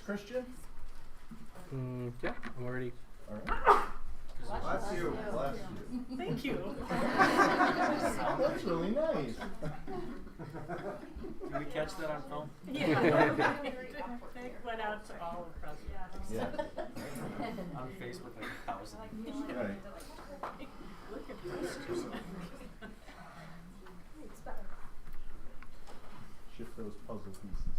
Christian? Yeah, I'm already. All right. Bless you. Bless you. Thank you. That's really nice. Can we catch that on film? Yeah. It went out to all across the Yeah. On Facebook, like 1,000. Right. Look at this. Shift those puzzle pieces.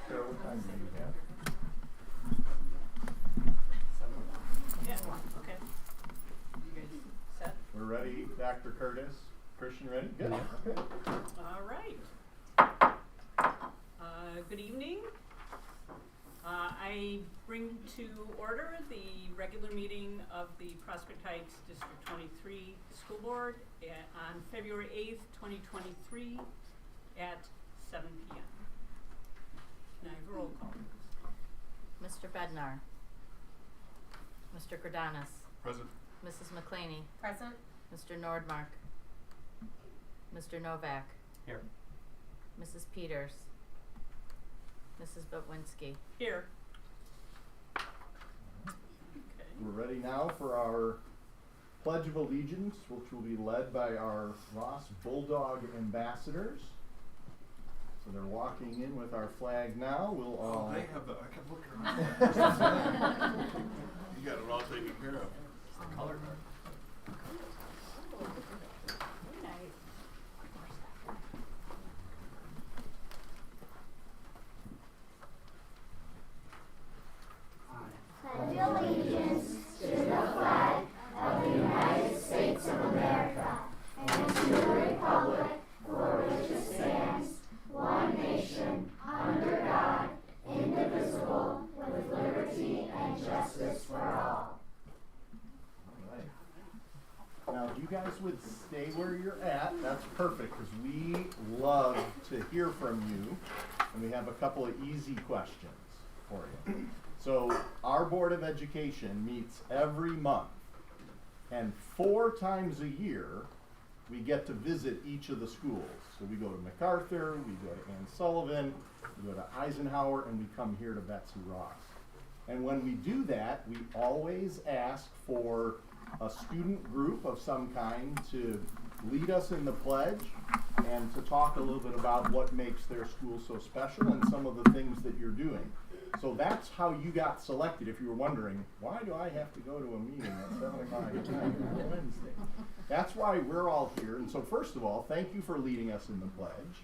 Sarah, what time do you have? Yeah, okay. You guys set? We're ready, Dr. Curtis. Christian, ready? Good. Okay. All right. Good evening. I bring to order the regular meeting of the Prospect Heights District 23 School Board on February 8th, 2023 at 7 p.m. Can I have a roll call? Mr. Bednar. Mr. Gradanis. Present. Mrs. McClaney. Present. Mr. Nordmark. Mr. Novak. Here. Mrs. Peters. Mrs. Butwinski. Here. Okay. We're ready now for our Pledge of Allegiance, which will be led by our Ross Bulldog ambassadors. So they're walking in with our flag now. We'll all. Oh, they have the. I kept looking around. You got it all taken care of. It's the color guard. Very nice. Pledge allegiance to the flag of the United States of America and to the republic for which it stands, one nation, under God, indivisible, with liberty and justice for all. All right. Now, if you guys would stay where you're at, that's perfect, because we love to hear from you, and we have a couple of easy questions for you. So, our Board of Education meets every month, and 4 times a year, we get to visit each of the schools. So we go to MacArthur, we go to Ann Sullivan, we go to Eisenhower, and we come here to Betsy Ross. And when we do that, we always ask for a student group of some kind to lead us in the pledge and to talk a little bit about what makes their school so special and some of the things that you're doing. So that's how you got selected. If you were wondering, why do I have to go to a meeting at 7 o'clock at night on Wednesday? That's why we're all here. And so first of all, thank you for leading us in the pledge.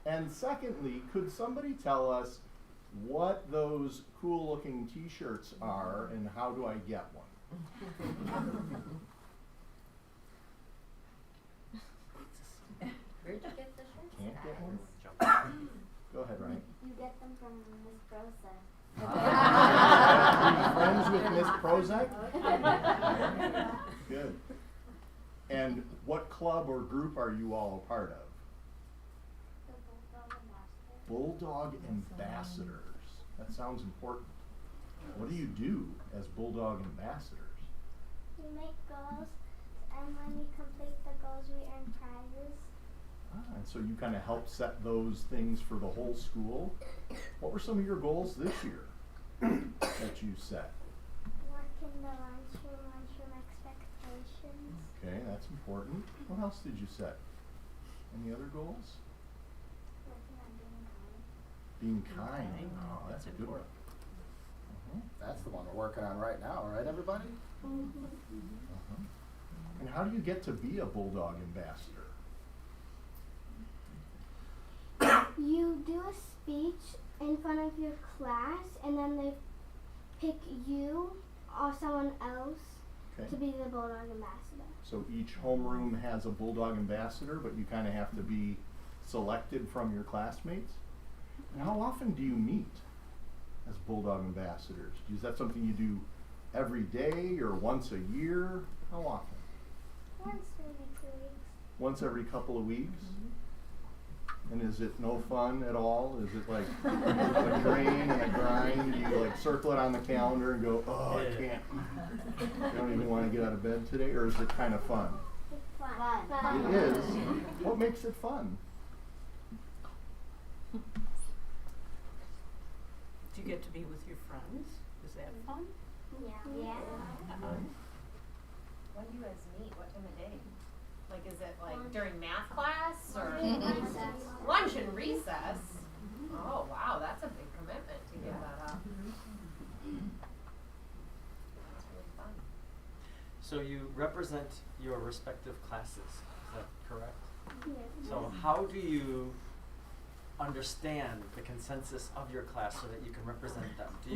And secondly, could somebody tell us what those cool looking t-shirts are and how do I get one? Where'd you get the shirts? Can't get one? Go ahead, Ryan. You get them from Miss Rosa. Are you friends with Miss Prozac? Good. And what club or group are you all a part of? The Bulldog Ambassador. Bulldog Ambassadors. That sounds important. What do you do as Bulldog Ambassadors? We make goals, and when we complete the goals, we earn prizes. And so you kind of help set those things for the whole school. What were some of your goals this year that you set? Work in the lunchroom expectations. Okay, that's important. What else did you set? Any other goals? Working on being kind. Being kind. Oh, that's a good one. That's the one we're working on right now, right, everybody? And how do you get to be a Bulldog Ambassador? You do a speech in front of your class, and then they pick you or someone else Okay. to be the Bulldog Ambassador. So each homeroom has a Bulldog Ambassador, but you kind of have to be selected from your classmates. And how often do you meet as Bulldog Ambassadors? Is that something you do every day or once a year? How often? Once, maybe 2 weeks. Once every couple of weeks? And is it no fun at all? Is it like a drain and a grind? Do you like circle it on the calendar and go, oh, I can't. You don't even want to get out of bed today? Or is it kind of fun? Fun. It is. What makes it fun? Do you get to be with your friends? Is that fun? Yeah. When do you guys meet? What time of day? Like, is it like during math class or Recess. lunch and recess? Oh, wow, that's a big commitment to give that up. That's really fun. So you represent your respective classes, is that correct? Yeah. So how do you understand the consensus of your class so that you can represent them? Do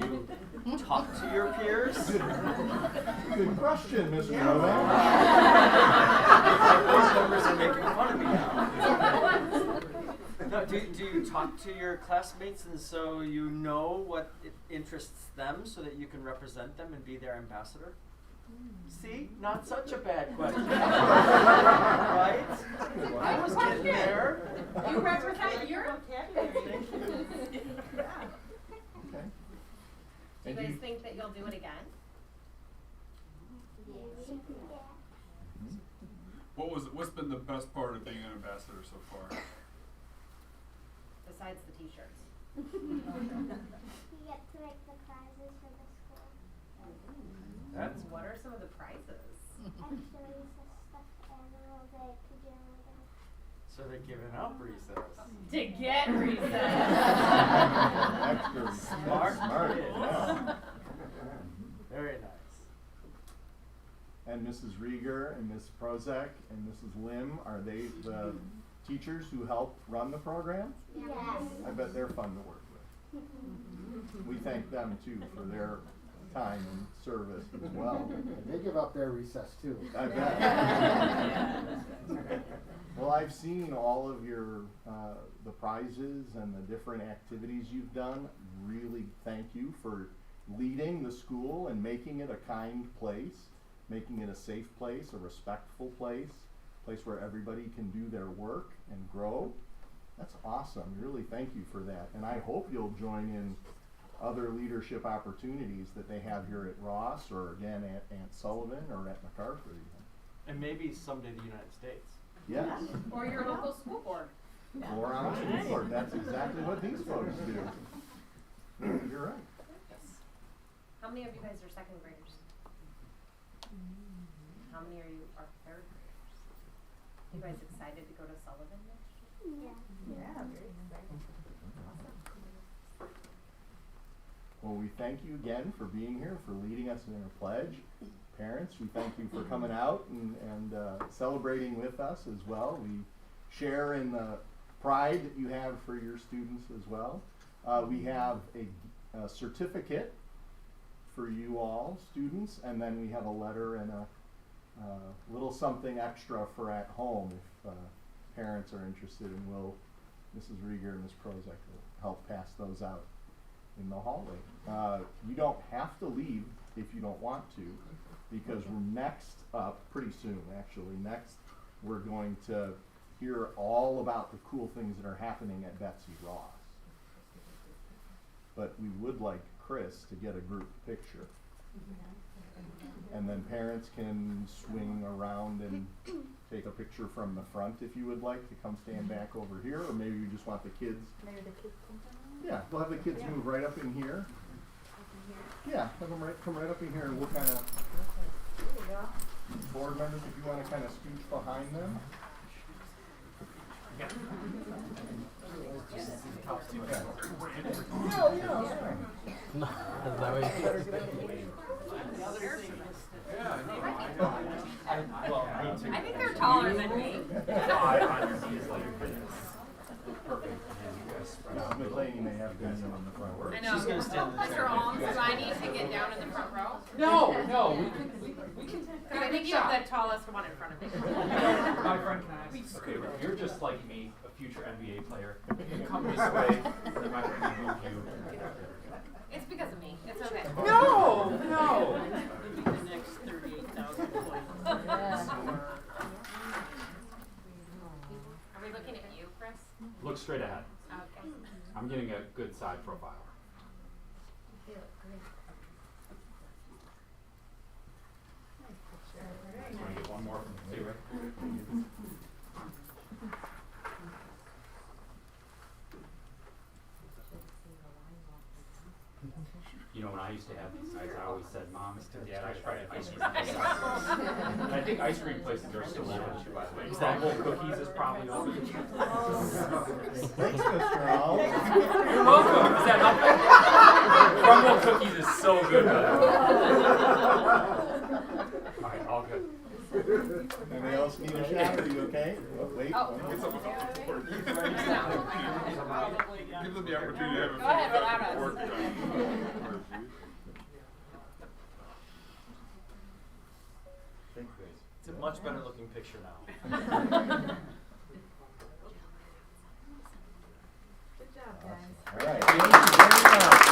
you talk to your peers? Good question, Mr. Novak. Board members are making fun of me now. No, do you talk to your classmates and so you know what interests them so that you can represent them and be their ambassador? See, not such a bad question. Right? I was getting there. You represent your vocabulary. Okay. Do you And guys think that you'll do it again? What's been the best part of being an ambassador so far? Besides the t-shirts. We get to make the prizes for the school. That's What are some of the prizes? Actually, it's a stuffed animal that pajama doll. so they're giving up recess. To get recess. Extra Smart smart, kids. yeah. Very nice. And Mrs. Rieger and Ms. Prozek and Mrs. Lim, are they the teachers who help run the program? Yes. I bet they're fun to work with. We thank them too for their time and service as well. And they give up their recess too. I bet. Well, I've seen all of your, the prizes and the different activities you've done. Really thank you for leading the school and making it a kind place, making it a safe place, a respectful place where everybody can do their work and grow. That's awesome. Really thank you for that. And I hope you'll join in other leadership opportunities that they have here at Ross or again at Aunt Sullivan or at MacArthur even. And maybe someday the United States. Yes. Or your local school board. Or on a school board. That's exactly what these folks do. You're right. How many of you guys are second graders? How many are third graders? You guys excited to go to Sullivan next year? Yeah. Yeah, very exciting. Awesome. Well, we thank you again for being here, for leading us in our pledge. Parents, we thank you for coming out and celebrating with us as well. We share in the pride that you have for your students as well. We have a certificate for you all, students, and then we have a letter and a little something extra for at home if parents are interested, and Mrs. Rieger and Ms. Prozek will help pass those out in the hallway. You don't have to leave if you don't want to, because we're next up pretty soon, actually. Next, we're going to hear all about the cool things that are happening at Betsy Ross. But we would like Chris to get a group picture. And then parents can swing around and take a picture from the front if you would like to come stand back over here, or maybe you just want the kids. Maybe the kids can come Yeah, we'll have the kids move right up in here. Yeah, have them come right up in here, and we'll kind of, board members, if you want to kind of scooch behind them. I think they're taller than me. Mrs. McLean may have been in the front row. I know. She's gonna stand in the Mr. Holmes, do I need to get down in the front row? No, we can. I think you have the tallest one in front of me. My friend, can I ask? Okay, if you're just like me, a future NBA player, you come this way, then my friend can move you. It's because of me. It's okay. No. Maybe the next 38,000 points. Are we looking at you, Chris? us? Look straight ahead. Okay. I'm getting a good side profile. You look great. Want to get one more from the right? You know, when I used to have these sites, I always said, Mom, Dad, I tried ice cream. And I think ice cream places are still open, by the way. Crumble cookies is probably open. Thanks, Mr. Hall. You're welcome. Is that helpful? Crumble cookies is so good. All right, all good. Anybody else need a shot? Are you okay? Oh, wait. Oh. one more. It's almost off the board. Probably, yeah. Give them the opportunity to have a Go ahead, without us. work done. It's a much better looking picture now. Good job, guys. All right. Thank you very much.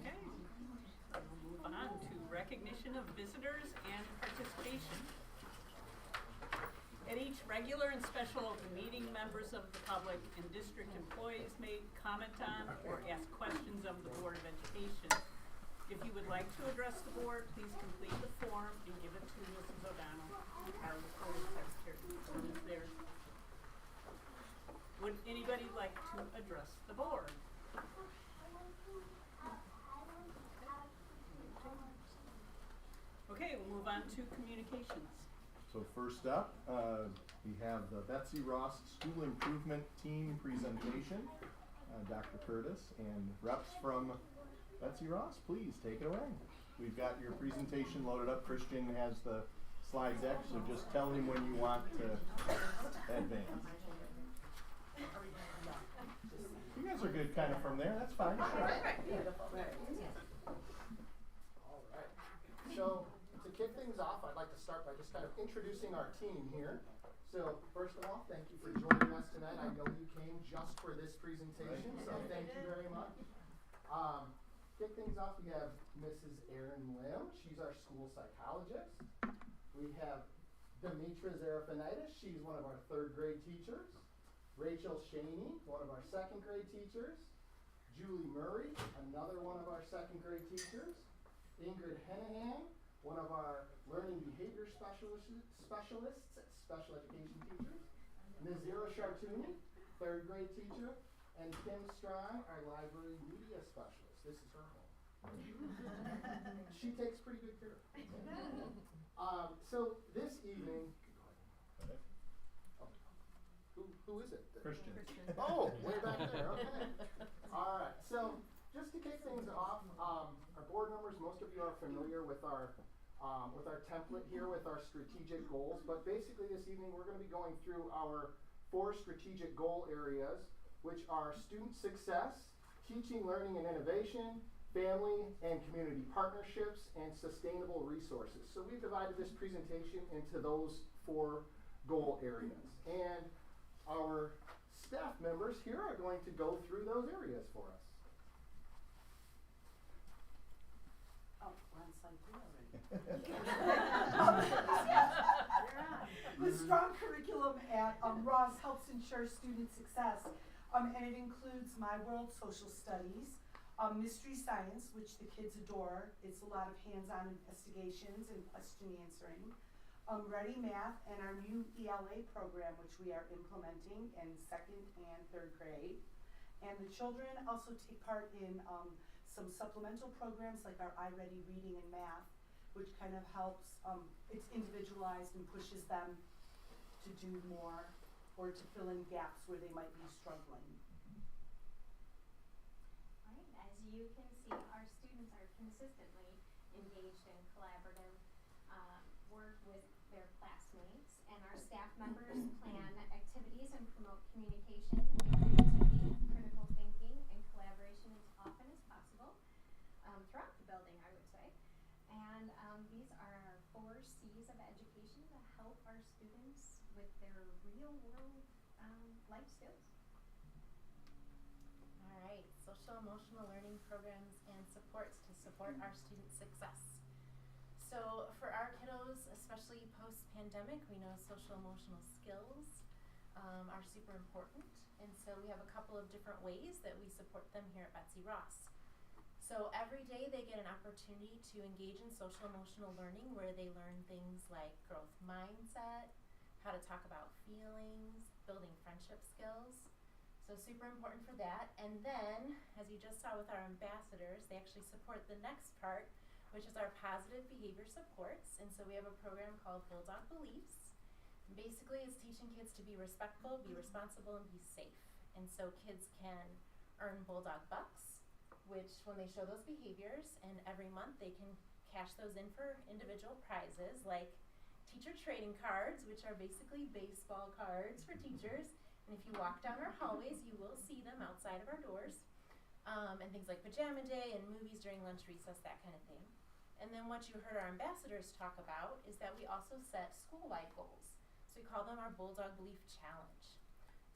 Okay, we'll move on to recognition of visitors and participation. At each regular and special open meeting, members of the public and district employees may comment on or ask questions of the Board of Education. If you would like to address the board, please complete the form and give it to Mrs. O'Donnell, our recording secretary. The form is there. Would anybody like to address the board? Okay, we'll move on to communications. So first up, we have the Betsy Ross School Improvement Team presentation. Dr. Curtis and reps from Betsy Ross, please take it away. We've got your presentation loaded up. Christian has the slide deck, so just tell him when you want to advance. You guys are good kind of from there, that's fine. Sure. All right. So to kick things off, I'd like to start by just kind of introducing our team here. So first of all, thank you for joining us tonight. I know you came just for this presentation, so thank you very much. Kick things off, we have Mrs. Erin Lim. She's our school psychologist. We have Demetra Zarafinitis. She's one of our 3rd grade teachers. Rachel Shaney, one of our 2nd grade teachers. Julie Murray, another one of our 2nd grade teachers. Ingrid Hennehan, one of our learning behavior specialists, special education teachers. Nazira Shartouni, 3rd grade teacher. And Kim Strong, our library media specialist. This is her home. She takes pretty good care of it. So this evening, who is it? Christian. Oh, way back there, okay. All right, so just to kick things off, our board members, most of you are familiar with our template here with our strategic goals, but basically this evening we're going to be going through our 4 strategic goal areas, which are student success, teaching, learning, and innovation, family and community partnerships, and sustainable resources. So we've divided this presentation into those 4 goal areas. And our staff members here are going to go through those areas for us. Oh, we're on slide 2 The strong curriculum at Ross helps ensure student success, and it includes My World Social Studies, Mystery Science, which the kids adore. It's a lot of hands-on investigations and question answering. Ready Math, and our new ELA program, which we are implementing in 2nd and 3rd grade. And the children also take part in some supplemental programs like our iReady Reading and Math, which kind of helps, it's individualized and pushes them to do more or to fill in gaps where they might be struggling. Right, as you can see, our students are consistently engaged in collaborative work with their classmates, and our staff members plan activities activities and promote communication, creativity, critical thinking, and collaboration as often as possible throughout the building, I would say. And these are our 4 C's of education to help our students with their real world life skills. All right, social emotional learning programs and supports to support our student success. So for our kiddos, especially post-pandemic, we know social emotional skills are super important. And so we have a couple of different ways that we support them here at Betsy Ross. So every day they get an opportunity to engage in social emotional learning where they learn things like growth mindset, how to talk about feelings, building friendship skills. So super important for that. And then, as you just saw with our ambassadors, they actually support the next part, which is our positive behavior supports. And so we have a program called Bulldog Beliefs. And basically it's teaching kids to be respectful, be responsible, and be safe. And so kids can earn Bulldog Bucks, which when they show those behaviors, and every month they can cash those in for individual prizes like teacher trading cards, which are basically baseball cards for teachers. And if you walk down our hallways, you will see them outside of our doors. And things like pajama day and movies during lunch recess, that kind of thing. And then what you heard our ambassadors talk about is that we also set school-wide goals. So we call them our Bulldog Belief Challenge.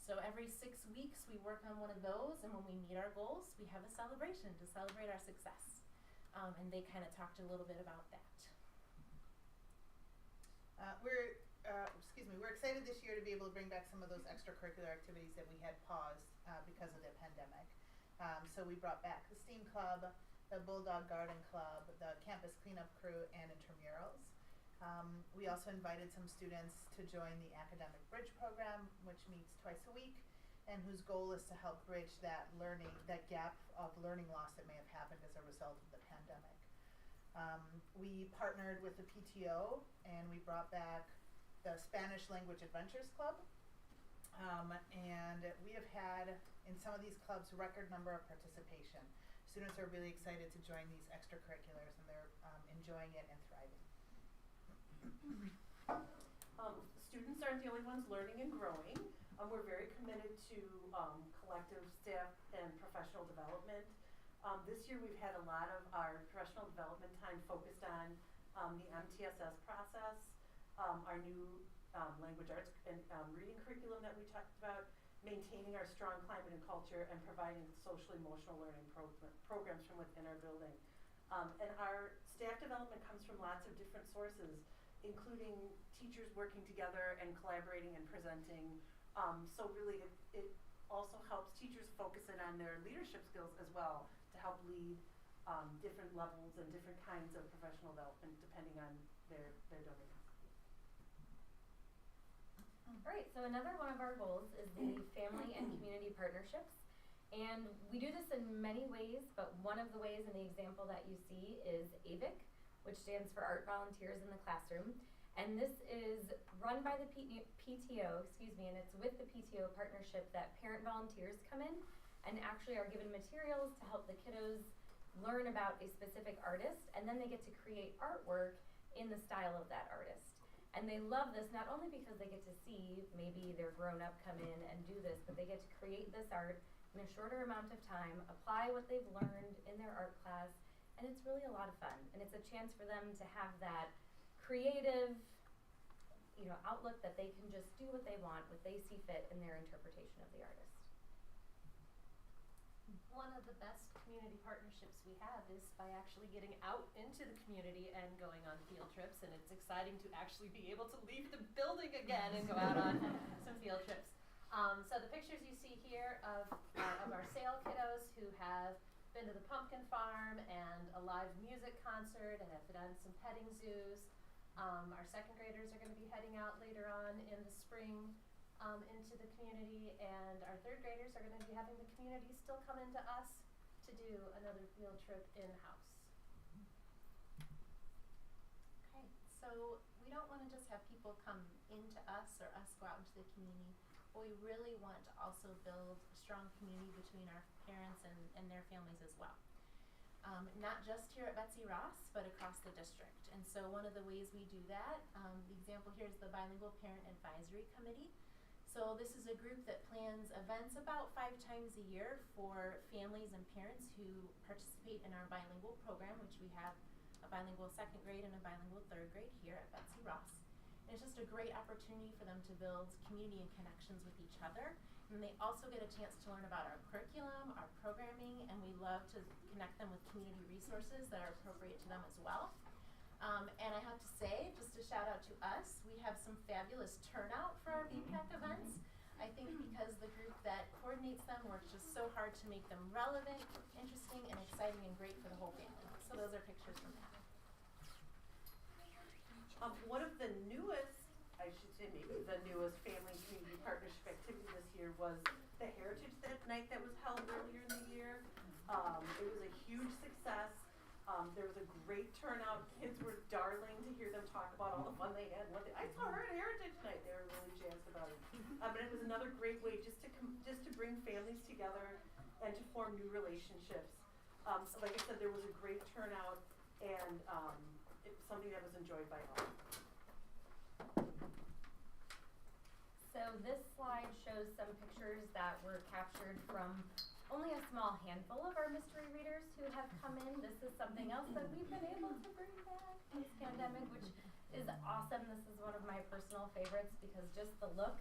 So every 6 weeks we work on one of those, and when we meet our goals, we have a celebration to celebrate our success. And they kind of talked a little bit about that. We're excited this year to be able to bring back some of those extracurricular activities that we had paused because of the pandemic. So we brought back the STEAM Club, the Bulldog Garden Club, the Campus Cleanup Crew, and intramurals. We also invited some students to join the Academic Bridge program, which meets twice a week, and whose goal is to help bridge that gap of learning loss that may have happened as a result of the pandemic. We partnered with the PTO, and we brought back the Spanish Language Adventures Club. And we have had, in some of these clubs, a record number of participation. Students are really excited to join these extracurriculars, and they're enjoying it and thriving. Students aren't the only ones learning and growing. We're very committed to collective staff and professional development. This year we've had a lot of our professional development time focused on the MTSS process, our new language arts and reading curriculum that we talked about, maintaining our strong climate and culture, and providing social emotional learning programs from within our building. And our staff development comes from lots of different sources, including teachers working together and collaborating and presenting. So really it also helps teachers focus in on their leadership skills as well to help lead different levels and different kinds of professional development depending on their domain. All right, so another one of our goals is the family and community partnerships. And we do this in many ways, but one of the ways in the example that you see is AVIC, which stands for Art Volunteers in the Classroom. And this is run by the PTO, and it's with the PTO partnership that parent volunteers come in and actually are given materials to help the kiddos learn about a specific artist, and then they get to create artwork in the style of that artist. And they love this not only because they get to see maybe their grown-up come in and do this, but they get to create this art in a shorter amount of time, apply what they've learned in their art class, and it's really a lot of fun. And it's a chance for them to have that creative, outlook that they can just do what they want, what they see fit in their interpretation of the artist. One of the best community partnerships we have is by actually getting out into the community and going on field trips, and it's exciting to actually be able to leave the building again and go out on some field trips. So the pictures you see here of our SAIL kiddos who have been to the pumpkin farm and a live music concert and have done some petting zoos. Our second graders are going to be heading out later on in the spring into the community, and our third graders are going to be having the community still come into us to do another field trip in-house. Okay, so we don't want to just have people come into us or us go out into the community, but we really want to also build a strong community between our parents and their families as well. Not just here at Betsy Ross, but across the district. And so one of the ways we do that, the example here is the Bilingual Parent Advisory Committee. So this is a group that plans events about 5 times a year for families and parents who participate in our bilingual program, which we have a bilingual 2nd grade and a bilingual 3rd grade here at Betsy Ross. And it's just a great opportunity for them to build community and connections with each other. And they also get a chance to learn about our curriculum, our programming, and we love to connect them with community resources that are appropriate to them as well. And I have to say, just a shout out to us, we have some fabulous turnout for our BPAC events. I think because the group that coordinates them works just so hard to make them relevant, interesting, and exciting, and great for the whole family. So those are pictures from that. One of the newest, I should say maybe the newest family and community partnership activity this year was the Heritage Night that was held earlier in the year. It was a huge success. There was a great turnout. Kids were darling to hear them talk about all the fun they had. I saw her at Heritage Night. They were really jazzed about it. But it was another great way just to bring families together and to form new relationships. Like I said, there was a great turnout, and it was something that was enjoyed by all. So this slide shows some pictures that were captured from only a small handful of our mystery readers who have come in. This is something else that we've been able to bring back post-pandemic, which is awesome. This is one of my personal favorites because just the look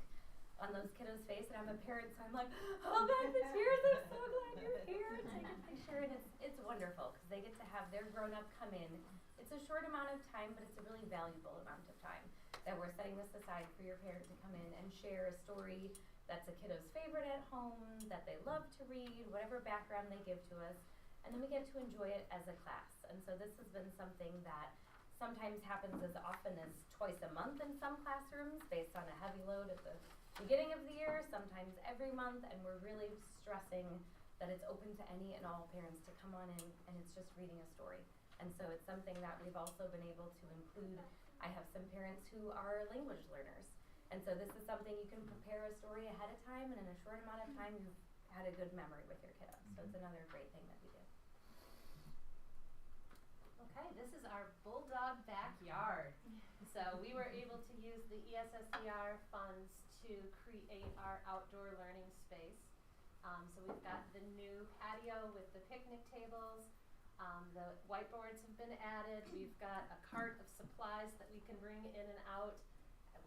on those kiddos' face, and I'm a parent, so I'm like, oh, back the tears, I'm so glad you're here. Take a picture, and it's wonderful because they get to have their grown-up come in. It's a short amount of time, but it's a really valuable amount of time that we're setting this aside for your parent to come in and share a story that's a kiddo's favorite at home, that they love to read, whatever background they give to us, and then we get to enjoy it as a class. And so this has been something that sometimes happens as often as twice a month in some classrooms based on a heavy load at the beginning of the year, sometimes every month, and we're really stressing that it's open to any and all parents to come on in, and it's just reading a story. And so it's something that we've also been able to include. I have some parents who are language learners, and so this is something you can prepare a story ahead of time, and in a short amount of time you've had a good memory with your kiddos. So it's another great thing that we do. Okay, this is our Bulldog backyard. So we were able to use the ESSER funds to create our outdoor learning space. So we've got the new patio with the picnic tables. The whiteboards have been added. We've got a cart of supplies that we can bring in and out.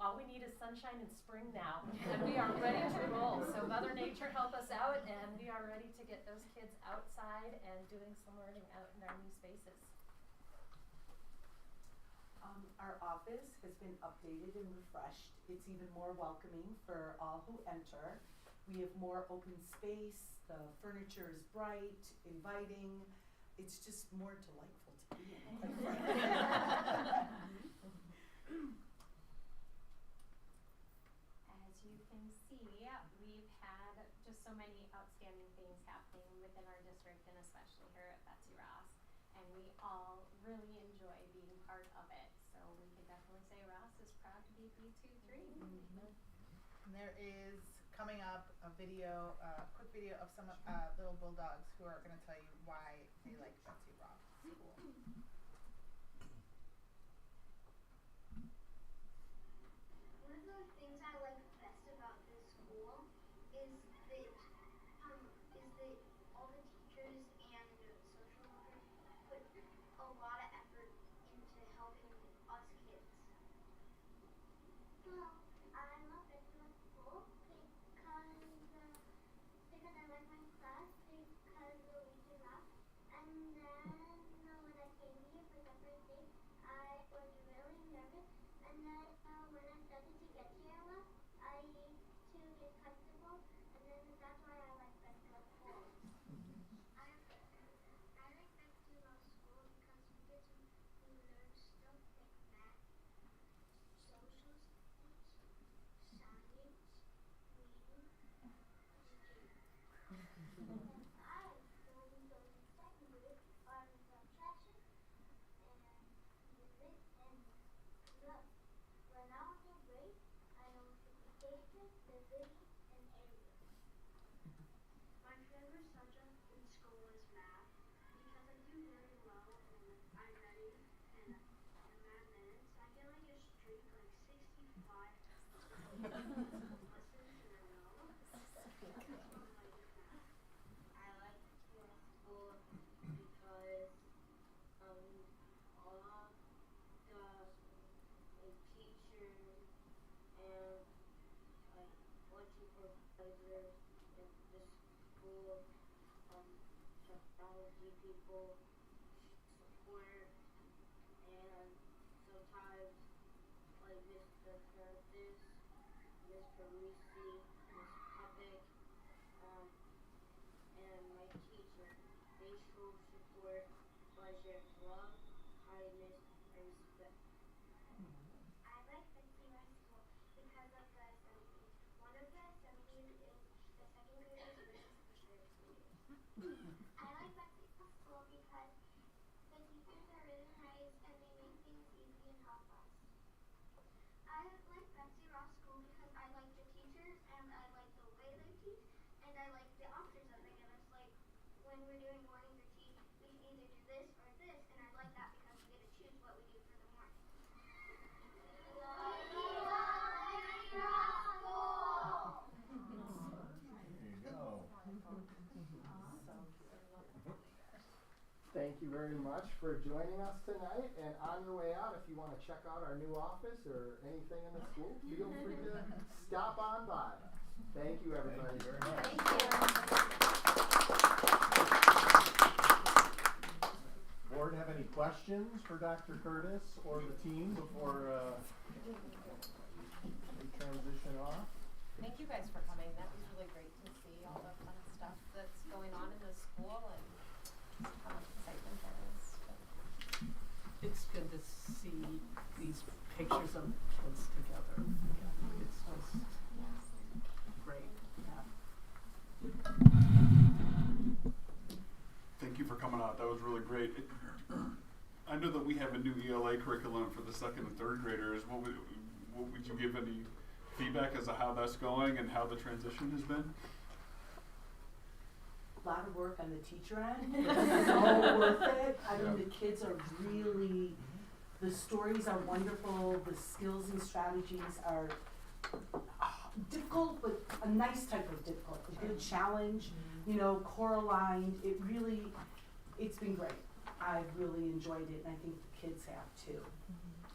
All we need is sunshine and spring now, and we are ready to roll. So Mother Nature help us out, and we are ready to get those kids outside and doing some learning out in our new spaces. Our office has been updated and refreshed. It's even more welcoming for all who enter. We have more open space. The furniture is bright, inviting. It's just more delightful to be in. As you can see, we've had just so many outstanding things happening within our district, and especially here at Betsy Ross. And we all really enjoy being part of it. So we could definitely say Ross is proud to be B23. And there is coming up a video, quick video of some little bulldogs who are going to tell you why they like Betsy Ross School. One of the things I like best about this school is that all the teachers and social workers put a lot of effort into helping us kids. Well, I love Betsy Ross School because I like my class, because we laugh, and then when I came here for the first day, I was really nervous, and then when I started to get here a lot, I used to get comfortable, and then that's why I like Betsy Ross School. I like Betsy Ross School because we get to learn stuff like math, social studies, science, reading, I only go to second grade on subtraction and music and love. When I was in grade, I know multiplication, division, and area. My favorite subject in school is math because I do very well and I'm ready in math minutes. I get like a streak like 65 lessons. technology people support, and sometimes like Mr. Curtis, Mr. Reese, Miss Puppet, and my teacher. They show support, pleasure, love, kindness, and respect. I like Betsy Rice School because of the assemblies. One of the assemblies is the second graders versus the third graders. I like Betsy School because the teachers are really nice and they make things easy and help us. I like Betsy Ross School because I like the teachers and I like the way they teach and I like the options that they give us. Like when we're doing morning routine, we can either do this or this, and I like that because we get to choose what we do for the morning. There you go. Thank you very much for joining us tonight. And on your way out, if you want to check out our new office or anything in the school, feel free to stop on by. Thank you, everybody. Thank you very much. Thank you. Board have any questions for Dr. Curtis or the team before we transition off? Thank you guys for coming. That was really great to see all the fun stuff that's going on in the school and how much excitement there is. It's good to see these pictures of kids together. Yeah, it's just great. Yeah. Thank you for coming out. That was really great. I know that we have a new ELA curriculum for the second and third graders. What would you give any feedback as to how that's going and how the transition has been? A lot of work on the teacher end. It's so worth it. I mean, the kids are really, the stories are wonderful. The skills and strategies are difficult, but a nice type of difficult. A good challenge, you know, core-aligned. It's been great. I've really enjoyed it, and I think the kids have too.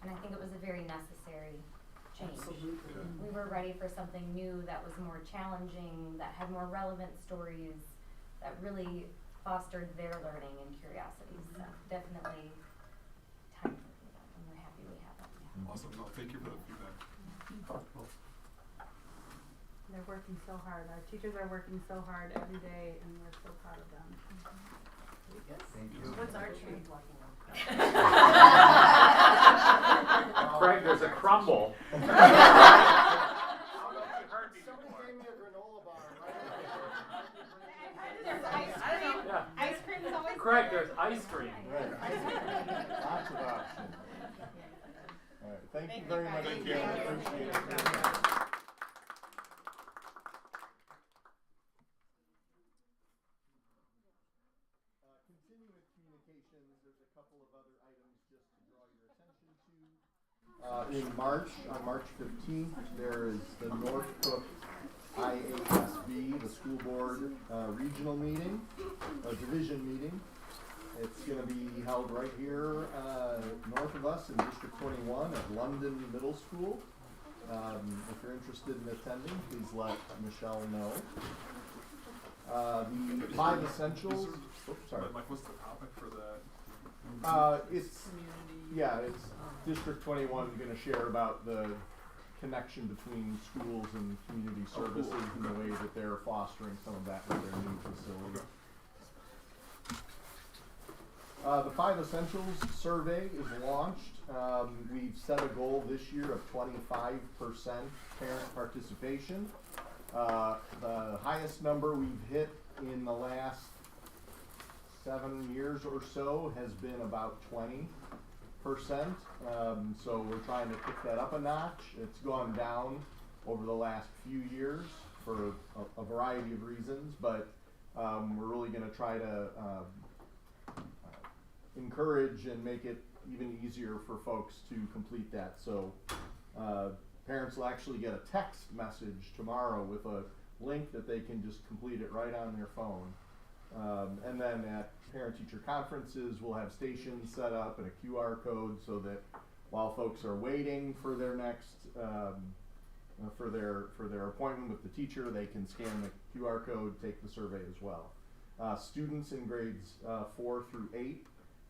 And I think it was a very necessary change. Absolutely. We were ready for something new that was more challenging, that had more relevant stories, that really fostered their learning and curiosity. So definitely time for that, and we're happy we have it. Yeah. Awesome. No, thank you for the feedback. They're working so hard. Our teachers are working so hard every day, and we're so proud of them. Thank you. What's our tree working on? Craig, there's a crumble. Somebody gave me a granola bar, right? Ice cream is always Craig, there's ice cream. Right. Lots of options. All right. Thank you very much Thank again. you. I appreciate it. Continuing communications, there's a couple of other items just to draw your attention to. In March, on March 15th, there is the North Cook IASB, the school board regional meeting, division meeting. It's going to be held right here north of us in District 21 at London Middle School. If you're interested in attending, please let Michelle know. The 5 essentials. Oops, sorry. Like, what's the topic for that? It's District 21 going to share about the connection between schools and community services and the way that they're fostering some of that with their new facility. The 5 Essentials survey is launched. We've set a goal this year of 25% parent participation. The highest number we've hit in the last 7 years or so has been about 20%. So we're trying to pick that up a notch. It's gone down over the last few years for a variety of reasons, but we're really going to try to encourage and make it even easier for folks to complete that. So parents will actually get a text message tomorrow with a link that they can just complete it right on their phone. And then at parent-teacher conferences, we'll have stations set up and a QR code so that while folks are waiting for their next for their appointment with the teacher, they can scan the QR code, take the survey as well. Students in grades 4 through 8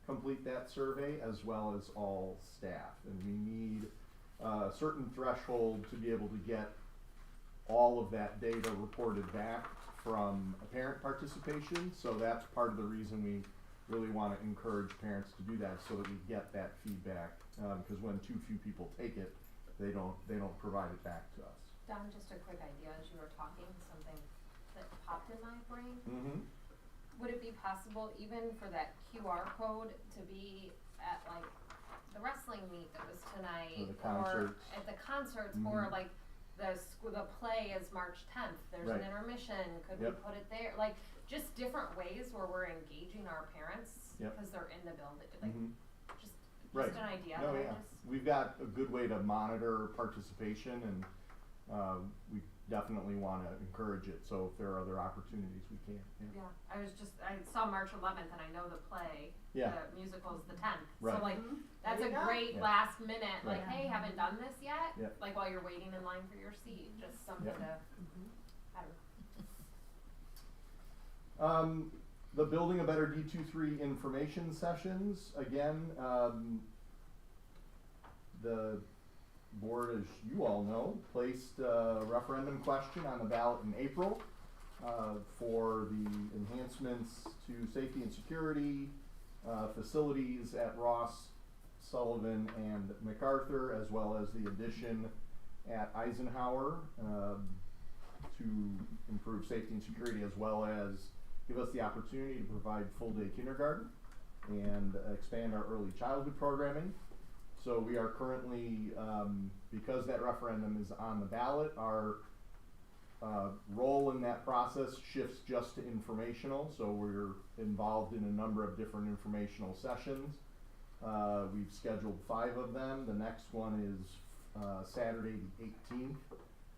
complete that survey, as well as all staff. And we need a certain threshold to be able to get all of that data reported back from a parent participation. So that's part of the reason we really want to encourage parents to do that, so that we get that feedback. Because when too few people take it, they don't provide it back to us. Don, just a quick idea as you were talking, something that popped in my brain. Mm-hmm. Would it be possible even for that QR code to be at like the wrestling meet that was tonight, or at the concerts, or like the play is March 10th. There's an intermission. Could we put it there? Like just different ways where we're engaging our parents because they're in the building. Like just an idea. No, we've got a good way to monitor participation, and we definitely want to encourage it. So if there are other opportunities, we can. Yeah, I saw March 11th, and I know the play, the musical's the 10th. Right. So like, that's a great last minute, like, hey, haven't done this yet? Like while you're waiting in line for your seat, just something to, I don't know. The Building a Better D23 information sessions, again, the board, as you all know, placed a referendum question on the ballot in April for the enhancements to safety and security facilities at Ross, Sullivan, and MacArthur, as well as the addition at Eisenhower to improve safety and security, as well as give us the opportunity to provide full-day kindergarten and expand our early childhood programming. So we are currently, because that referendum is on the ballot, our role in that process shifts just to informational. So we're involved in a number of different informational sessions. We've scheduled 5 of them. The next one is Saturday the 18th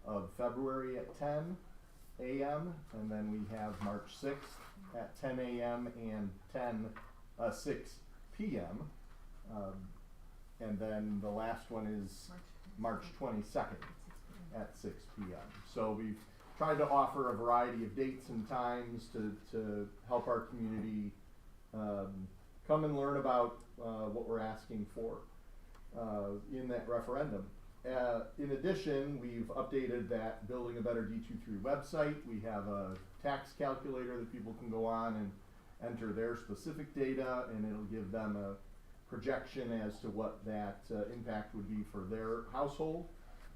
of February at 10 a.m. And then we have March 6th at 10 a.m. and 6 p.m. And then the last one is March 22nd at 6 p.m. So we've tried to offer a variety of dates and times to help our community come and learn about what we're asking for in that referendum. In addition, we've updated that Building a Better D23 website. We have a tax calculator that people can go on and enter their specific data, and it'll give them a projection as to what that impact would be for their household,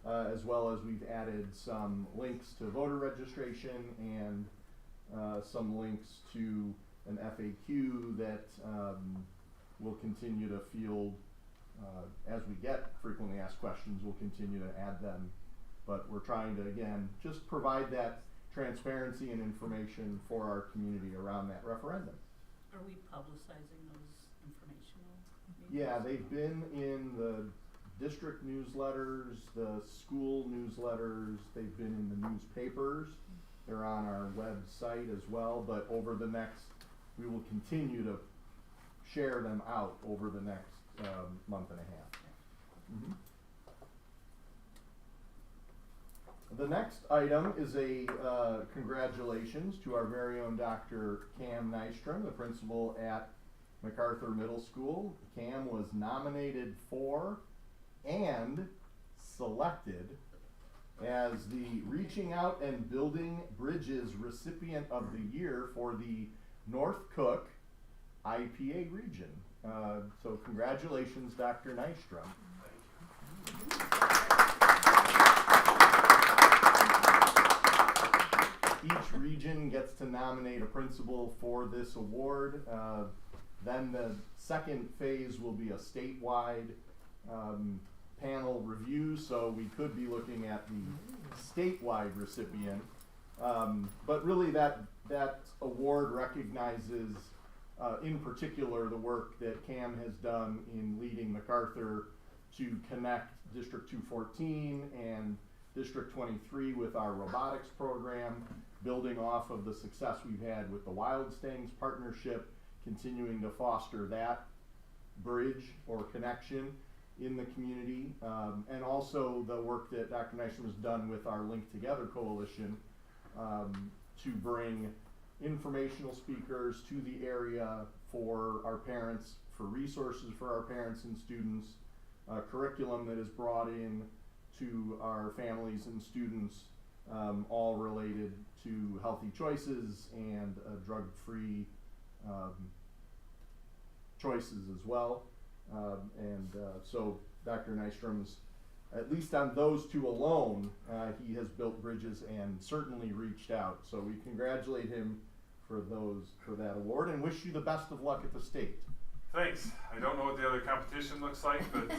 as well as we've added some links to voter registration and some links to an FAQ that we'll continue to field as we get frequently asked questions. We'll continue to add them, but we're trying to, again, just provide that transparency and information for our community around that referendum. Are we publicizing those informational meetings? Yeah, they've been in the district newsletters, the school newsletters, they've been in the newspapers, they're on our website as well, but over the next, we will continue to share them out over the next month and a half. The next item is a congratulations to our very own Dr. Cam Nystrom, the principal at MacArthur Middle School. Cam was nominated for and selected as the Reaching Out and Building Bridges Recipient of the Year for the North Cook IPA region. So congratulations, Dr. Nystrom. Each region gets to nominate a principal for this award. Then the second phase will be a statewide panel review, so we could be looking at the statewide recipient. But really that award recognizes in particular the work that Cam has done in leading MacArthur to connect District 214 and District 23 with our robotics program, building off of the success we've had with the Wildstangs partnership, continuing to foster that bridge or connection in the community, and also the work that Dr. Nystrom has done with our Link Together Coalition to bring informational speakers to the area for our parents, for resources for our parents and students, curriculum that is brought in to our families and students, all related to healthy choices and drug-free choices as well. So Dr. Nystrom's, at least on those two alone, he has built bridges and certainly reached out. So we congratulate him for that award and wish you the best of luck at the state. Thanks. I don't know what the other competition looks like, but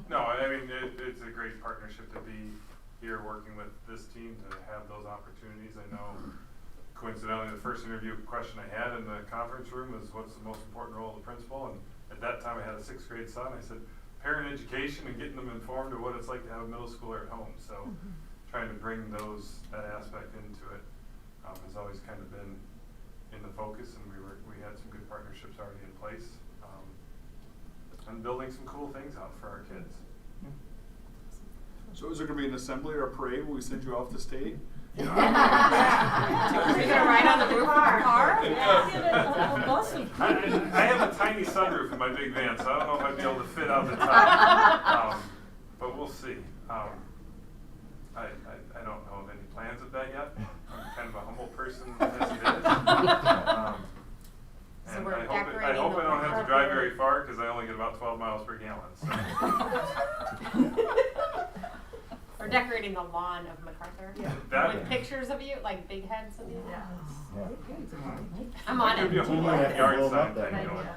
no, I mean, it's a great partnership to be here working with this team to have those opportunities. I know, coincidentally, the first interview question I had in the conference room was, what's the most important role of the principal? And at that time I had a 6th grade son. I said, parent education and getting them informed of what it's like to have a middle schooler at home. So trying to bring that aspect into it has always kind of been in the focus, and we had some good partnerships already in place, and building some cool things out for our kids. So is there going to be an assembly or a parade when we send you off the state? Are you gonna ride on the roof of the car? I have a tiny sunroof in my big van, so I don't know if I'd be able to fit out the top. But we'll see. I don't know of any plans of that yet. I'm kind of a humble person as it is. And I hope I don't have to drive very far because I only get about 12 miles per gallon. So. We're decorating the lawn of MacArthur with pictures of you, like big heads of you. Yeah. I'm on it. Maybe a whole yard sign thing going.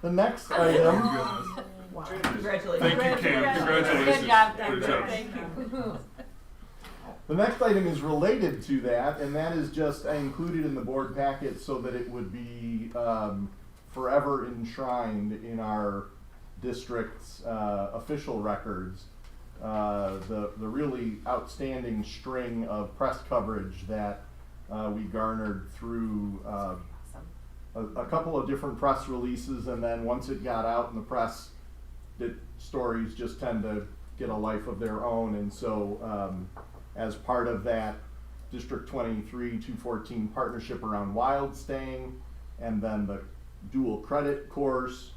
The next item. Wow. Congratulations. Thank you, Cam. Congratulations. Good job. Good job. Thank you. The next item is related to that, and that is just I included in the board packet so that it would be forever enshrined in our district's official records. The really outstanding string of press coverage that we garnered through a couple of different press releases, and then once it got out in the press, stories just tend to get a life of their own, and so as part of that District 23-214 partnership around wild staying, and then the dual credit course,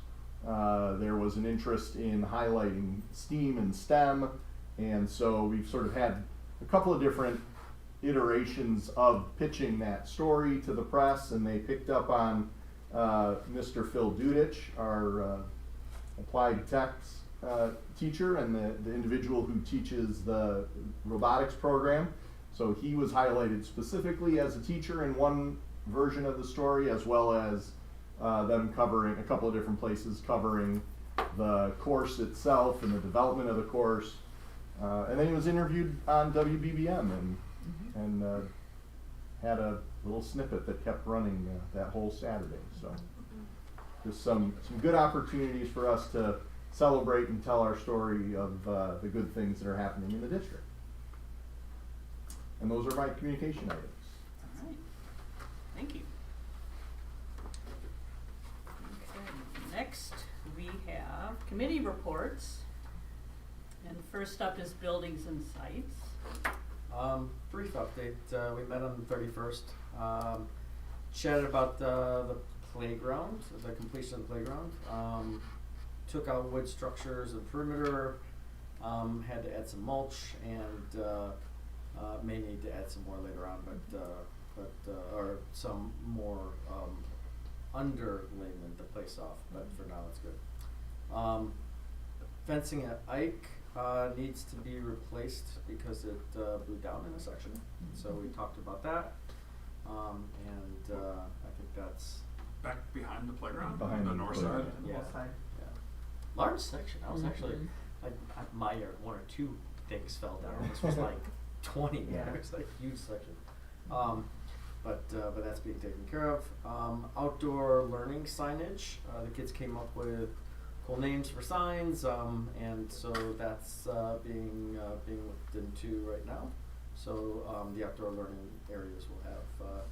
there was an interest in highlighting STEAM and STEM, and so we've sort of had a couple of different iterations of pitching that story to the press, and they picked up on Mr. Phil Dudich, our applied techs teacher and the individual who teaches the robotics program. So he was highlighted specifically as a teacher in one version of the story, as well as them covering a couple of different places, covering the course itself and the development of the course. And then he was interviewed on WBBM and had a little snippet that kept running that whole Saturday. So just some good opportunities for us to celebrate and tell our story of the good things that are happening in the district. And those are my communication items. All right. Thank you. Okay. Next, we have committee reports. And first up is buildings and sites. Brief update. We met on the 31st. Chatted about the playground, the completion of the playground. Took out wood structures and perimeter. Had to add some mulch and may need to add some more later on, or some more underlayment to place off. But for now, it's good. Fencing at Ike needs to be replaced because it blew down in a section. So we talked about that, and I think that's back behind the playground, behind the north side. Yeah. Large section. I was actually like my one or two things fell down. This was like 20. Yeah. It was like a huge section. But that's being taken care of. Outdoor learning signage. The kids came up with cool names for signs, and so that's being looked into right now. So the outdoor learning areas will have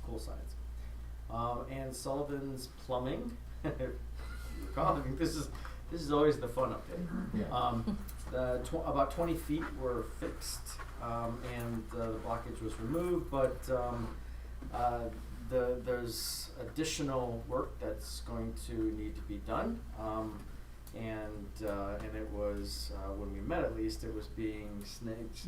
cool signs. And Sullivan's Plumbing. If you recall, I think this is always the fun update. Yeah. About 20 feet were fixed, and and the blockage was removed, but there's additional work that's going to need to be done. And it was, when we met at least, it was being snagged.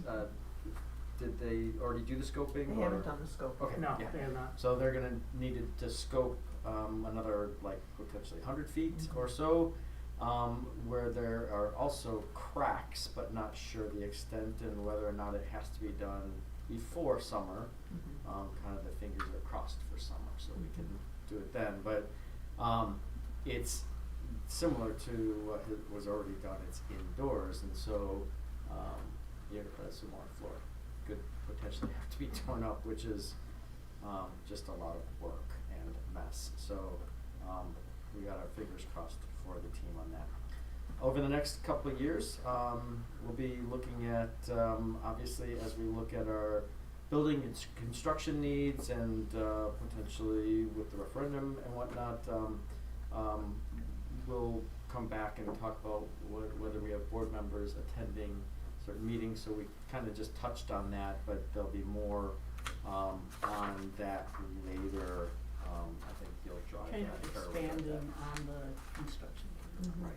Did they already do the scoping? They or? haven't done the scope. Okay, No, yeah. they have not. So they're gonna need to scope another, like, potentially 100 feet or so, where there are also cracks, but not sure the extent and whether or not it has to be done before summer. Kind of the fingers are crossed for summer, so we can do it then. But it's similar to what was already done. It's indoors, and so some more floor could potentially have to be torn up, which is just a lot of work and mess. So we got our fingers crossed for the team on that. Over the next couple of years, we'll be looking at, obviously, as we look at our building and construction needs and potentially with the referendum and whatnot, we'll come back and talk about whether we have board members attending certain meetings. So we kind of just touched on that, but there'll be more on that later. I think you'll drive Kind that. of Carol will drive expanding that. on the construction. Right.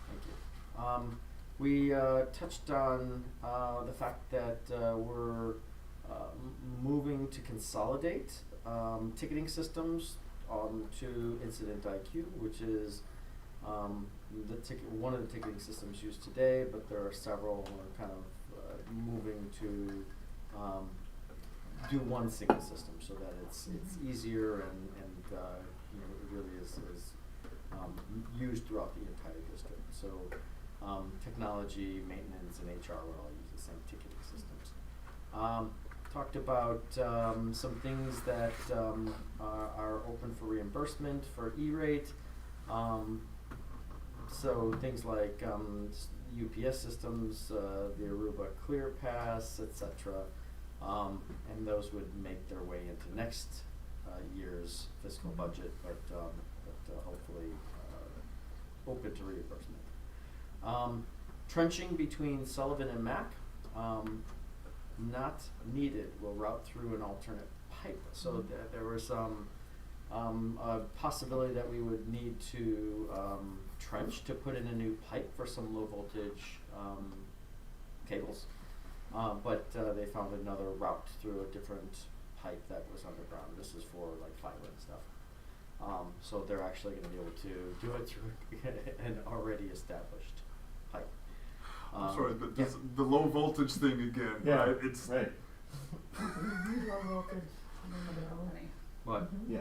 Thank you. We touched on the fact that we're moving to consolidate ticketing systems to Incident IQ, which is one of the ticketing systems used today, but there are several. We're kind of moving to do one single system so that it's easier and it really is used throughout the entire district. So technology, maintenance, and HR will all use the same ticketing systems. Talked about some things that are open for reimbursement for E-rate. So things like UPS systems, the Aruba ClearPass, etc. And those would make their way into next year's fiscal budget, but hopefully open to reimbursement. Trenching between Sullivan and Mac, not needed. We'll route through an alternate pipe. So there was some a possibility that we would need to trench to put in a new pipe for some low voltage cables. But they found another route through a different pipe that was underground. This is for like fiber and stuff. So they're actually going to be able to do it through an already established pipe. I'm sorry, but yeah. the low voltage thing again, Yeah, right? It's right. Low voltage. What? Yeah.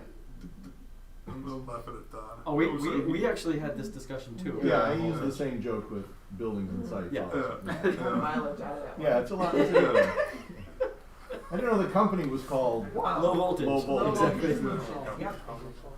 I'm laughing at Don. Oh, we actually had this discussion too. Yeah, I use the same joke with buildings and sites. Yeah. also. Mileage out of that Yeah, it's a lot. It's I didn't know the company was called Low voltage. Low voltage. Exactly. Yep.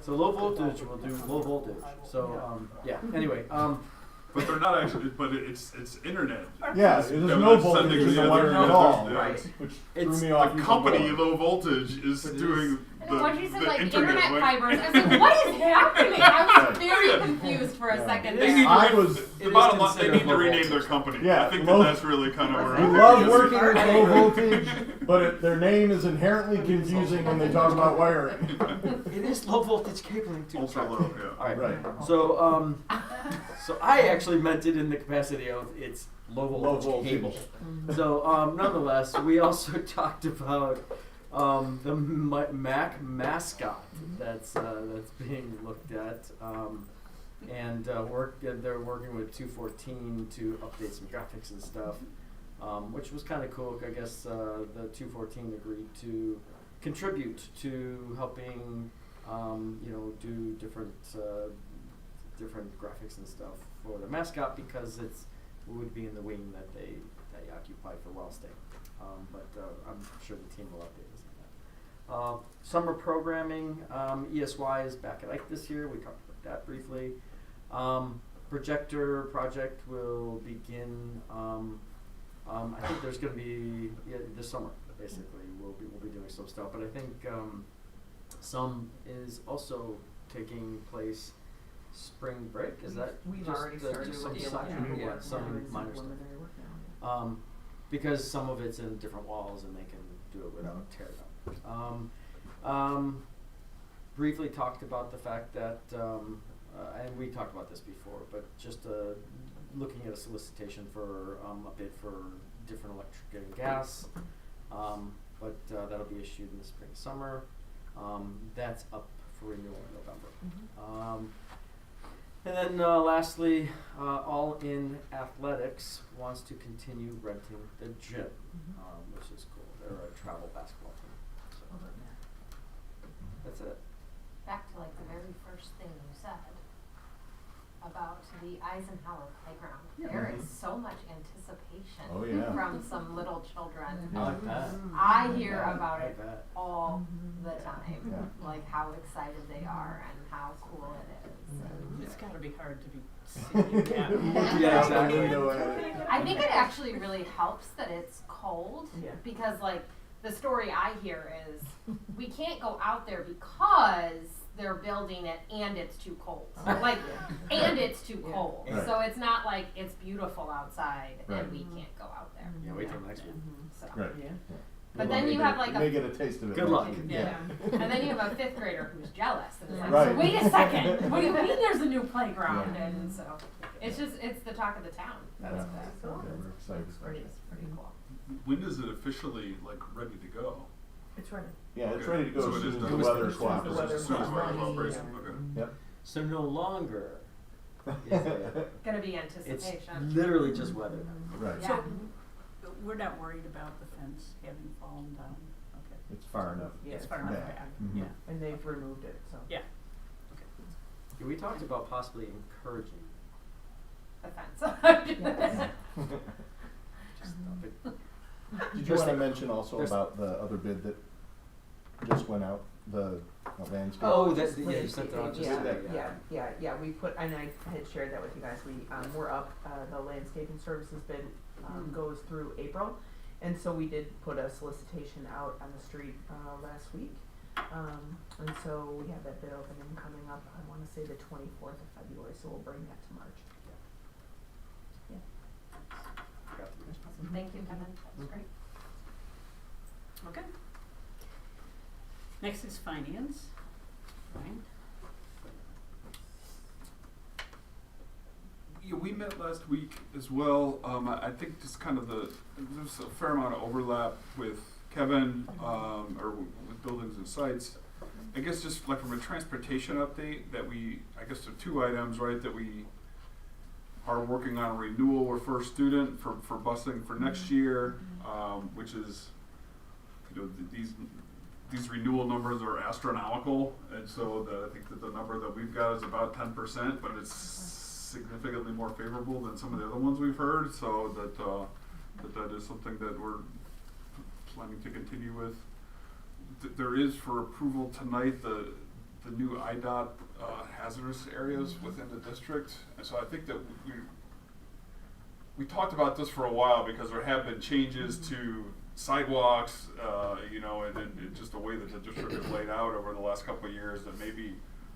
So low voltage will do low voltage. So yeah. Anyway. But they're not actually. But it's internet. Yeah, It's- there's yeah, no that's voltage sending in the other- wiring at yeah, all, yeah. right? Which It's threw me off. The even company more. low voltage is doing And then once you said like internet fibers, I was like, what is happening? I was very confused for a second They there. need to I was- the bottom line. They need to rename their company. Yeah, I think low- that's really kind of where We I'm love going. working with low voltage, but their name is inherently confusing when they talk about wiring. It is low voltage cabling too. Ultra low, yeah. All right. Right. So so I actually meant it in the capacity of it's low voltage cable. So nonetheless, we also talked about the Mac mascot that's being looked at, and they're working with 214 to update some graphics and stuff, which was kind of cool. I guess the 214 agreed to contribute to helping do different graphics and stuff for the mascot because it would be in the wing that they occupy for Wellstate. But I'm sure the team will update us on that. Summer programming, ESY is back at Ike this year. We talked about that briefly. Projector project will begin. I think there's going to be this summer. Basically, we'll be doing some stuff. But I think some is also taking place spring break. Is that We've just already the, started just with some the side- election. yeah, some minor stuff. because some of it's in different walls and they can do it without tearing up. Briefly talked about the fact that, and we talked about this before, but just looking at a solicitation for a bid for different electric and gas, but that'll be issued in the spring, summer. That's up for renewal in November. And then lastly, All In Athletics wants to continue renting the gym, which is cool. They're a travel basketball team. So that's it. Back to like the very first thing you said about the Eisenhower playground. Yeah. There is so much anticipation Oh, yeah. from some little children. Yeah. I hear about I it bet. all the time, Yeah. like how excited they are and how cool it is. And It's gotta be hard to be sitting at. Yeah, exactly. I think it actually really helps that it's cold Yeah. because like the story I hear is we can't go out there because they're building it and it's too cold. Like and it's too cold. Right. So it's not like it's beautiful outside Right. and we can't go out there. Yeah, wait till next week. So Right. Yeah. But then you have like you may get a taste of it. Good luck. yeah. And then you have a fifth grader who's jealous and is like, Right. so wait a second, what do you mean there's a new playground? Yeah. And so it's just it's the talk of the town. Yeah. That's Yeah, we're excited. it's pretty cool. When is it officially like ready to go? It's ready. Yeah, it's Okay. ready to go So as it soon is as done. the As weather soon as the cooperates. weather As soon as weather cooperates. cooperates. Yeah. Okay. Yep. So no longer Gonna be it's anticipation. literally just weather. Right. Yeah. So, we're not worried about the fence having fallen down, okay? It's far enough. Yeah, It's far enough back. back, Mhm. yeah. And they've removed it, so. Yeah. Yeah, we talked about possibly encouraging. The fence. Yes. Just a bit. Did you want to mention also there's- about the other bid that just went out, the landscape? Oh, just that yeah, you sent that out just yeah, today, yeah, we put, and I had shared that with you guys, we're up, the landscaping services bid, goes through April. And so we did put a solicitation out on the street, last week. And so we have that bid opening coming up, I wanna say the 24th of February, so we'll bring that to March. Yeah. Forgot to mention. Awesome. Thank you, Kevin. That's great. Okay. Next is finance, right? Yeah, we met last week as well. I think just kind of there's a fair amount of overlap with Kevin, or with buildings and sites. I guess just like from a transportation update that I guess there are two items, right, that we are working on a renewal. We're first student for busing for next year, which is, these renewal numbers are astronomical, and so I think that the number that we've got is about 10%, but it's significantly more favorable than some of the other ones we've heard, so that is something that we're planning to continue with. There is for approval tonight the new IDOT hazardous areas within the district, and so I think that we talked about this for a while because there have been changes to sidewalks, and just the way that the district is laid out over the last couple of years that maybe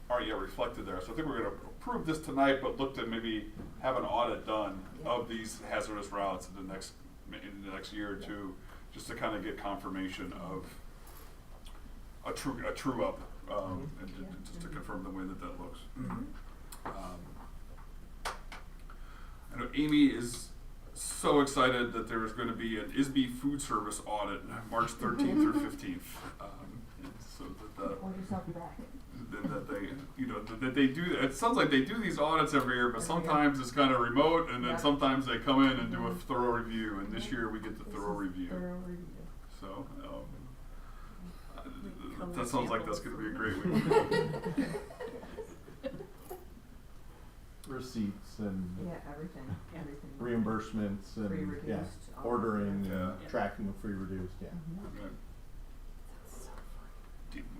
aren't yet reflected there. So I think we're going to approve this tonight, but look to maybe have an audit done of these hazardous routes in the next year or two, just to kind of get confirmation of a true up, and just to confirm the way that looks. I know Amy is so excited that there is going to be an ISB food service audit March 13th through 15th. So Hold yourself back. that they do. It sounds like they do these audits every year, but sometimes it's kind of remote, and then sometimes they come in and do a thorough review. And this year we get the thorough review. So that sounds like that's going to be a great week. Receipts and Everything. reimbursements and Free reduced, ordering Yeah. and tracking of free reduced. Yeah. Okay.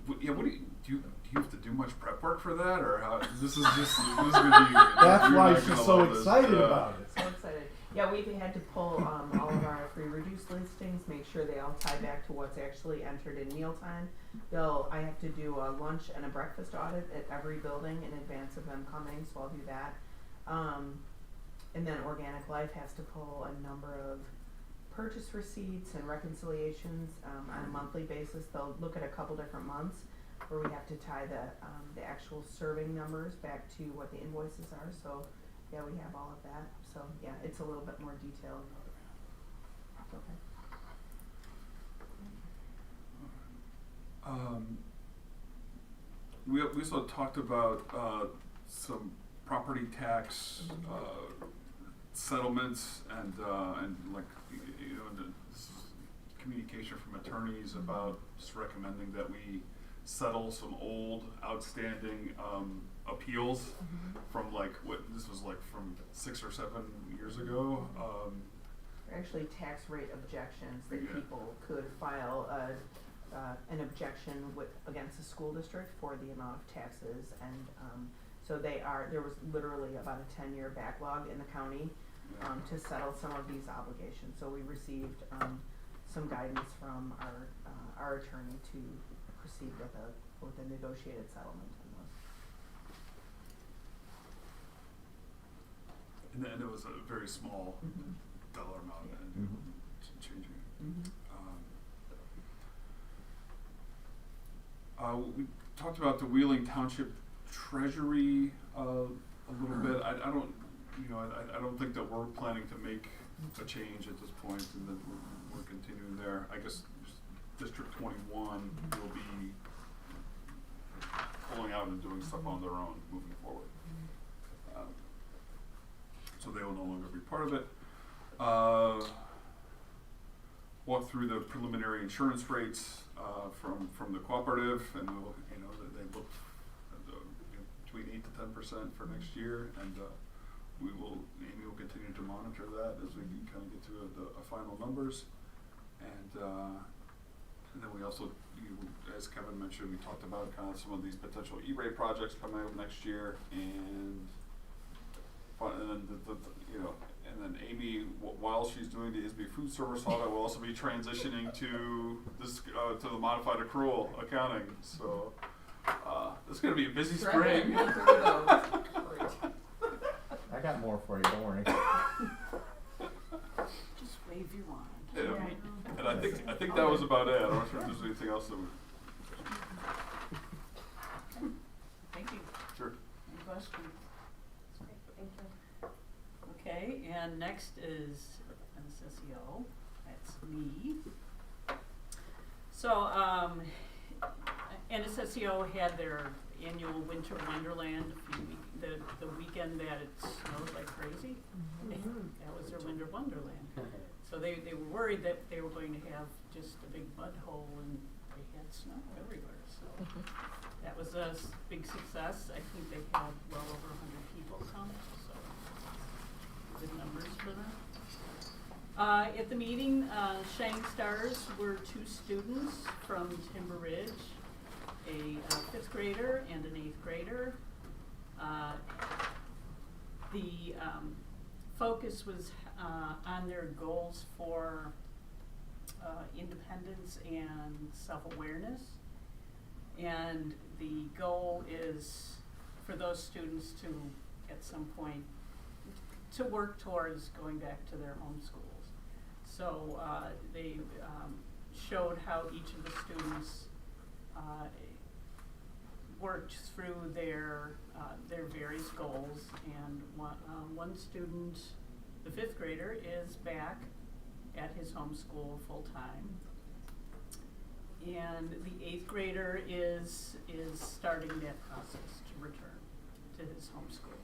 What do you have to do much prep work for that, or how? This is gonna be. That's you're why not she's gonna so love this. excited about it. So excited. Yeah, we've had to pull all of our free reduced listings, make sure they all tie back to what's actually entered in mealtime. I have to do a lunch and a breakfast audit at every building in advance of them coming, so I'll do that. And then Organic Life has to pull a number of purchase receipts and reconciliations on a monthly basis. They'll look at a couple different months where we have to tie the actual serving numbers back to what the invoices are. So yeah, we have all of that. So yeah, it's a little bit more detailed. Okay. We also talked about some property tax settlements and like you know this communication from attorneys about just recommending that we settle some old outstanding appeals from like what this was like from 6 or 7 years ago. They're actually tax rate objections that Yeah. people could file an objection against the school district for the amount of taxes, and so there was literally about a 10-year backlog in the county to settle some of these obligations. So we received some guidance from our attorney to proceed with a negotiated settlement on those. And then it was a very small dollar amount and changing. We talked about the Wheeling Township Treasury a little bit. I don't, you know, I don't think that we're planning to make a change at this point, and that we're continuing there. I guess District 21 will be pulling out and doing stuff on their own moving forward. So they will no longer be part of it. Walk through the preliminary insurance rates from the cooperative, and we'll, you know, they look between 8 to 10% for next year, and Amy will continue to monitor that as we kind of get to the final numbers, and then we also, as Kevin mentioned, we talked about kind of some of these potential E-rate projects coming up next year, and then and then Amy, while she's doing the ISB food service audit, will also be transitioning to this to the modified accrual accounting. So this is going to be a busy spring. I got more for you. Don't worry. Just wave your wand. Yeah. Right. And I think that was about it. I'm not sure if there's anything else that we. Thank you. Sure. Any questions? Great, thank you. Okay, and next is NSSEO. That's me. So, NSSEO had their annual Winter Wonderland the weekend that it snowed like crazy. That was their Winter Wonderland. So they were worried that they were going to have just a big mud hole, and they had snow everywhere. So that was a big success. I think they had well over 100 people come. So good numbers for them. At the meeting, shining stars were 2 students from Timber Ridge, a 5th grader and an 8th grader. The focus was on their goals for independence and self-awareness. And the goal is for those students to, at some point, to work towards going back to their home schools. So they showed how each of the students worked through their various goals, and one student, the 5th grader, is back at his home school full time, and the 8th grader is starting that process to return to his home school.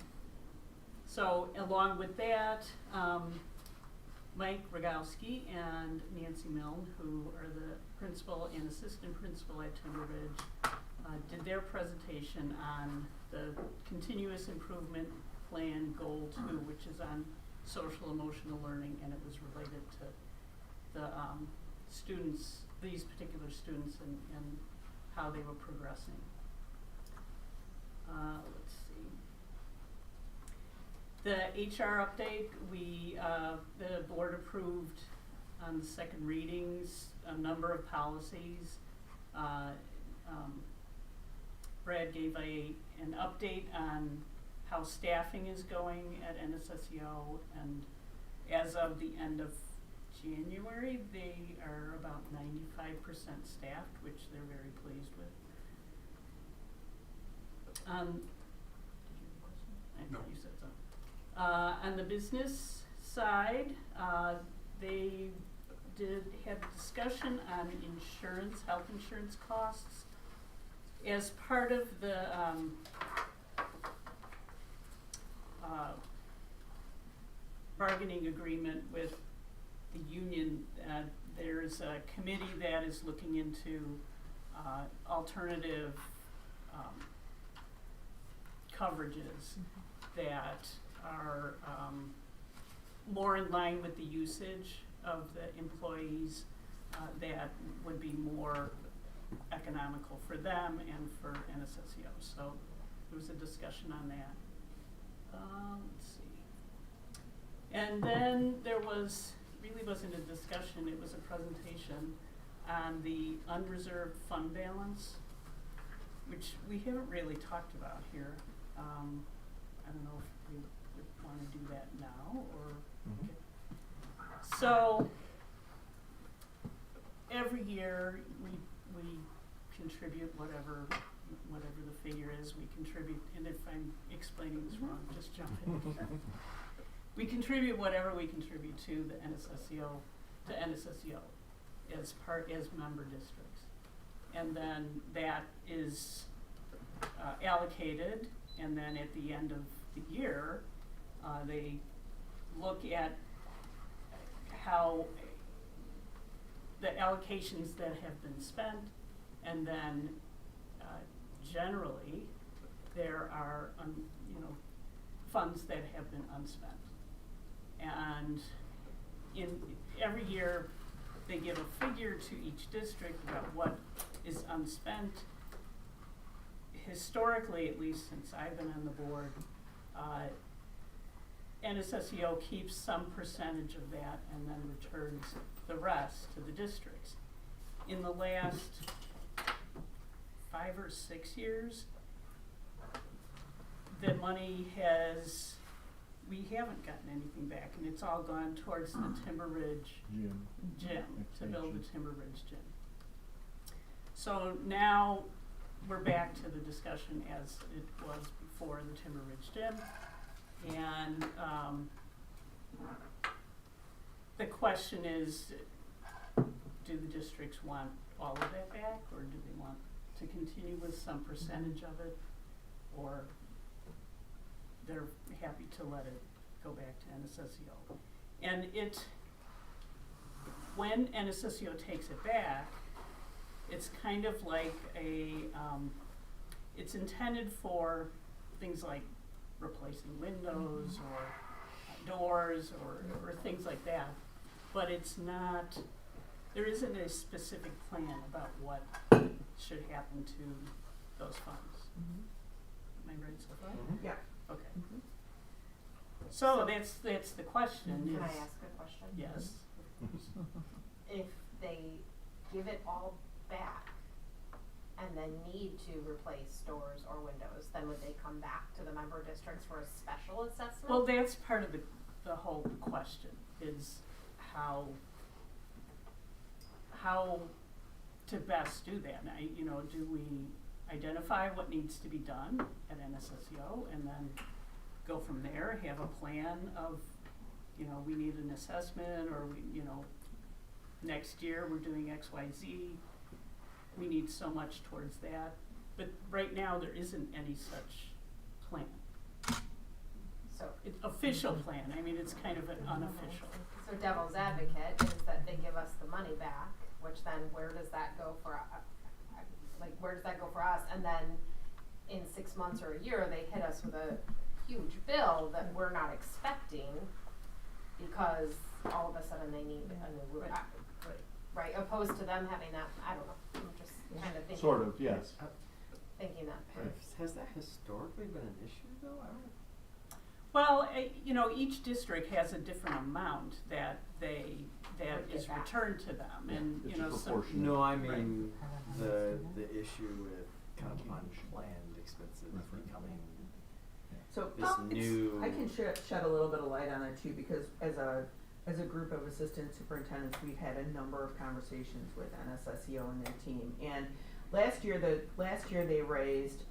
So along with that, Mike Rogowski and Nancy Milne, who are the principal and assistant principal at Timber Ridge, did their presentation on the continuous improvement plan goal 2, which is on social emotional learning, and it was related to the students, these particular students, and how they were progressing. Let's see. The HR update, the board approved on the second readings a number of policies. Brad gave an update on how staffing is going at NSSEO, and as of the end of January. They are about 95% staffed, which they're very pleased with. Did you have a question? I No. thought you said so. On the business side, they did have a discussion on insurance, health insurance costs. As part of the bargaining agreement with the union, there's a committee that is looking into alternative coverages that are more in line with the usage of the employees, that would be more economical for them and for NSSEO. So there was a discussion on that. Let's see. And then there really wasn't a discussion, it was a presentation on the unreserved fund balance, which we haven't really talked about here. I don't know if we would want to do that now or. Mhm. Okay. So every year we contribute whatever the figure is, we contribute, and if I'm explaining this wrong, just jump in. We contribute whatever we contribute to the NSSEO as member districts. And then that is allocated, and then at the end of the year, they look at how the allocations that have been spent, and then generally there are funds that have been unspent. And every year they give a figure to each district about what is unspent. Historically, at least since I've been on the board, NSSEO keeps some percentage of that and then returns the rest to the districts. In the last 5 or 6 years, the money we haven't gotten anything back, and it's all gone towards the Timber Ridge gym to build the Timber Ridge gym. So now we're back to the discussion as it was before the Timber Ridge gym. And the question is, do the districts want all of that back, or do they want to continue with some percentage of it, or they're happy to let it go back to NSSEO? And when NSSEO takes it back, it's kind of like it's intended for things like replacing windows or doors or things like that, but it's not, there isn't a specific plan about what should happen to those funds. Am I right so far? Yeah. Okay. So that's the question. Can I is- ask a question? Yes. If they give it all back and then need to replace doors or windows, then would they come back to the member districts for a special assessment? Well, that's part of the whole question, is how to best do that. Now, do we identify what needs to be done at NSSEO and then go from there, have a plan of, we need an assessment, or next year we're doing X, Y, Z. We need so much towards that. But right now there isn't any such plan. So Official plan, I mean, it's kind of an unofficial. So devil's advocate is that they give us the money back, which then where does that go for us? And then in 6 months or a year, they hit us with a huge bill that we're not expecting because all of a sudden they need a new roof. Right, opposed to them having that, I don't know, I'm just kind of thinking. Sort of, yes. Thinking that. Has that historically been an issue though? I don't. Well, each district has a different amount that is returned to them, and No, I mean the issue with kind of unplanned expenses becoming So this new. I can shed a little bit of light on it too, because as a as a group of assistant superintendents, we've had a number of conversations with NSSEO and their team. And last year they raised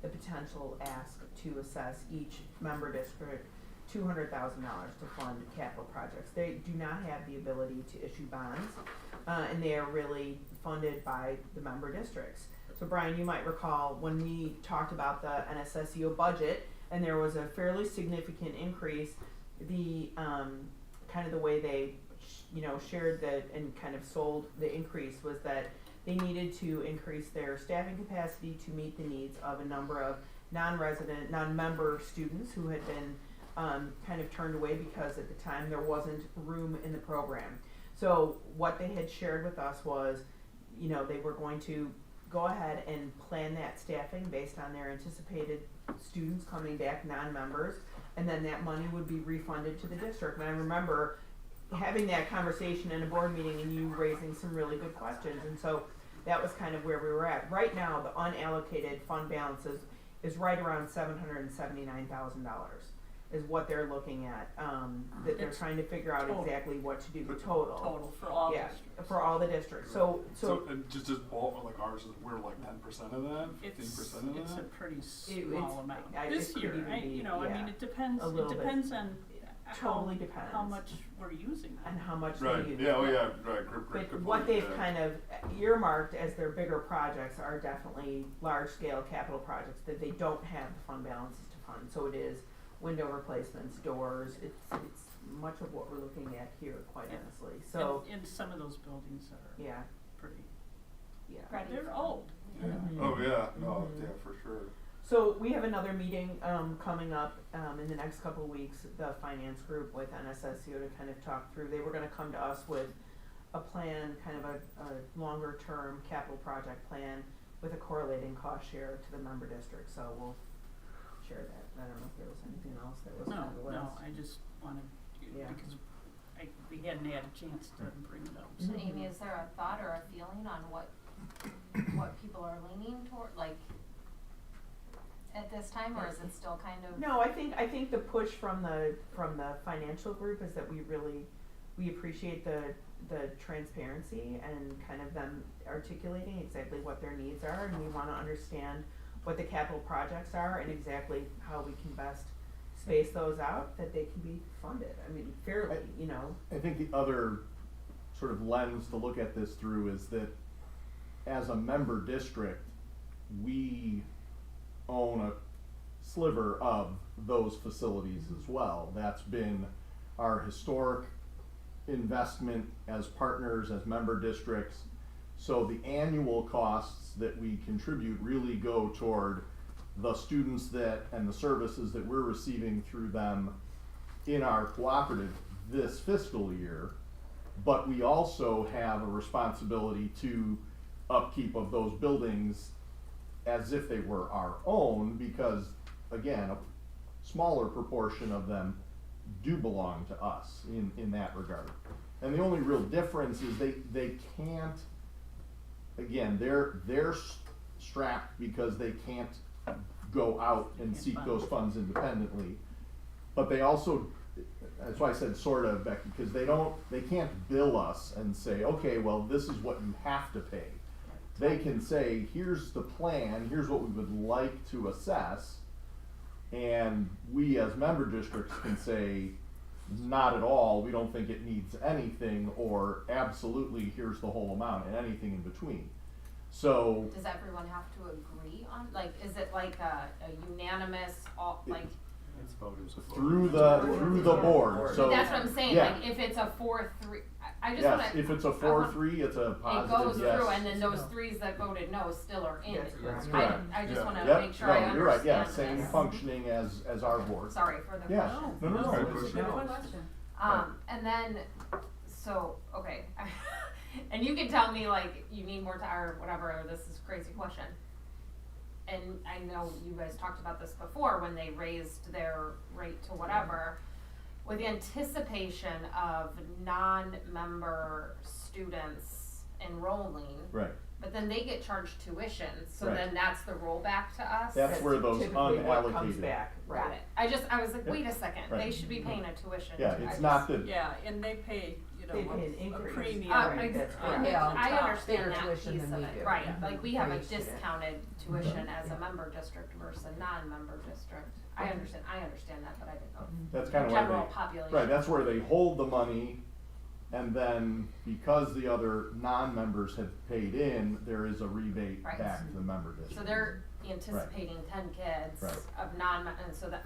the potential ask to assess each member district $200,000 to fund capital projects. They do not have the ability to issue bonds, and they are really funded by the member districts. So Brian, you might recall when we talked about the NSSEO budget, and there was a fairly significant increase. The kind of the way they, shared that and kind of sold the increase was that they needed to increase their staffing capacity to meet the needs of a number of non-member students who had been kind of turned away because at the time there wasn't room in the program. So what they had shared with us was, they were going to go ahead and plan that staffing based on their anticipated students coming back, non-members, and then that money would be refunded to the district. And I remember having that conversation in a board meeting and you raising some really good questions, and so that was kind of where we were at. Right now, the unallocated fund balance is right around $779,000 is what they're looking at, that they're trying to figure out exactly what to do, the total. Total for all districts. For all the districts. So and just like ours, we're like 10% of that, 15% of that. It's a pretty small amount. This year, I mean, it depends. It depends on totally depends how much we're using and how much right. they use. Yeah. Oh yeah. Right. But what they've kind of earmarked as their bigger projects are definitely large-scale capital projects that they don't have the fund balances to fund. So it is window replacements, doors. It's much of what we're looking at here, quite honestly. So and some of those buildings are pretty. Yeah. They're old. Yeah. Oh yeah. No. Yeah, for sure. So we have another meeting coming up in the next couple of weeks, the finance group with NSSEO to kind of talk through. They were going to come to us with a plan, kind of a longer term capital project plan with a correlating cost share to the member district. So we'll share that. I don't know if there was anything else that was on the list. No, I just wanted because we hadn't had a chance to bring it up. So Amy, is there a thought or a feeling on what people are leaning toward, like at this time, or is it still kind of? No, I think the push from the financial group is that we appreciate the transparency and kind of them articulating exactly what their needs are, and we want to understand what the capital projects are and exactly how we can best space those out that they can be funded. I mean, fairly, I think the other sort of lens to look at this through is that as a member district, we own a sliver of those facilities as well. That's been our historic investment as partners, as member districts. So the annual costs that we contribute really go toward the students and the services that we're receiving through them in our cooperative this fiscal year. But we also have a responsibility to upkeep of those buildings as if they were our own, because again, a smaller proportion of them do belong to us in that regard. And the only real difference is they can't, again, they're strapped because they can't go out and seek those funds independently. But they also, that's why I said sort of, Becky, because they can't bill us and say, okay, well, this is what you have to pay. They can say, here's the plan, here's what we would like to assess, and we as member districts can say, not at all, we don't think it needs anything, or absolutely, here's the whole amount, and anything in between. So does everyone have to agree on, like, is it like a unanimous, It's voted through the board. So that's what I'm saying. Yeah. Like if it's a 4-3, I just yes, want to. if it's a 4-3, it's a positive. It goes yes. through, and then those threes that voted no still are in. That's correct. I just want to Yep. make sure no, I understand. you're right. Yeah, this. same functioning as our board. Sorry for the yeah. question. No. And then, so okay, and you can tell me like you need more time or whatever. Or this is a crazy question. And I know you guys talked about this before when they raised their rate to whatever, with the anticipation of non-member students enrolling. Right. But then they get charged tuition, so Right. then that's the rollback to us. That's where those typically what comes unallocated. back, Got right. it. I was like, Yep. wait a second, Right. they should be paying a tuition. Yeah, I it's just- not that, Yeah, and they pay, you know, They pay an a increase. premium. Right, that's correct. Yeah, on I top, understand bigger that tuition piece than of we it, do. right, Yeah. like we have For a each student. discounted tuition as a member district versus a non-member district. I understand that, but I didn't know. that's kind of General where they, population. right, that's where they hold the money, and then because the other non-members have paid in, there is a rebate Right. back to the member district. So they're anticipating 10 kids Right. of and so that,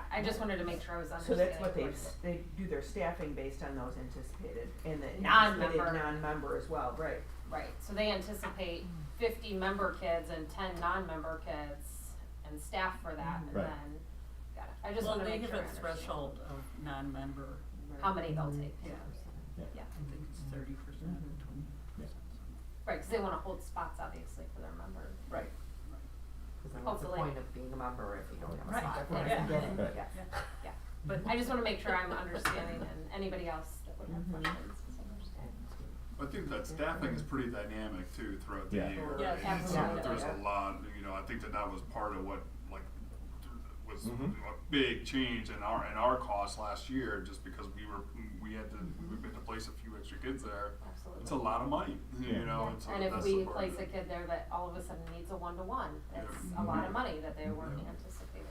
I just wanted to make sure I was So understanding. that's what correctly. they do their staffing based on those anticipated, and the Non-member. anticipated non-member as well, right. Right, so they anticipate 50 member kids and 10 non-member kids and staff for that, and Right. then, got it. I just Well, wanted to they make have sure I a understand. threshold of non-member. How many they'll take. Yeah. Yeah. I think it's 30% or 20%. Right, because they want to hold spots, obviously, for their members. Right. Because then what's the Hopefully. point of being a member if you don't have a Right. spot? Yeah. Right. Get in. Right. Yeah, but I just want to make sure I'm understanding, and anybody else that would have questions is understanding. I think that staffing is pretty dynamic too throughout the Yeah. year. Yes, And so absolutely. there's a lot, you know, I think that was part of what was Mhm. a big change in our costs last year, just because we had to place a few extra kids there. Absolutely. It's a lot of money, you know, and so And if that's we the part place of a it. kid there that all of a sudden needs a one-to-one, it's Yeah. a lot of money that they weren't Yeah. anticipating.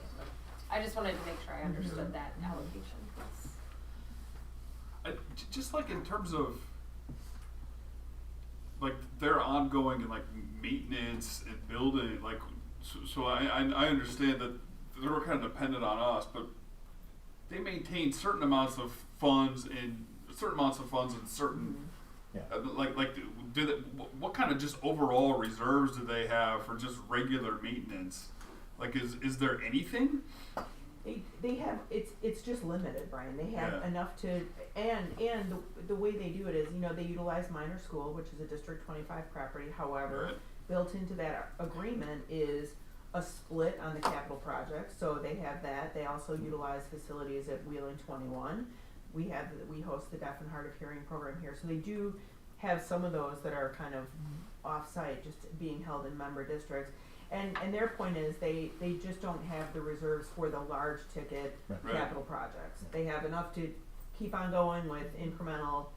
I just wanted to make sure I understood that allocation. Yes. Just like in terms of like their ongoing like maintenance and building, like so I understand that they're kind of dependent on us, but they maintain certain amounts of funds in certain Yeah. like do they, what kind of just overall reserves do they have for just regular maintenance? Like is there anything? They have, it's just limited, Brian, they have Yeah. enough to, and the way they do it is, you know, they utilize Minor School, which is a District 25 property, however, Right. built into that agreement is a split on the capital projects, so they have that, they also utilize facilities at Wheeling 21. We host the deaf and hard of hearing program here, so they do have some of those that are kind of off-site, just being held in member districts. And their point is they just don't have the reserves for the large ticket Right. Right. capital projects. They have enough to keep on going with incremental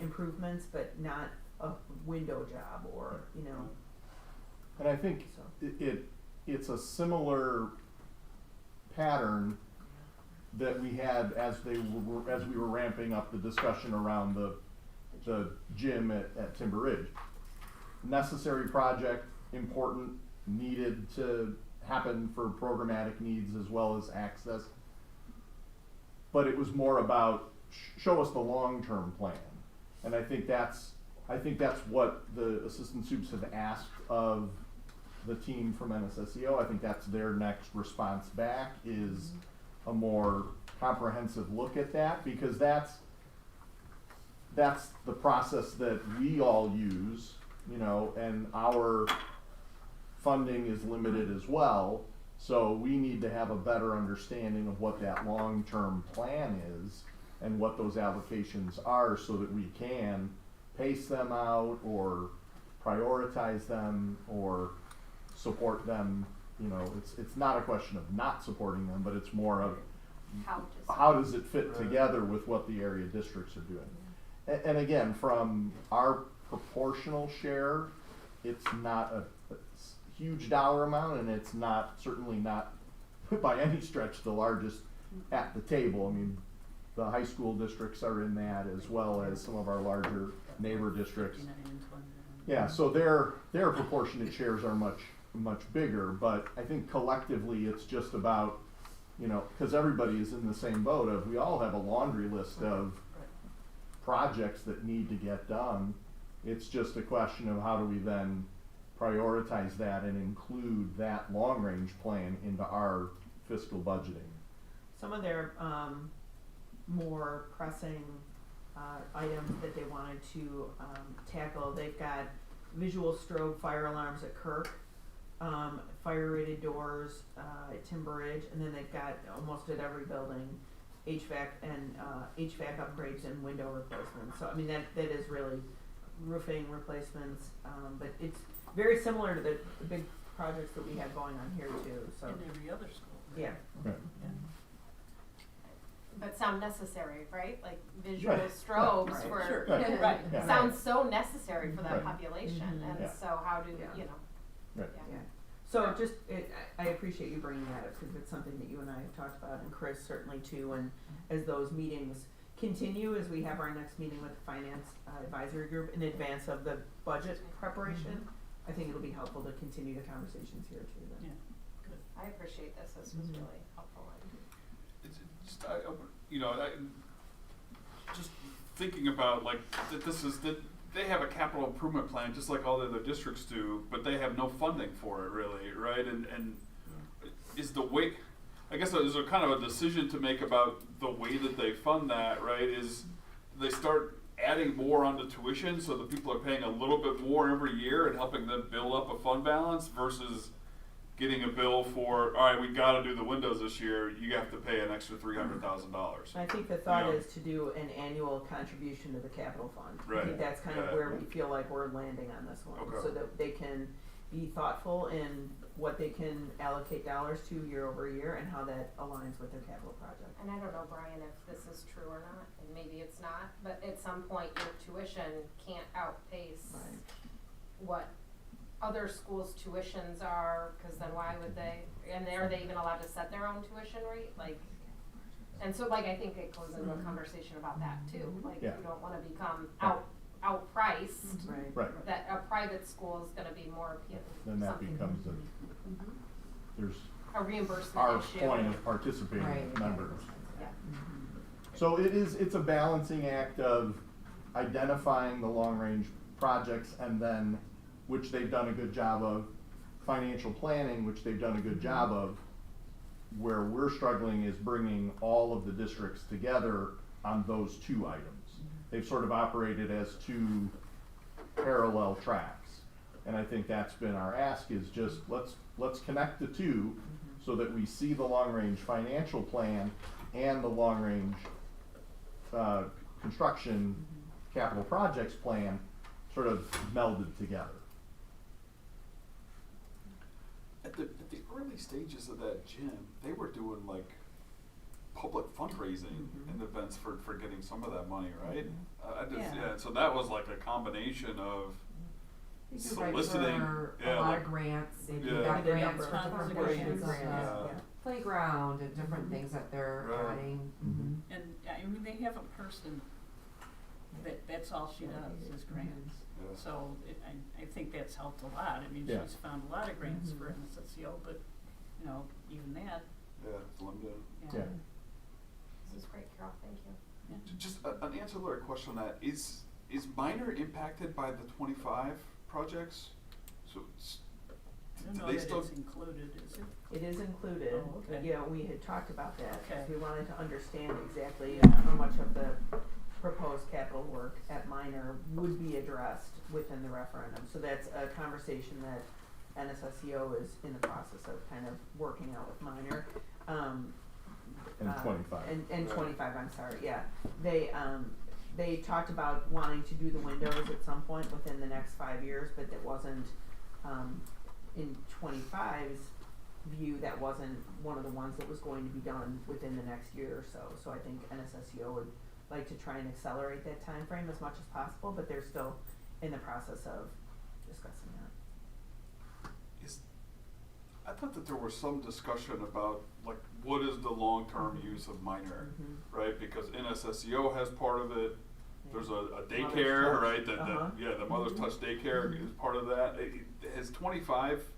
improvements, but not a window job or, you know. and I think So. it's a similar pattern that we had as we were ramping up the discussion around the gym at Timber Ridge. Necessary project, important, needed to happen for programmatic needs as well as access. But it was more about show us the long-term plan. And I think that's what the assistant soups have asked of the team from NSSEO. I think that's their next response back is a more comprehensive look at that, because that's the process that we all use, you know, and our funding is limited as well. So we need to have a better understanding of what that long-term plan is and what those allocations are so that we can pace them out or prioritize them or support them. You know, it's not a question of not supporting them, but it's more of how does it fit together with what the area districts are doing. And again, from our proportional share, it's not a huge dollar amount, and it's certainly not by any stretch the largest at the table. I mean, the high school districts are in that as well as some of our larger neighbor districts. 59 and 20. Yeah, so their proportionate shares are much bigger, but I think collectively it's just about, you know, because everybody is in the same boat of we all have a laundry list of projects that need to get done. It's just a question of how do we then prioritize that and include that long-range plan into our fiscal budgeting. Some of their more pressing items that they wanted to tackle, they've got visual strobe fire alarms at Kirk, fire rated doors at Timber Ridge, and then they've got almost at every building HVAC and HVAC upgrades and window replacements. So I mean that is really roofing replacements, but it's very similar to the big projects that we have going on here too, so. In every other school. Yeah. Right. But sound necessary, right? Like visual Right. strobes Right. for, Sure. Right. Right. Yeah. sounds so necessary for that Right. population, Mhm. and Yeah. so how do, Yeah. you know, Right. yeah. Yeah. So just, I appreciate you bringing that up, because it's something that you and I have talked about, and Chris certainly too, and as those meetings continue, as we have our next meeting with the Finance Advisory Group in advance of the budget preparation, I think it'll be helpful to continue the conversations here too then. Yeah, good. I appreciate this. This was Mhm. really helpful. It's just, just thinking about like that this is that they have a capital improvement plan just like all the other districts do, but they have no funding for it really, right? And is the way, I guess is there kind of a decision to make about the way that they fund that, right? Is they start adding more onto tuition so that people are paying a little bit more every year and helping them build up a fund balance versus getting a bill for, all right, we gotta do the windows this year, you have to pay an extra $300,000. I think the thought Yeah. is to do an annual contribution to the capital fund. I Right. think that's kind of Yeah. where we feel like we're landing on this one, Okay. so that they can be thoughtful in what they can allocate dollars to year over year and how that aligns with their capital project. And I don't know, Brian, if this is true or not, and maybe it's not, but at some point your tuition can't outpace what other schools' tuitions are, cause then why would they, and are they even allowed to set their own tuition rate, like, and so like I think it goes into a conversation about that too, like Yeah. you don't wanna become outpriced. Right. Right. That a private school is gonna be more appealing, Then that something. becomes there's A reimbursement our issue. point of participating Right. members. Yeah. So it's a balancing act of identifying the long-range projects and then, which they've done a good job of, financial planning, which they've done a good job of. Where we're struggling is bringing all of the districts together on those two items. They've sort of operated as two parallel tracks. And I think that's been our ask, is just let's connect the two so that we see the long-range financial plan and the long-range construction capital projects plan sort of melded together. At the early stages of that gym, they were doing like public fundraising and events for getting some of that money, right? Yeah. So that was like a combination of They do write soliciting, for yeah, a lot like, of grants, they yeah. got The grants number for of different grants, portions, yeah. playground and different things that they're Right. adding. And, I mean, they have a person that's all she does is grants. Yeah. So I think that's helped a lot. I mean, Yeah. she's found a lot of grants for NSSCO, but, you know, even that, Yeah, it's limited. Yeah. This is great, Carol, thank you. Just an ancillary question on that, is minor impacted by the 25 projects? So I don't do know they that still? it's included, is it? It is included, Oh, okay. but yeah, we had talked about that, 'cause Okay. we wanted to understand exactly how much of the proposed capital work at Minor would be addressed within the referendum. So that's a conversation that NSSEO is in the process of kind of working out with Minor. And 25. And Right. 25, I'm sorry, yeah. They talked about wanting to do the windows at some point within the next 5 years, but it wasn't, in 25's view, that wasn't one of the ones that was going to be done within the next year or so. So I think NSSEO would like to try and accelerate that time frame as much as possible, but they're still in the process of discussing that. I thought that there was some discussion about like what is the long-term use of minor, right? Because NSSEO has part of it. There's a daycare, Touch. right? Uh-huh. The Mother's Touch daycare is part of that. Has 25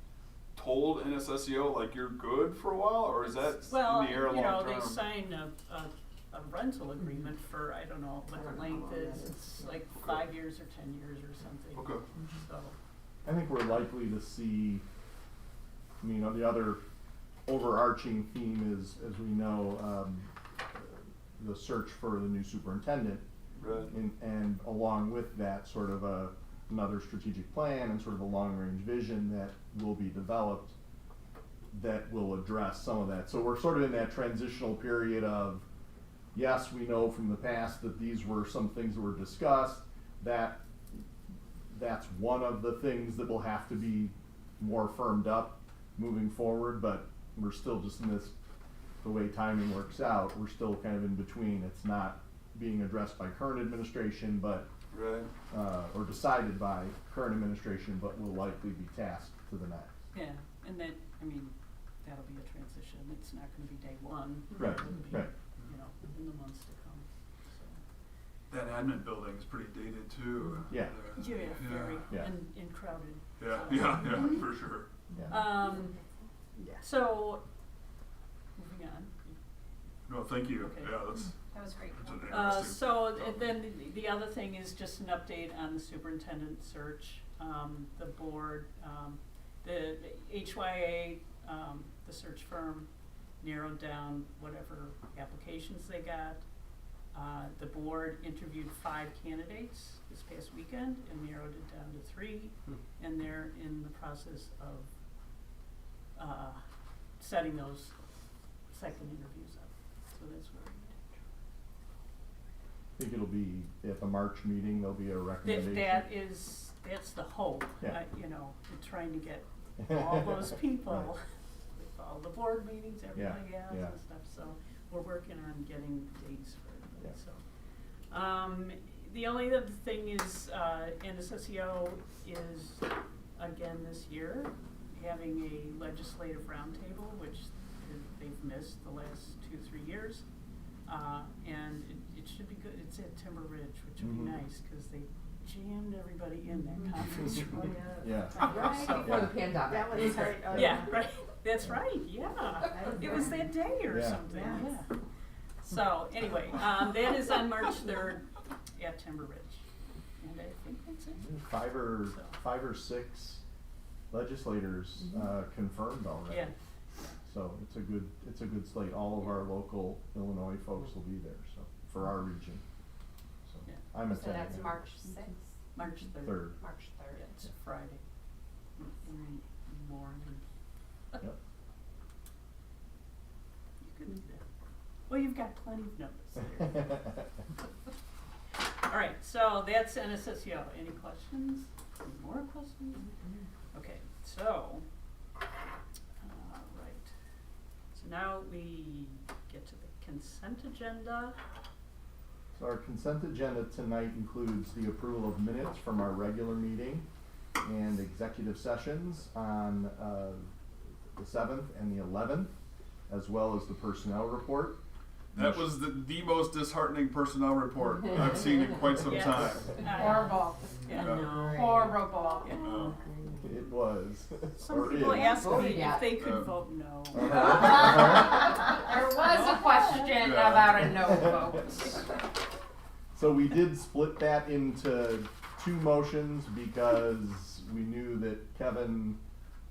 told NSSEO like you're good for a while, or is that Well, in the air you know, long-term? they sign a rental agreement for, I don't know what the length is, it's like 5 years or 10 years or something. Okay. So, I think we're likely to see, you know, the other overarching theme is, as we know, the search for the new superintendent. Right. And along with that, sort of another strategic plan and sort of a long-range vision that will be developed that will address some of that. So we're sort of in that transitional period of, yes, we know from the past that these were some things that were discussed, that that's one of the things that will have to be more firmed up moving forward, but we're still just in this, the way timing works out, we're still kind of in between. It's not being addressed by current administration, but, Right. or decided by current administration, but will likely be tasked to the next. Yeah, and that, I mean, that'll be a transition, it's not gonna be day one. Right, It'll be, right. you know, in the months to come, so. That admin building is pretty dated too. Yeah. Yeah, very, Yeah. and crowded. Yeah, so. yeah, for sure. So, moving on. No, thank you. Okay. Yeah, that's. That was great. That's an interesting So, and then the other thing is just an update on the superintendent search. The board, the HYA, the search firm narrowed down whatever applications they got. The board interviewed 5 candidates this past weekend and narrowed it down to 3, and they're in the process of setting those second interviews up. So that's where we're I think it'll be, at the March meeting, there'll be a recommendation. that's the hope, Yeah. you know, we're trying to get all those people, Right. with all the board meetings everybody has yeah. and stuff, so we're working on getting dates for everybody, Yeah. so. The only other thing is, NSSEO is, again this year, having a legislative roundtable, which they've missed the last 2-3 years. And it should be good, it's at Timber Ridge, which would be Mhm. nice, cause they jammed everybody in that conference room. Yeah. Right So- before the pandemic. That was right. Yeah, right, that's right, yeah, it was that day or Yeah. something, Yes. yeah. So, anyway, that is on March 3rd at Timber Ridge, and I think that's it. 5 or 6 legislators confirmed already. Yeah. So it's a good slate. All of our local Illinois folks will be there, so, for our region. So Yeah. I'm So attending. that's it. March 6th? March 3rd. Third. March 3rd. Yeah, it's a Friday, in the morning. Yep. You could do that. Well, you've got plenty of notice there. All right, so that's NSSEO. Any questions? Any more questions? Okay, so, right. So now we get to the consent agenda. So our consent agenda tonight includes the approval of minutes from our regular meeting and executive sessions on the 7th and the 11th, as well as the personnel report. That was the most disheartening personnel report I've seen in quite some Yes. time. Horrible. Yeah. Yeah. Horrible. It was. Some or people is. asked me if yet. they could vote no. There was a question Yeah. about a no vote. So we did split that into 2 motions because we knew that Kevin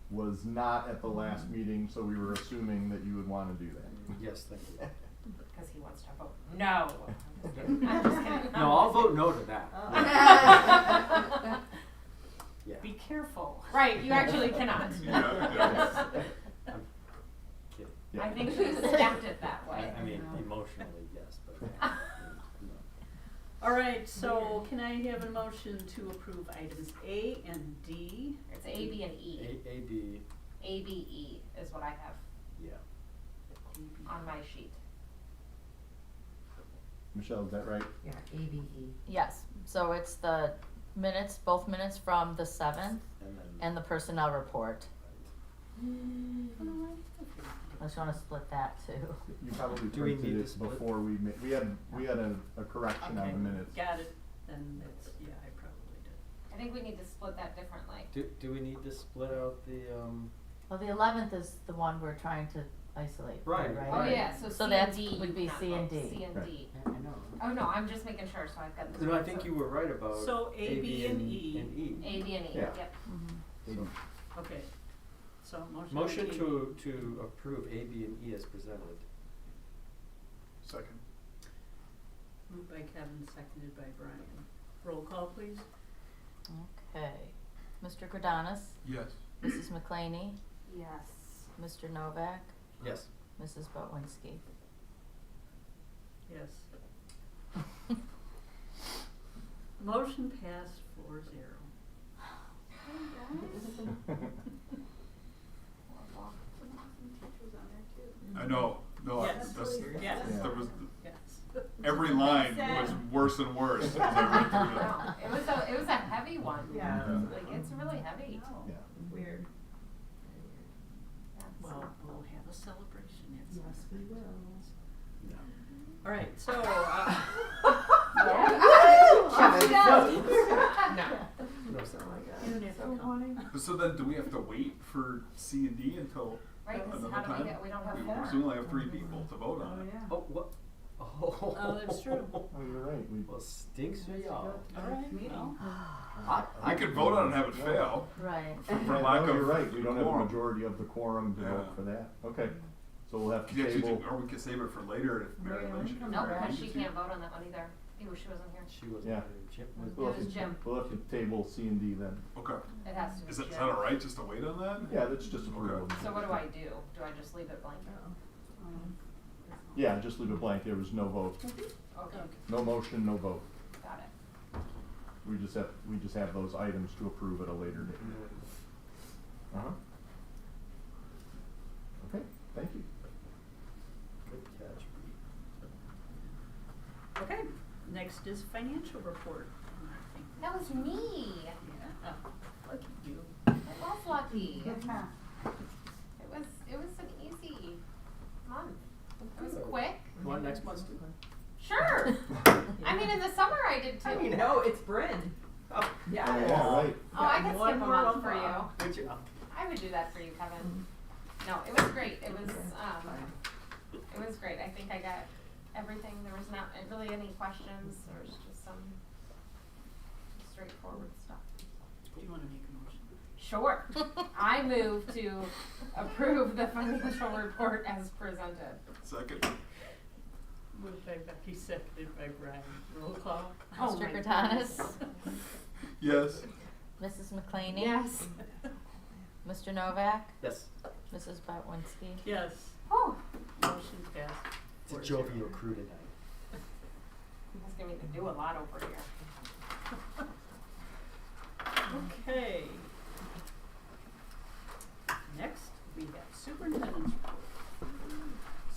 was not at the last meeting, so we were assuming that you would want to do that. Yes, thank you. Because he wants to vote no. I'm just kidding. No, I'll vote no to that. Yeah. Be careful. Right, you actually cannot. Yeah. I'm kidding. Yeah. I think she stamped it that way. I mean, emotionally, yes, but no. All right, so can I have a motion to approve items A and D? It's A, B, and E. A, B, A, B, E is what I have yeah. on my sheet. Michelle, is that right? Yeah, ABE. Yes, so it's the minutes, both minutes from the 7th And then. and the personnel report. I just wanna split that too. You probably Do we printed need to it split? before we we had a correction on the minutes. Got it, then it's, yeah, I probably did. I think we need to split that differently. Do we need to split out the, Well, the 11th is the one we're trying to isolate, Right. right? Oh, yeah, so C and that's D would you be cannot C and vote. D. C and Right. D. I know. Oh, no, I'm just making sure, so I've got this. No, I right. think So you were right about So A, B, and E. And E. A, B, and E, Yeah. yep. Mhm. Okay, so motion. Motion A, to approve A, B, and E as presented. Second. Moved by Kevin, seconded by Brian. Roll call, please. Okay. Mr. Grodanis, Yes. Mrs. McClaney, Yes. Mr. Novak, Yes. Mrs. Botwinski. Yes. Motion passed 4-0. I know. No, Yes. Yes. there was Yes. every line was worse and worse as I read through it. No, it was a heavy one. Yeah. Like it's really heavy. Yeah. Weird. Well, we'll have a celebration. Yes, we will. All right, so, So then, do we have to wait for C and D until Right, 'cause another how do we time? get- we don't have We four. only have 3 people to vote on it. Oh, what? Oh. Oh, that's true. Oh, you're right. Well, stinks for y'all. all right, well, I could vote on it and have it fail. Right. For Yeah, lack no, of you're right. We don't have a quorum. majority of the quorum to vote Yeah. for that. Okay. So we'll have to Yeah, table. or we could save it for later if Mary Lynn should. No, because she can't vote on that one either. Ew, she wasn't here. She was Yeah. Jim We'll It have was to- Jim. We'll have to table C and D then. Okay. It has to be Is that Jim. alright just to wait on that? Yeah, that's just approval. So what do I do? Do I just leave it blank? Yeah, just leave it blank. There was no vote. Okay, No motion, no vote. got it. We just have those items to approve at a later date. Uh-huh. Okay, thank you. Good catch. okay, next is financial report. That was me. Yeah, lucky you. I was lucky. It was an easy month. It was quick. You want next month's too? Sure. I mean, in the summer I did too. No, it's Bryn. Oh, Yeah, right. Oh, I could One skip a more month for month you. off. Good job. I would do that for you, Kevin. No, it was great. It was great. I think I got everything. There was not really any questions. There was just some straightforward stuff. Do you want to make a motion? Sure. I move to approve the financial report as presented. Second. Moved by Becky, seconded by Brian. Roll call. Mr. my Cretanis? goodness. Yes. Mrs. McClaney? Yes. Mr. Novak? Yes. Mrs. Botwinski? Yes, Oh, motion passed. It's a 4-0. jovial crew tonight. you guys gonna need to do a lot over here. Okay. Next, we have superintendent's report.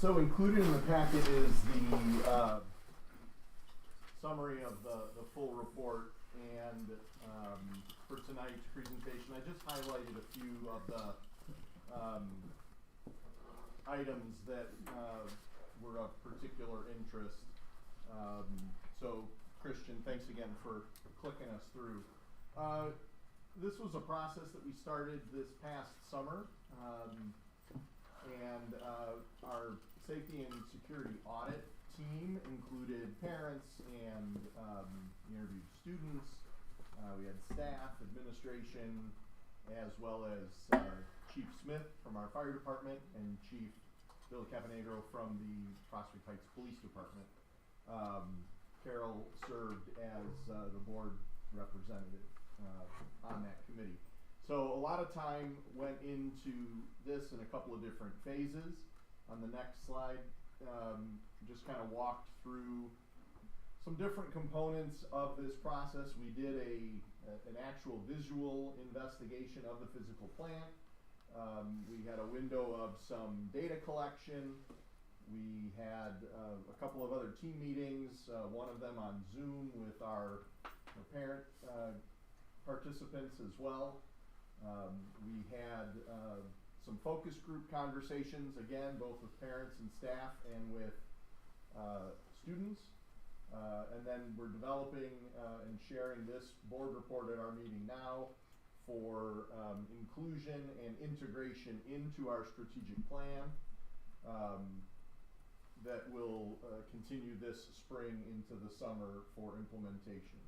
So included in the packet is the summary of the full report, and for tonight's presentation, I just highlighted a few of the items that were of particular interest. So Christian, thanks again for clicking us through. This was a process that we started this past summer, and our safety and security audit team included parents and interviewed students. We had staff, administration, as well as Chief Smith from our fire department and Chief Bill Caponegro from the Prospect Heights Police Department. Carol served as the board representative on that committee. So a lot of time went into this in a couple of different phases. On the next slide, just kind of walked through some different components of this process. We did an actual visual investigation of the physical plant. We had a window of some data collection. We had a couple of other team meetings, one of them on Zoom with our parent participants as well. We had some focus group conversations, again, both with parents and staff and with students. And then we're developing and sharing this board report at our meeting now for inclusion and integration into our strategic plan that will continue this spring into the summer for implementation.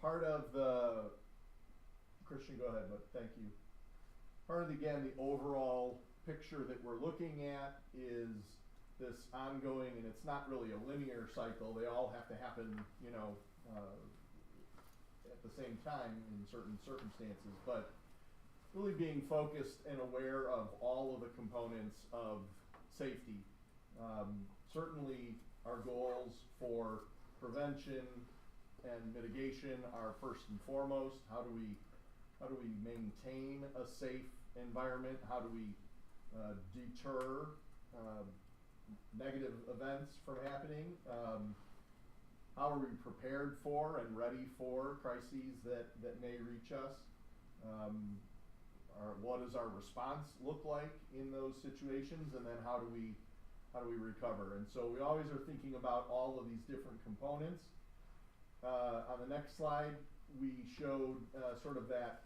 Part of the, Christian, go ahead, but thank you. Part of, again, the overall picture that we're looking at is this ongoing, and it's not really a linear cycle. They all have to happen, you know, at the same time in certain circumstances, but really being focused and aware of all of the components of safety. Certainly our goals for prevention and mitigation are first and foremost. How do we how do we maintain a safe environment? How do we deter negative events from happening? How are we prepared for and ready for crises that may reach us? What does our response look like in those situations, and then how do we recover? And so we always are thinking about all of these different components. On the next slide, we showed sort of that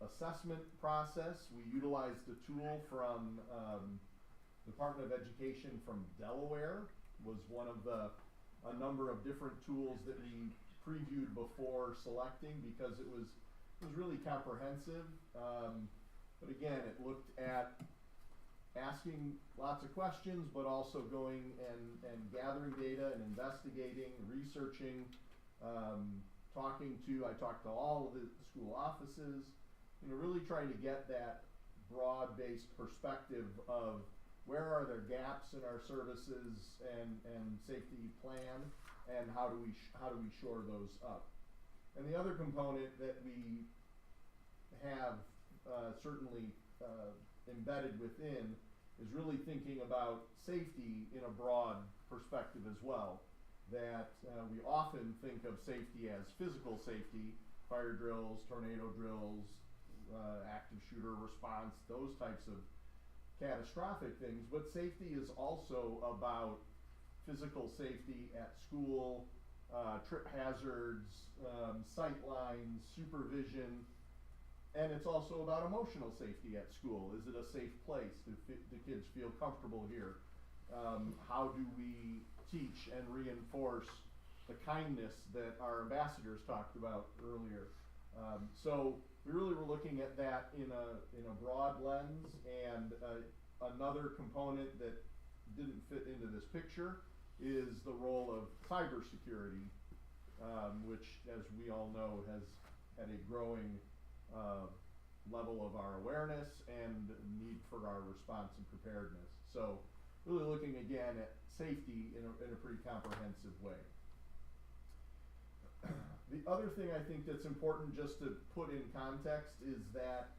assessment process. We utilized a tool from Department of Education from Delaware. Was one of a number of different tools that we previewed before selecting, because it was really comprehensive. But again, it looked at asking lots of questions, but also going and gathering data and investigating, researching, I talked to all of the school offices, really trying to get that broad-based perspective of where are there gaps in our services and safety plan, and how do we shore those up. And the other component that we have certainly embedded within is really thinking about safety in a broad perspective as well. That we often think of safety as physical safety, fire drills, tornado drills, active shooter response, those types of catastrophic things, but safety is also about physical safety at school, trip hazards, sight lines, supervision, and it's also about emotional safety at school. Is it a safe place? Do kids feel comfortable here? How do we teach and reinforce the kindness that our ambassadors talked about earlier? So we really were looking at that in a broad lens, and another component that didn't fit into this picture is the role of cybersecurity, which, as we all know, has had a growing level of our awareness and need for our response and preparedness. So really looking again at safety in a pretty comprehensive way. The other thing I think that's important just to put in context is that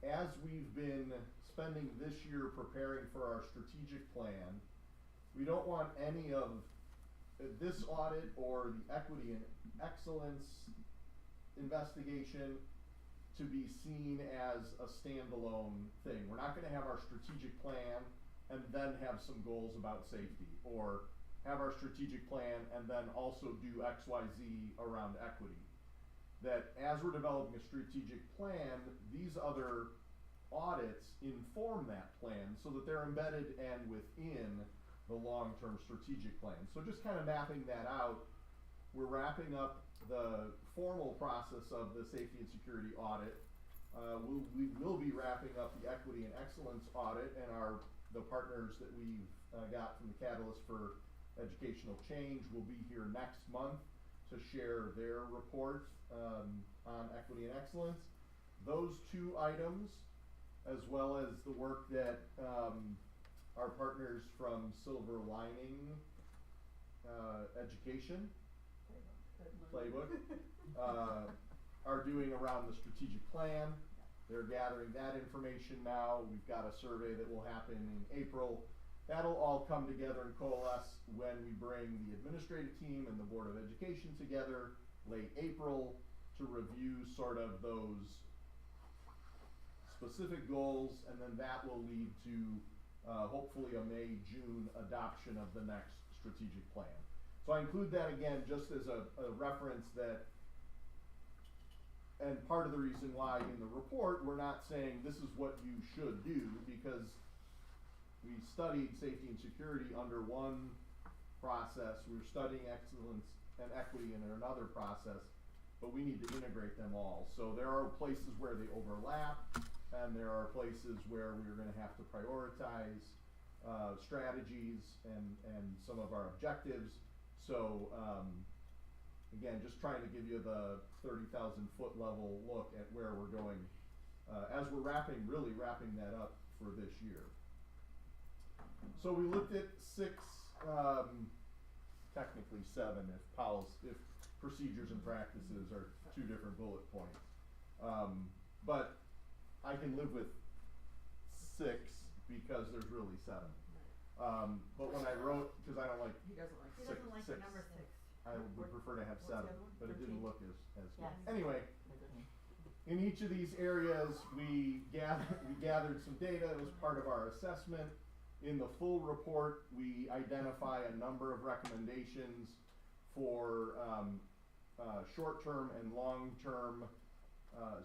as we've been spending this year preparing for our strategic plan, we don't want any of this audit or the equity and excellence investigation to be seen as a standalone thing. We're not going to have our strategic plan and then have some goals about safety, or have our strategic plan and then also do X, Y, Z around equity. That as we're developing a strategic plan, these other audits inform that plan so that they're embedded and within the long-term strategic plan. So just kind of mapping that out, we're wrapping up the formal process of the safety and security audit. We will be wrapping up the equity and excellence audit, and the partners that we've got from the Catalyst for Educational Change will be here next month to share their report on equity and excellence. Those two items, as well as the work that our partners from Silver Lining Education, Playbook, are doing around the strategic plan. They're gathering that information now. We've got a survey that will happen in April. That'll all come together and coalesce when we bring the administrative team and the Board of Education together late April to review sort of those specific goals, and then that will lead to hopefully a May-June adoption of the next strategic plan. So I include that again just as a reference that, and part of the reason why in the report we're not saying this is what you should do, because we studied safety and security under one process, we're studying excellence and equity in another process, but we need to integrate them all. So there are places where they overlap, and there are places where we're going to have to prioritize strategies and some of our objectives. So again, just trying to give you the 30,000 foot level look at where we're going as we're really wrapping that up for this year. So we looked at 6, technically 7 if procedures and practices are 2 different bullet points. But I can live with 6 because there's really 7. But when I wrote, because I don't like He doesn't like He six, doesn't like the number 6. I would prefer to have What's the 7, other one? but it 13? didn't look as good. Yes. Anyway, in each of these areas, we gathered some data. It was part of our assessment. In the full report, we identify a number of recommendations for short-term and long-term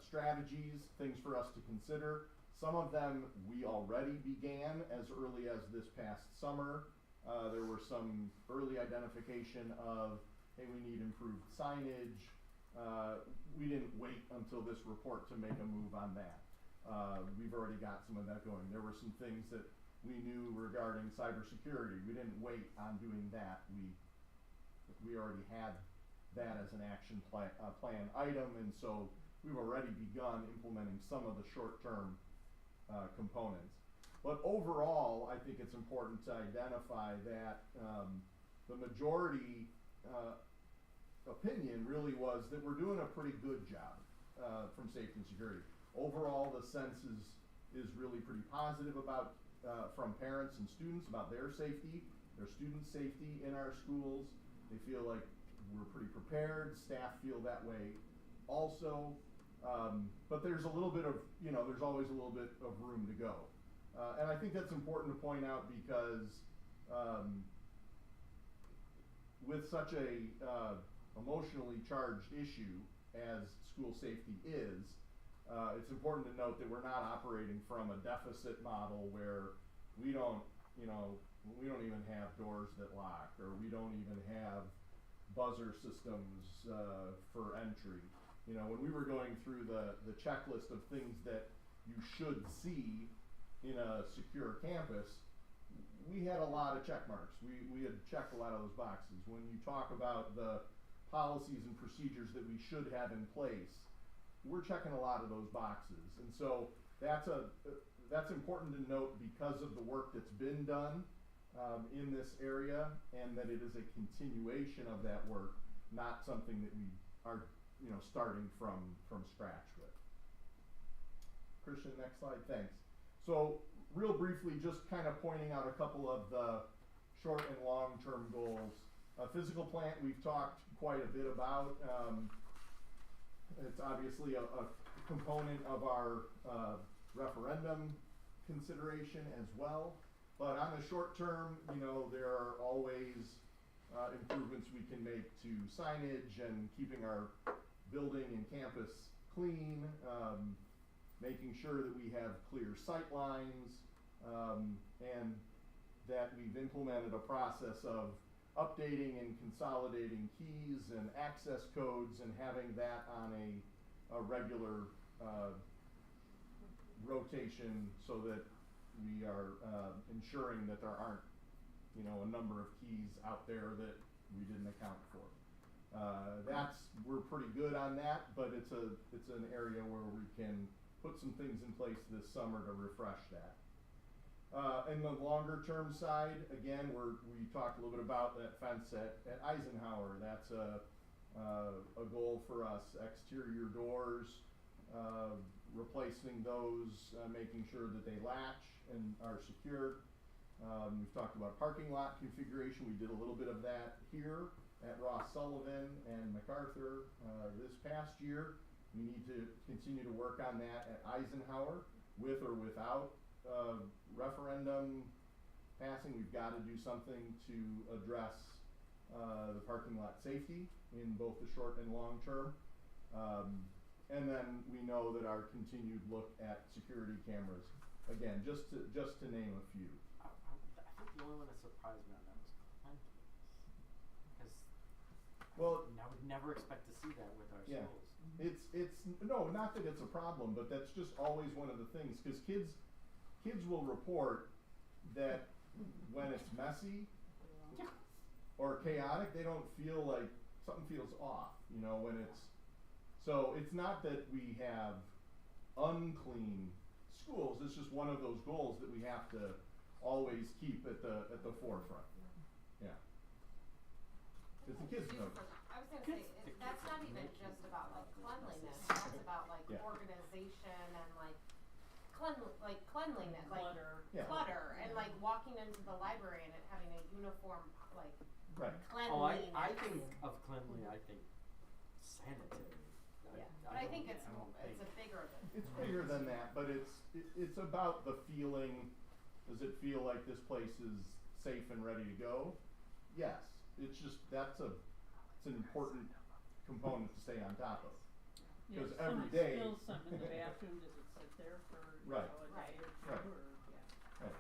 strategies, things for us to consider. Some of them we already began as early as this past summer. There were some early identification of, hey, we need improved signage. We didn't wait until this report to make a move on that. We've already got some of that going. There were some things that we knew regarding cybersecurity. We didn't wait on doing that. We already had that as an action plan item, and so we've already begun implementing some of the short-term components. But overall, I think it's important to identify that the majority opinion really was that we're doing a pretty good job from safety and security. Overall, the sense is really pretty positive about from parents and students about their safety, their students' safety in our schools. They feel like we're pretty prepared. Staff feel that way also. But there's a little bit of, there's always a little bit of room to go. And I think that's important to point out because with such a emotionally charged issue as school safety is, it's important to note that we're not operating from a deficit model where we don't even have doors that lock, or we don't even have buzzer systems for entry. When we were going through the checklist of things that you should see in a secure campus, we had a lot of check marks. We had checked a lot of those boxes. When you talk about the policies and procedures that we should have in place, we're checking a lot of those boxes. And so that's important to note because of the work that's been done in this area, and that it is a continuation of that work, not something that we are starting from scratch with. Christian, next slide, thanks. So real briefly, just kind of pointing out a couple of the short and long-term goals. Physical plant, we've talked quite a bit about. It's obviously a component of our referendum consideration as well. But on the short term, there are always improvements we can make to signage and keeping our building and campus clean, making sure that we have clear sight lines, and that we've implemented a process of updating and consolidating keys and access codes and having that on a regular rotation so that we are ensuring that there aren't a number of keys out there that we didn't account for. We're pretty good on that, but it's an area where we can put some things in place this summer to refresh that. And the longer term side, again, we talked a little bit about that fence at Eisenhower. That's a goal for us. Exterior doors, replacing those, making sure that they latch and are secure. We've talked about parking lot configuration. We did a little bit of that here at Ross Sullivan and MacArthur this past year. We need to continue to work on that at Eisenhower, with or without referendum passing. We've got to do something to address the parking lot safety in both the short and long term. And then we know that our continued look at security cameras, again, just to name a few. I think the only one that surprised me on that was cleanliness, because I would never expect to see that with our schools. It's no, not that it's a problem, but that's just always one of the things, because kids will report that when it's messy or chaotic, they don't feel like something feels off, when it's, so it's not that we have unclean schools, it's just one of those goals that we have to always keep at the forefront. Yeah. Because the kids know. I was gonna say, that's not even just about like cleanliness, that's about like Yeah. organization and like cleanliness, like Clutter. Yeah. clutter, and like walking into the library and it having a uniform, like Right. cleanliness. Oh, I think of cleanly, I think sanitary. Yeah, but I think don't- it's I don't it's a bigger than. It's bigger than that, but it's about the feeling. Does it feel like this place is safe and ready to go? Yes. It's just it's an important component to stay on top of. Yeah, Because if every someone day. spills something in the bathroom, does it sit there for, you Right. know, a day or two, Right. or, yeah. Right.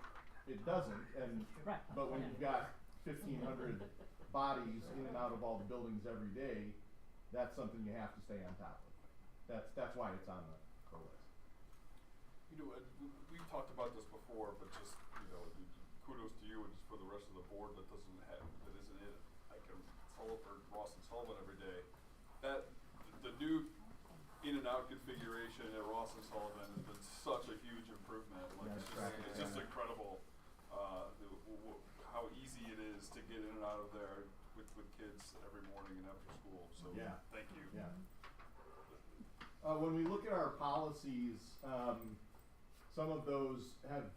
It doesn't, and Right. but when Yeah. you've got 1,500 bodies in and out of all the buildings every day, that's something you have to stay on top of. That's why it's on the list. You know, we've talked about this before, but just, you know, kudos to you and just for the rest of the board that isn't in, I can Sullivan, Ross and Sullivan every day. That, the new in and out configuration at Ross and Sullivan has been such a huge improvement. Like, Yeah, it's just incredible, how easy it is to get in and out of there with kids every morning and after school. So, Yeah. thank you. Yeah. When we look at our policies, some of those have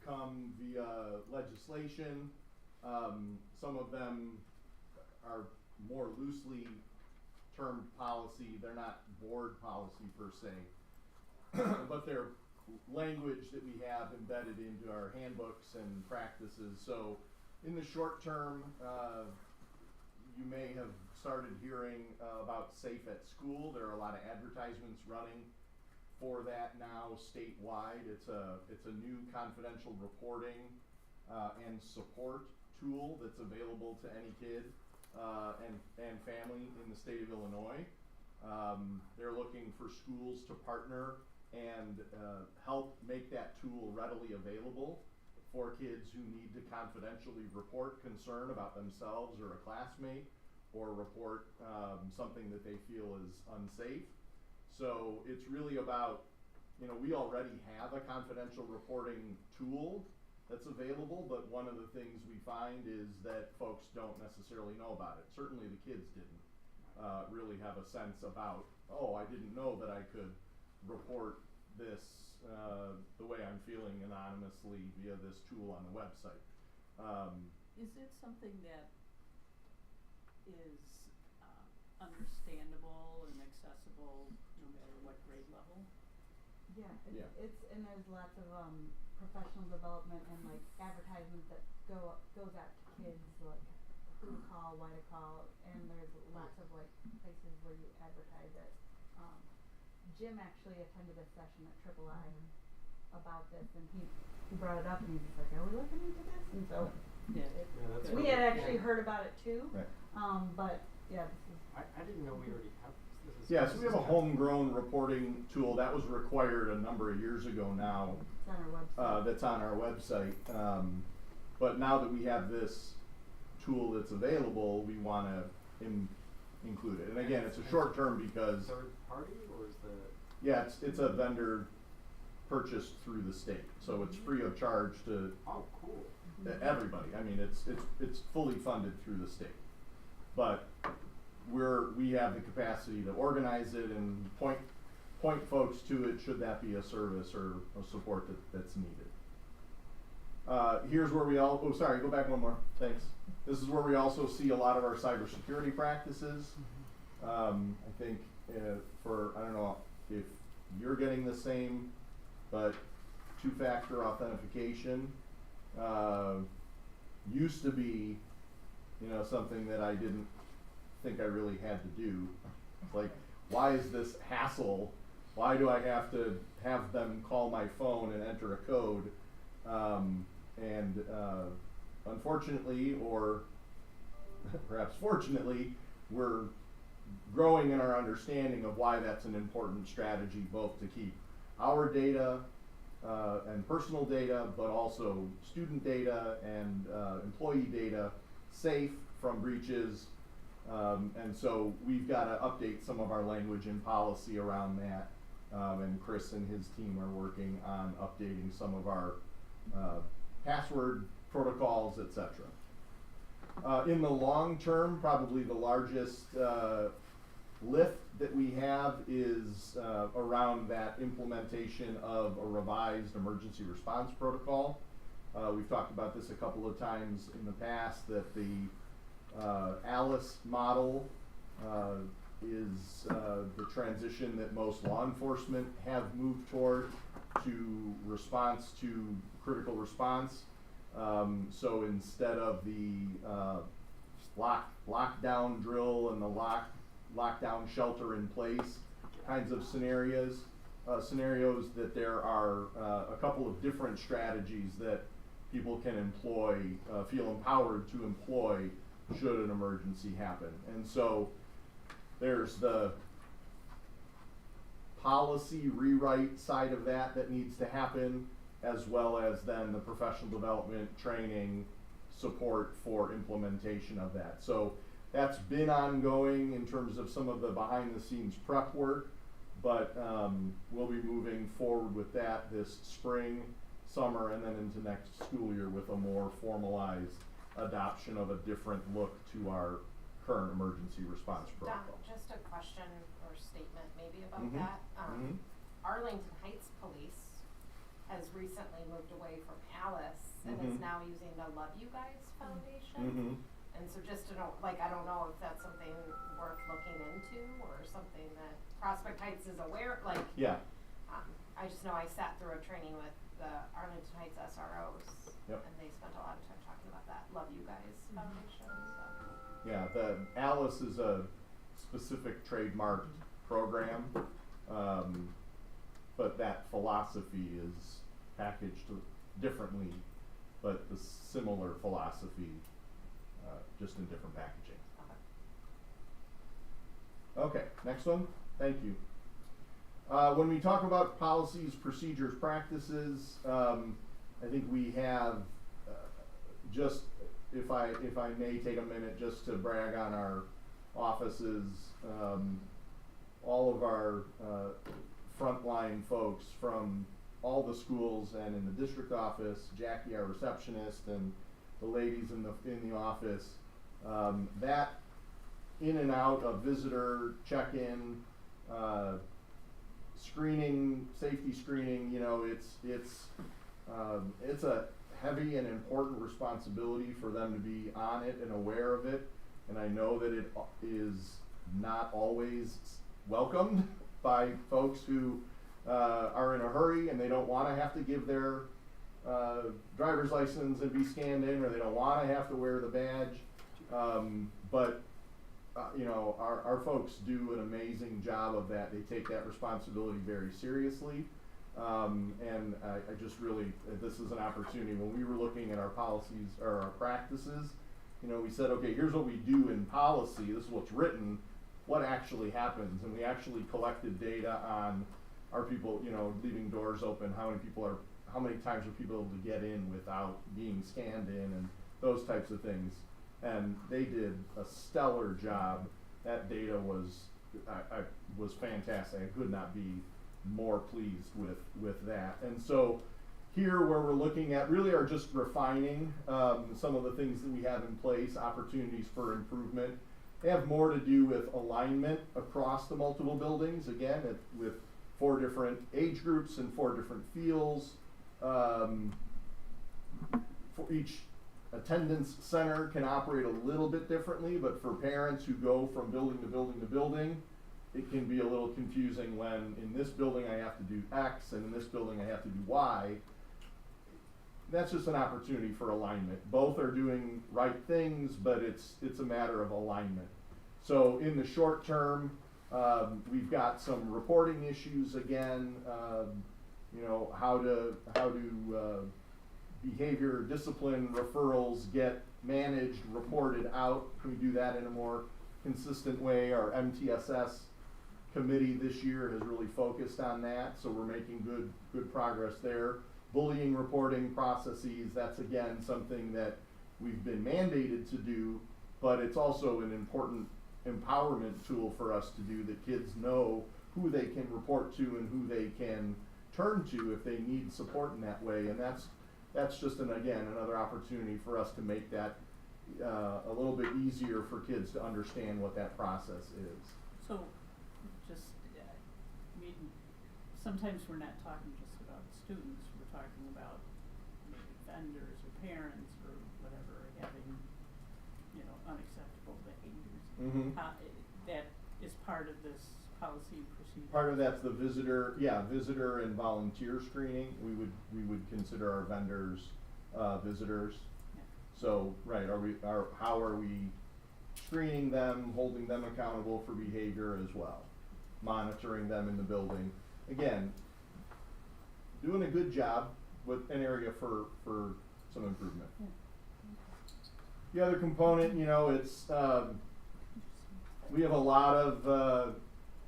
come via legislation. Some of them are more loosely termed policy. They're not board policy per se, but they're language that we have embedded into our handbooks and practices. So in the short term, you may have started hearing about Safe at School. There are a lot of advertisements running for that now statewide. It's a new confidential reporting and support tool that's available to any kid and family in the state of Illinois. They're looking for schools to partner and help make that tool readily available for kids who need to confidentially report concern about themselves or a classmate, or report something that they feel is unsafe. So it's really about, you know, we already have a confidential reporting tool that's available, but one of the things we find is that folks don't necessarily know about it. Certainly the kids didn't really have a sense about, oh, I didn't know that I could report this the way I'm feeling anonymously via this tool on the website. Is it something that is understandable and accessible no matter what grade level? Yeah, Yeah. it's and there's lots of professional development and like advertisements that goes out to kids, like who to call, why to call, and there's lots of like places where you advertise it. Jim actually attended a session at Triple I about this, and he brought it up, and he's just like, "Are we looking into this?" And so that's we really had cool. actually heard about it too, Right. but yeah, this is. I didn't know we already have this. Yeah, so we have a homegrown reporting tool that was required a number of years ago now. It's on our website. That's on our website. But now that we have this tool that's available, we want to include it. And again, it's a short term because Third party, or is the yeah, it's a vendor purchased through the state, so it's free of charge to cool. everybody. I mean, it's fully funded through the state, but we have the capacity to organize it and point folks to it should that be a service or a support that's needed. Here's where go back one more, thanks. This is where we also see a lot of our cybersecurity practices. I think I don't know if you're getting the same, but two-factor authentication used to be, you know, something that I didn't think I really had to do. Like, why is this hassle? Why do I have to have them call my phone and enter a code? Unfortunately, or perhaps fortunately, we're growing in our understanding of why that's an important strategy, both to keep our data and personal data, but also student data and employee data safe from breaches. And so we've got to update some of our language and policy around that. And Chris and his team are working on updating some of our password protocols, etc. In the long term, probably the largest lift that we have is around that implementation of a revised emergency response protocol. We've talked about this a couple of times in the past, that the ALICE model is the transition that most law enforcement have moved toward to response to critical response. So instead of the lockdown drill and the lockdown shelter in place kinds of scenarios, that there are a couple of different strategies that people can employ, feel empowered to employ should an emergency happen. And so there's the policy rewrite side of that needs to happen, as well as then the professional development, training, support for implementation of that. So that's been ongoing in terms of some of the behind the scenes prep work, but we'll be moving forward with that this spring, summer, and then into next school year with a more formalized adoption of a different look to our current emergency response protocol. Just a question or statement maybe about Mhm. that. Mhm. Arlington Heights Police has recently moved away from ALICE and is Mhm. now using the Love You Guys Foundation. Mhm. And so just to know, like, I don't know if that's something worth looking into or something that Prospect Heights is aware, like, Yeah. I just know I sat through a training with the Arlington Heights SROs, Yep. and they spent a lot of time talking about that Love You Guys Foundation, so. Yeah, the ALICE is a specific trademarked program, but that philosophy is packaged differently, but the similar philosophy, just in different packaging. Okay, next one. Thank you. When we talk about policies, procedures, practices, I think we have just, if I may take a minute just to brag on our offices, all of our frontline folks from all the schools and in the district office, Jackie, our receptionist, and the ladies in the office, that in and out of visitor check-in, screening, safety screening, you know, it's a heavy and important responsibility for them to be on it and aware of it. And I know that it is not always welcomed by folks who are in a hurry and they don't want to have to give their driver's license and be scanned in, or they don't want to have to wear the badge. But you know, our folks do an amazing job of that. They take that responsibility very seriously. And I just really, this is an opportunity. When we were looking at our policies or our practices, you know, we said, okay, here's what we do in policy. This is what's written. What actually happens? And we actually collected data on are people, you know, leaving doors open, how many times are people able to get in without being scanned in, and those types of things. And they did a stellar job. That data was fantastic. I could not be more pleased with that. And so here, where we're looking at really are just refining some of the things that we have in place, opportunities for improvement. They have more to do with alignment across the multiple buildings, again, with 4 different age groups and 4 different fields. For each attendance center can operate a little bit differently, but for parents who go from building to building to building, it can be a little confusing when in this building I have to do X and in this building I have to do Y. That's just an opportunity for alignment. Both are doing right things, but it's a matter of alignment. So in the short term, we've got some reporting issues again. You know, how do behavior, discipline, referrals get managed, reported out? Can we do that in a more consistent way? Our MTSS committee this year has really focused on that, so we're making good progress there. Bullying reporting processes, that's again something that we've been mandated to do, but it's also an important empowerment tool for us to do, that kids know who they can report to and who they can turn to if they need support in that way. And that's just another opportunity for us to make that a little bit easier for kids to understand what that process is. So, just, I mean, sometimes we're not talking just about students, we're talking about maybe vendors or parents or whatever having, you know, unacceptable behaviors. Mhm. That is part of this policy and procedure. Part of that's the visitor and volunteer screening. We would consider our vendors visitors. Yeah. So, right, how are we screening them, holding them accountable for behavior as well, monitoring them in the building. Again, doing a good job with an area for some improvement. Yeah. The other component, you know, it's we have a lot of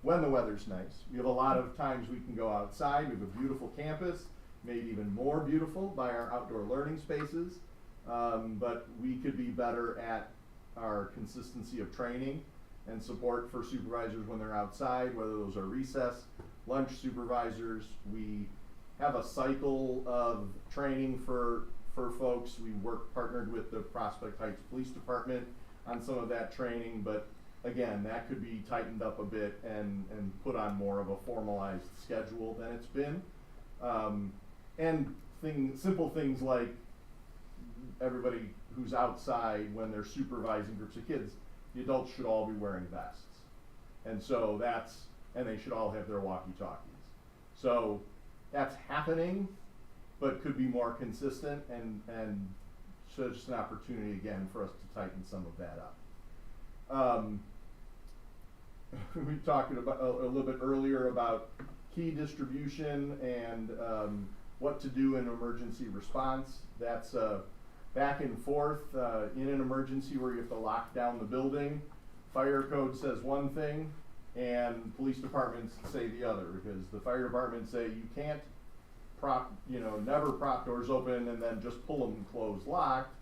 when the weather's nice, we have a lot of times we can go outside. We have a beautiful campus, made even more beautiful by our outdoor learning spaces. But we could be better at our consistency of training and support for supervisors when they're outside, whether those are recess, lunch supervisors. We have a cycle of training for folks. We partnered with the Prospect Heights Police Department on some of that training, but again, that could be tightened up a bit and put on more of a formalized schedule than it's been. And simple things like everybody who's outside when they're supervising groups of kids, the adults should all be wearing vests. And so and they should all have their walkie-talkies. So that's happening, but could be more consistent and so just an opportunity again for us to tighten some of that up. We talked about a little bit earlier about key distribution and what to do in emergency response. That's back and forth in an emergency where you have to lock down the building. Fire code says one thing and police departments say the other, because the fire department say you can't never prop doors open and then just pull them closed locked.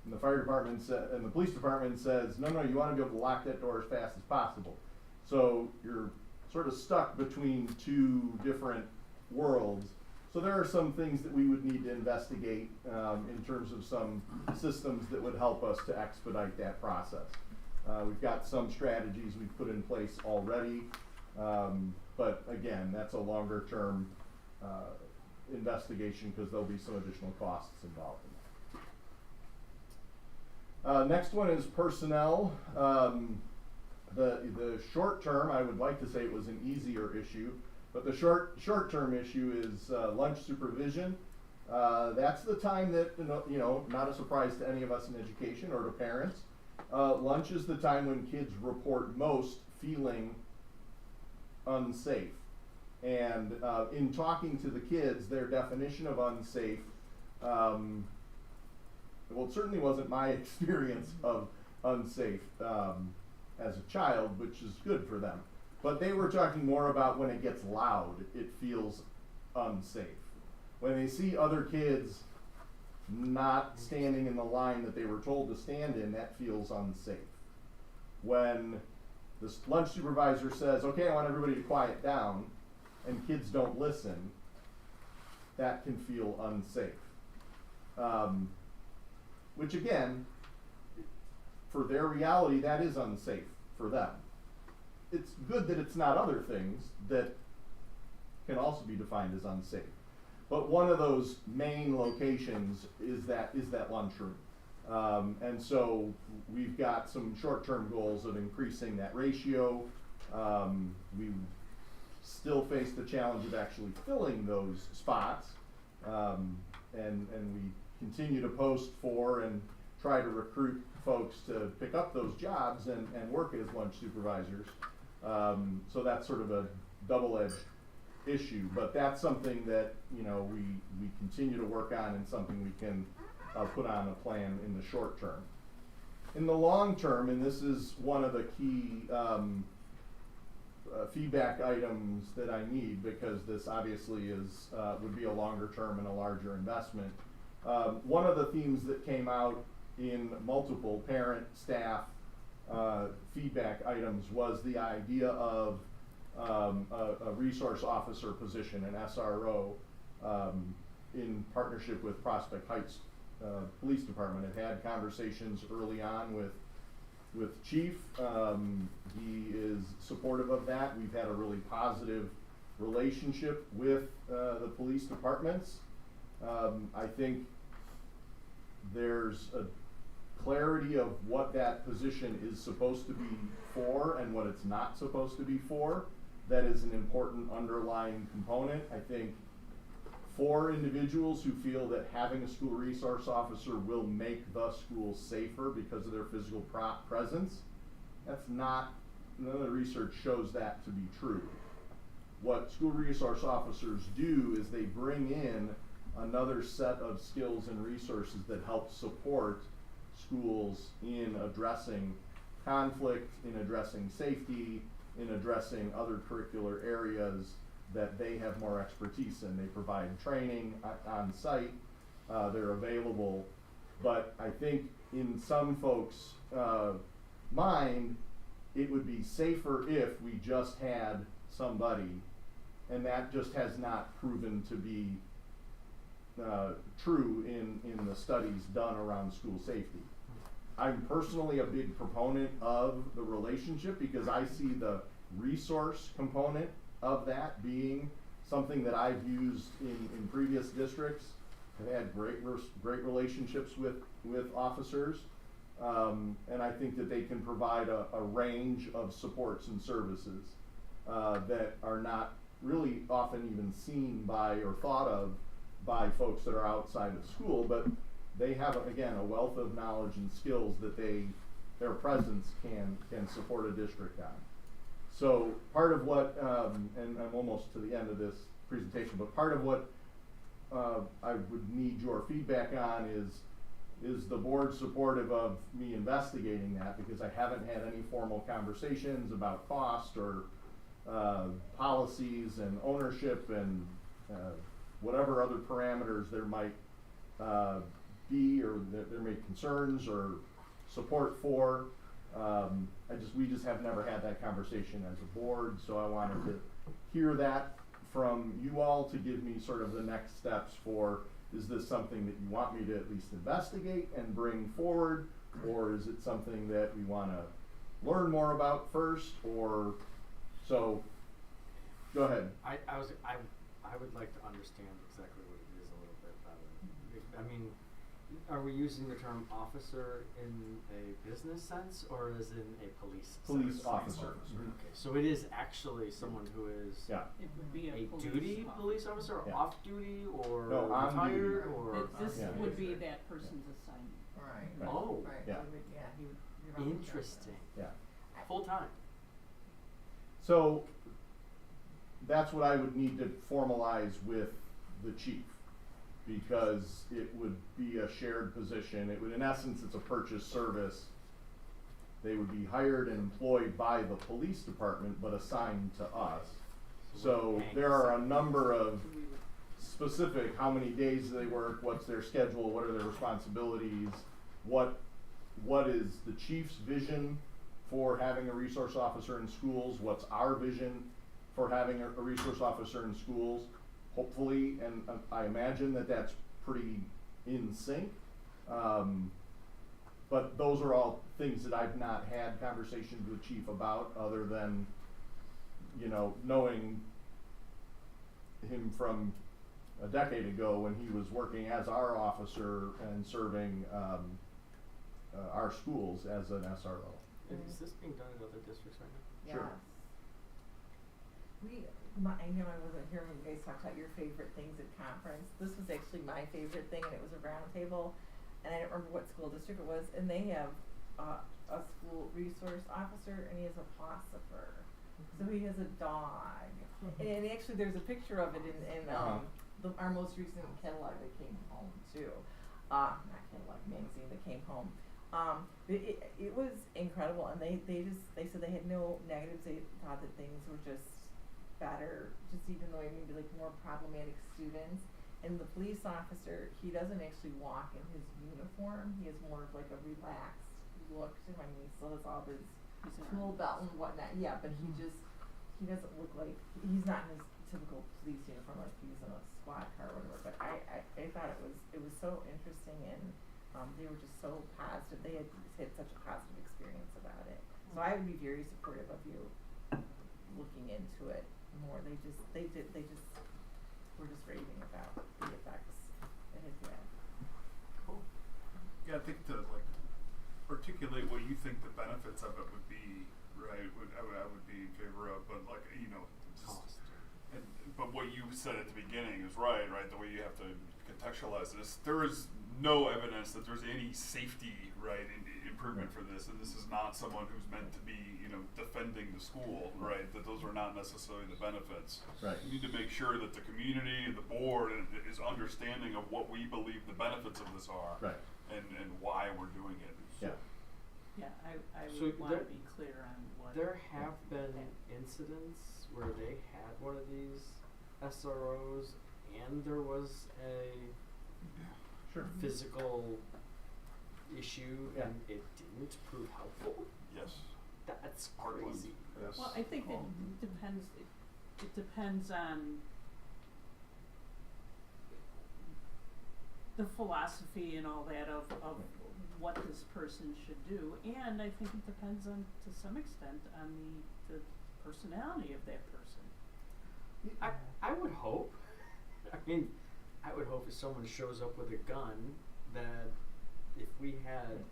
And the fire department and the police department says, no, you want to be able to lock that door as fast as possible. So you're sort of stuck between two different worlds. So there are some things that we would need to investigate in terms of some systems that would help us to expedite that process. We've got some strategies we've put in place already, but again, that's a longer term investigation because there'll be some additional costs involved in that. Next one is personnel. The short term, I would like to say it was an easier issue, but the short term issue is lunch supervision. That's the time that, not a surprise to any of us in education or to parents. Lunch is the time when kids report most feeling unsafe. And in talking to the kids, their definition of unsafe, well, it certainly wasn't my experience of unsafe as a child, which is good for them. But they were talking more about when it gets loud, it feels unsafe. When they see other kids not standing in the line that they were told to stand in, that feels unsafe. When the lunch supervisor says, okay, I want everybody to quiet down, and kids don't listen, that can feel unsafe. Which again, for their reality, that is unsafe for them. It's good that it's not other things that can also be defined as unsafe. But one of those main locations is that lunchroom. And so we've got some short-term goals of increasing that ratio. We still face the challenge of actually filling those spots. And we continue to post for and try to recruit folks to pick up those jobs and work as lunch supervisors. So that's sort of a double-edged issue, but that's something that we continue to work on and something we can put on a plan in the short term. In the long term, and this is one of the key feedback items that I need, because this obviously is would be a longer term and a larger investment. One of the themes that came out in multiple parent, staff feedback items was the idea of a resource officer position, an SRO, in partnership with Prospect Heights police department. I've had conversations early on with Chief. He is supportive of that. We've had a really positive relationship with the police departments. I think there's a clarity of what that position is supposed to be for and what it's not supposed to be for. That is an important underlying component. I think for individuals who feel that having a school resource officer will make the school safer because of their physical presence, that's not, none of the research shows that to be true. What school resource officers do is they bring in another set of skills and resources that help support schools in addressing conflict, in addressing safety, in addressing other curricular areas that they have more expertise in. They provide training on site, they're available, but I think in some folks' mind, it would be safer if we just had somebody, and that just has not proven to be true in the studies done around school safety. I'm personally a big proponent of the relationship because I see the resource component of that being something that I've used in previous districts. I've had great relationships with officers, and I think that they can provide a range of supports and services that are not really often even seen by or thought of by folks that are outside of school, but they have, again, a wealth of knowledge and skills that their presence can support a district on. So part of what, and I'm almost to the end of this presentation, but part of what I would need your feedback on is the board supportive of me investigating that, because I haven't had any formal conversations about cost or policies and ownership and whatever other parameters there might be, or that there may be concerns or support for. We just have never had that conversation as a board, so I wanted to hear that from you all to give me sort of the next steps for, is this something that you want me to at least investigate and bring forward, or is it something that we want to learn more about first, or, so, go ahead. I would like to understand exactly what it is a little bit better. I mean, are we using the term officer in a business sense or as in a police sense? Officer. Okay, so it is actually someone who is It would be a duty police officer, or Yeah. off duty, or No, on retired, duty. or This Yeah. would be that person's assignment. Right. Oh, Yeah. interesting. Yeah. Full time. So that's what I would need to formalize with the chief, because it would be a shared position. It would, in essence, it's a purchase service. They would be hired and employed by the police department, but assigned to us. So there are a number of specific, how many days do they work, what's their schedule, what are their responsibilities, what is the chief's vision for having a resource officer in schools, what's our vision for having a resource officer in schools. Hopefully, and I imagine that that's pretty in sync. But those are all things that I've not had conversations with Chief about, other than, knowing him from a decade ago when he was working as our officer and serving our schools as an SRO. Is this being done in other districts right now? Sure. I know I wasn't here when you guys talked about your favorite things at conference. This was actually my favorite thing, and it was a round table, and I don't remember what school district it was, and they have a school resource officer, and he has a philosopher. So he has a dog. And actually there's a picture of it in our most recent catalog that came home too. Not catalog, magazine that came home. It was incredible, and they said they had no negatives. They thought that things were just better, just even though maybe like more problematic students. And the police officer, he doesn't actually walk in his uniform. He has more of like a relaxed look to him. He still has all his tool belt and whatnot. Yeah, but he doesn't look like, he's not in his typical police uniform like he's in a squad car or whatever. But I thought it was so interesting, and they were just so positive. They had such a positive experience about it. So I would be very supportive of you looking into it more. They just were just raving about the effects it has had. Cool. Yeah, I think to like articulate what you think the benefits of it would be, right? I would be in favor of, but like just, but what you said at the beginning is right? The way you have to contextualize this, there is no evidence that there's any safety improvement for this, and this is not someone who's meant to be defending the school, right? That those are not necessarily the benefits. Right. You need to make sure that the community and the board is understanding of what we believe the benefits of this are, right, and why we're doing it. Yeah. Yeah, I So would want to there- be clear on what. There have been incidents where they had one of these SROs and there was a Sure. physical issue Yeah. and it didn't prove helpful. Yes. That's crazy. Yes. Well, I think it depends. It depends on the philosophy and all that of what this person should do, and I think it depends on, to some extent, on the personality of that person. I would hope. I mean, I would hope if someone shows up with a gun that if we had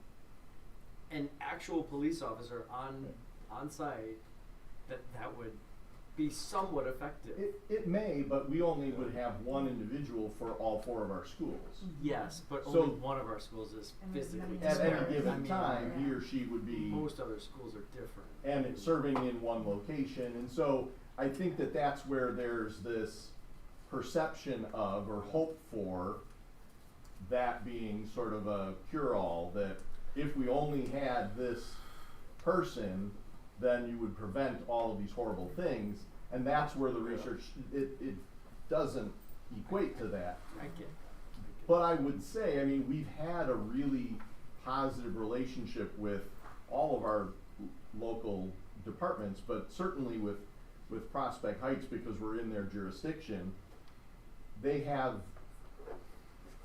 an actual police officer on site, that would be somewhat effective. It may, but we only would have one individual for all 4 of our schools. Yes, but So- only one of our schools is physically At any disparate. given I mean, time, he or she would be most other schools are different. and it's serving in one location. And so I think that that's where there's this perception of or hope for that being sort of a cure-all, that if we only had this person, then you would prevent all of these horrible things. And that's where the research, it doesn't equate to that. I get it. But I would say, I mean, we've had a really positive relationship with all of our local departments, but certainly with Prospect Heights, because we're in their jurisdiction. They have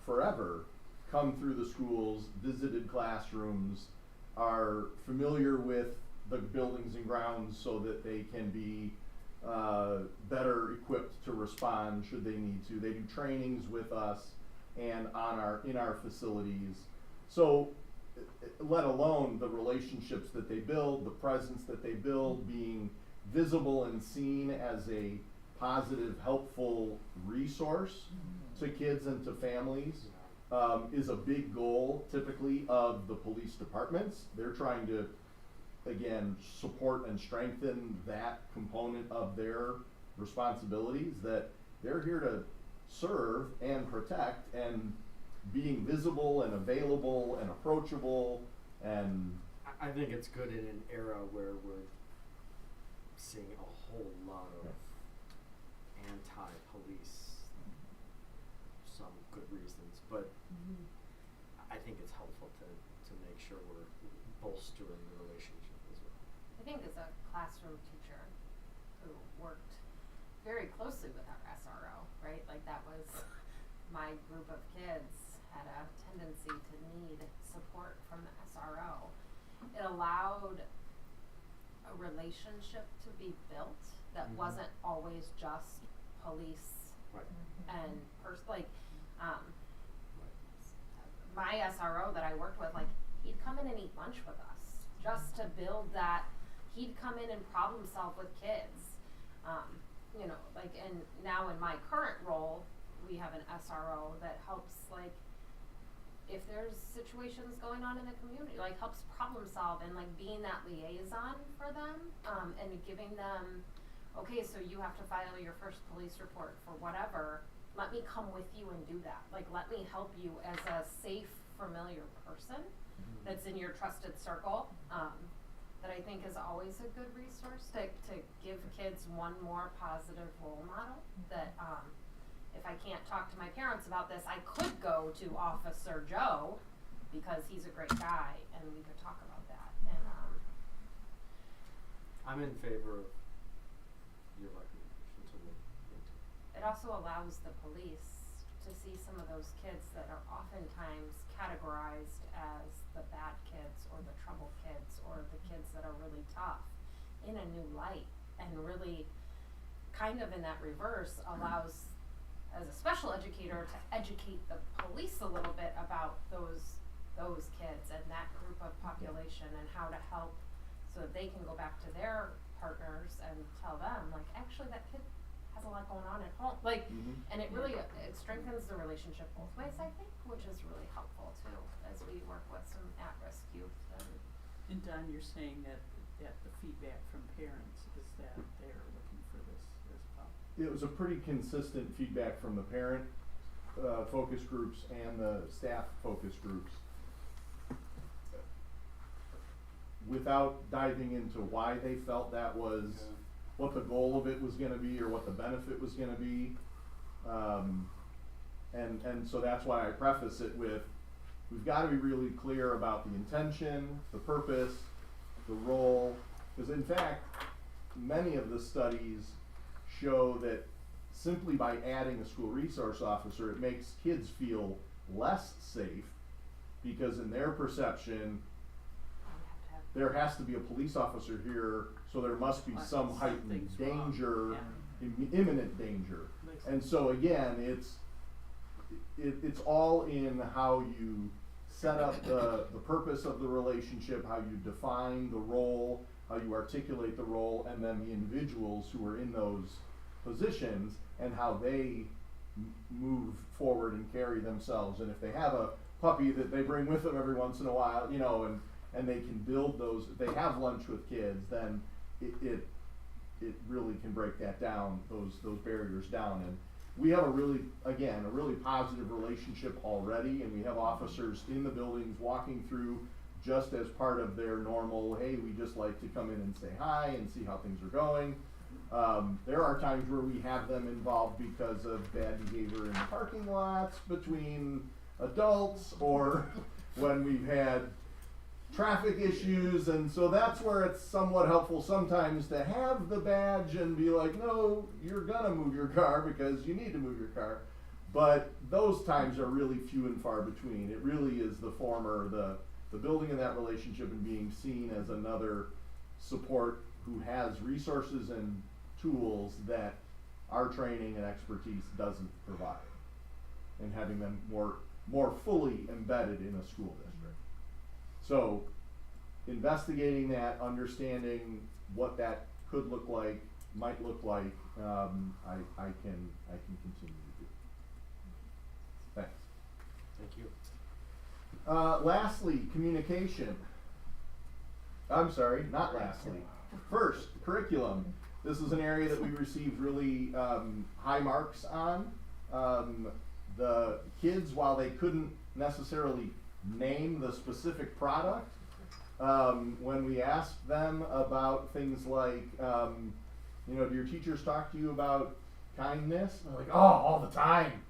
forever come through the schools, visited classrooms, are familiar with the buildings and grounds so that they can be better equipped to respond should they need to. They do trainings with us and in our facilities. So let alone the relationships that they build, the presence that they build, being visible and seen as a positive, helpful resource to kids and to families, is a big goal typically of the police departments. They're trying to, again, support and strengthen that component of their responsibilities, that they're here to serve and protect, and being visible and available and approachable. And I think it's good in an era where we're seeing a whole lot of anti-police, some good reasons, but I think it's helpful to make sure we're bolstering the relationship as well. I think as a classroom teacher who worked very closely with our SRO, right? Like that was my group of kids had a tendency to need support from the SRO. It allowed a relationship to be built that wasn't always just police and my SRO that I worked with, like he'd come in and eat lunch with us just to build that. He'd come in and problem solve with kids, you know, like, and now in my current role, we have an SRO that helps, like, if there's situations going on in the community, like helps problem solve and like being that liaison for them, and giving them, okay, so you have to file your first police report for whatever, let me come with you and do that. Like, let me help you as a safe, familiar person that's in your trusted circle, that I think is always a good resource to give kids one more positive role model that, if I can't talk to my parents about this, I could go to Officer Joe because he's a great guy and we could talk about that. And I'm in favor of your recommendation to look into. it also allows the police to see some of those kids that are oftentimes categorized as the bad kids or the trouble kids or the kids that are really tough in a new light, and really kind of in that reverse allows, as a special educator, to educate the police a little bit about those kids and that group of population and how to help so that they can go back to their partners and tell them, like, actually that kid has a lot going on at home, like, and it really it strengthens the relationship both ways, I think, which is really helpful too as we work with some at-risk youth. And Don, you're saying that the feedback from parents is that they're looking for this as well. It was a pretty consistent feedback from the parent focus groups and the staff focus groups. Without diving into why they felt that was, what the goal of it was going to be, or what the benefit was going to be, and so that's why I preface it with, we've got to be really clear about the intention, the purpose, the role, because in fact, many of the studies show that simply by adding a school resource officer, it makes kids feel less safe, because in their perception, there has to be a police officer here, so there must be some heightened danger, imminent danger. And so again, it's all in how you set up the purpose of the relationship, how you define the role, how you articulate the role, and then the individuals who are in those positions and how they move forward and carry themselves. And if they have a puppy that they bring with them every once in a while, you know, and they can build those, if they have lunch with kids, then it really can break that down, those barriers down. And we have a really positive relationship already, and we have officers in the buildings walking through just as part of their normal, hey, we just like to come in and say hi and see how things are going. There are times where we have them involved because of bad behavior in the parking lots between adults, or when we've had traffic issues, and so that's where it's somewhat helpful sometimes to have the badge and be like, no, you're gonna move your car because you need to move your car. But those times are really few and far between. It really is the former, the building of that relationship and being seen as another support who has resources and tools that our training and expertise doesn't provide, and having them more fully embedded in a school district. So, investigating that, understanding what that could look like, might look like, I can continue to do. Thanks. Thank you. Lastly, communication. I'm sorry, not lastly. First, curriculum. This is an area that we received really high marks on. The kids, while they couldn't necessarily name the specific product, when we asked them about things like, do your teachers talk to you about kindness? And they're like, oh, all the time.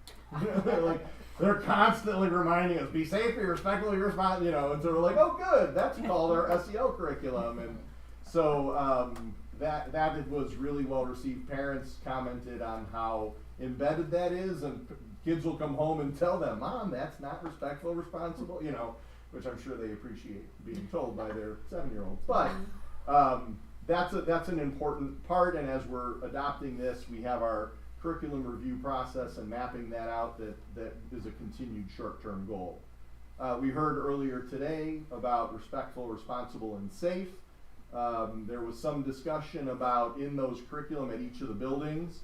They're constantly reminding us, be safe, be respectful, be responsible, and so we're like, oh good, that's called our SEL curriculum. And so that was really well received. Parents commented on how embedded that is, and kids will come home and tell them, Mom, that's not respectful, responsible, which I'm sure they appreciate being told by their 7-year-olds. But that's an important part, and as we're adopting this, we have our curriculum review process and mapping that out that is a continued short-term goal. We heard earlier today about respectful, responsible, and safe. There was some discussion about, in those curriculum at each of the buildings,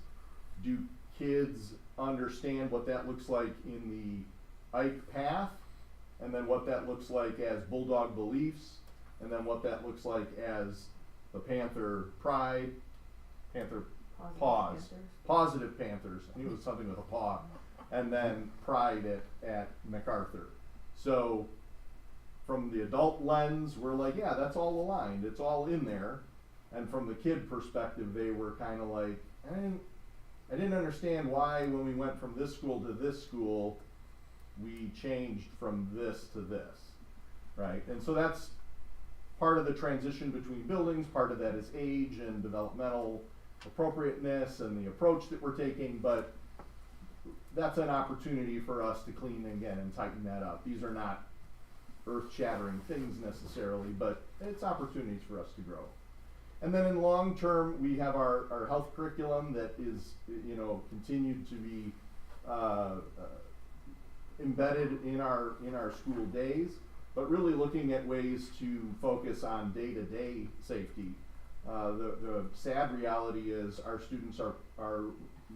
do kids understand what that looks like in the Ike path, and then what that looks like as Bulldog beliefs, and then what that looks like as the Panther pride, Panther paws, positive Panthers. I knew it was something with a paw, and then pride at MacArthur. So from the adult lens, we're like, yeah, that's all aligned, it's all in there. And from the kid perspective, they were kind of like, I didn't understand why when we went from this school to this school, we changed from this to this, right? And so that's part of the transition between buildings. Part of that is age and developmental appropriateness and the approach that we're taking. But that's an opportunity for us to clean again and tighten that up. These are not earth-shattering things necessarily, but it's opportunities for us to grow. And then in long term, we have our health curriculum that is, you know, continued to be embedded in our school days, but really looking at ways to focus on day-to-day safety. The sad reality is our students are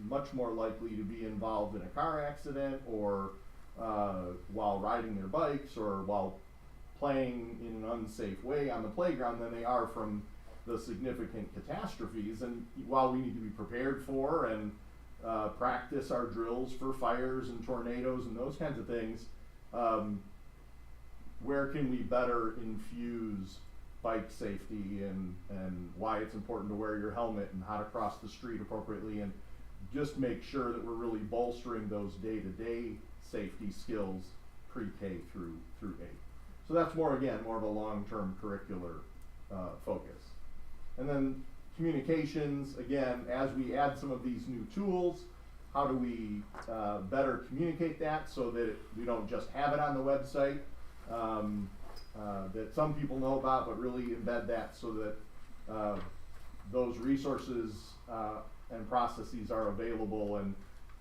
much more likely to be involved in a car accident or while riding their bikes or while playing in an unsafe way on the playground than they are from the significant catastrophes. And while we need to be prepared for and practice our drills for fires and tornadoes and those kinds of things, where can we better infuse bike safety and why it's important to wear your helmet and how to cross the street appropriately, and just make sure that we're really bolstering those day-to-day safety skills pre-K through 8. So that's more of a long-term curricular focus. And then communications, again, as we add some of these new tools, how do we better communicate that so that we don't just have it on the website that some people know about, but really embed that so that those resources and processes are available and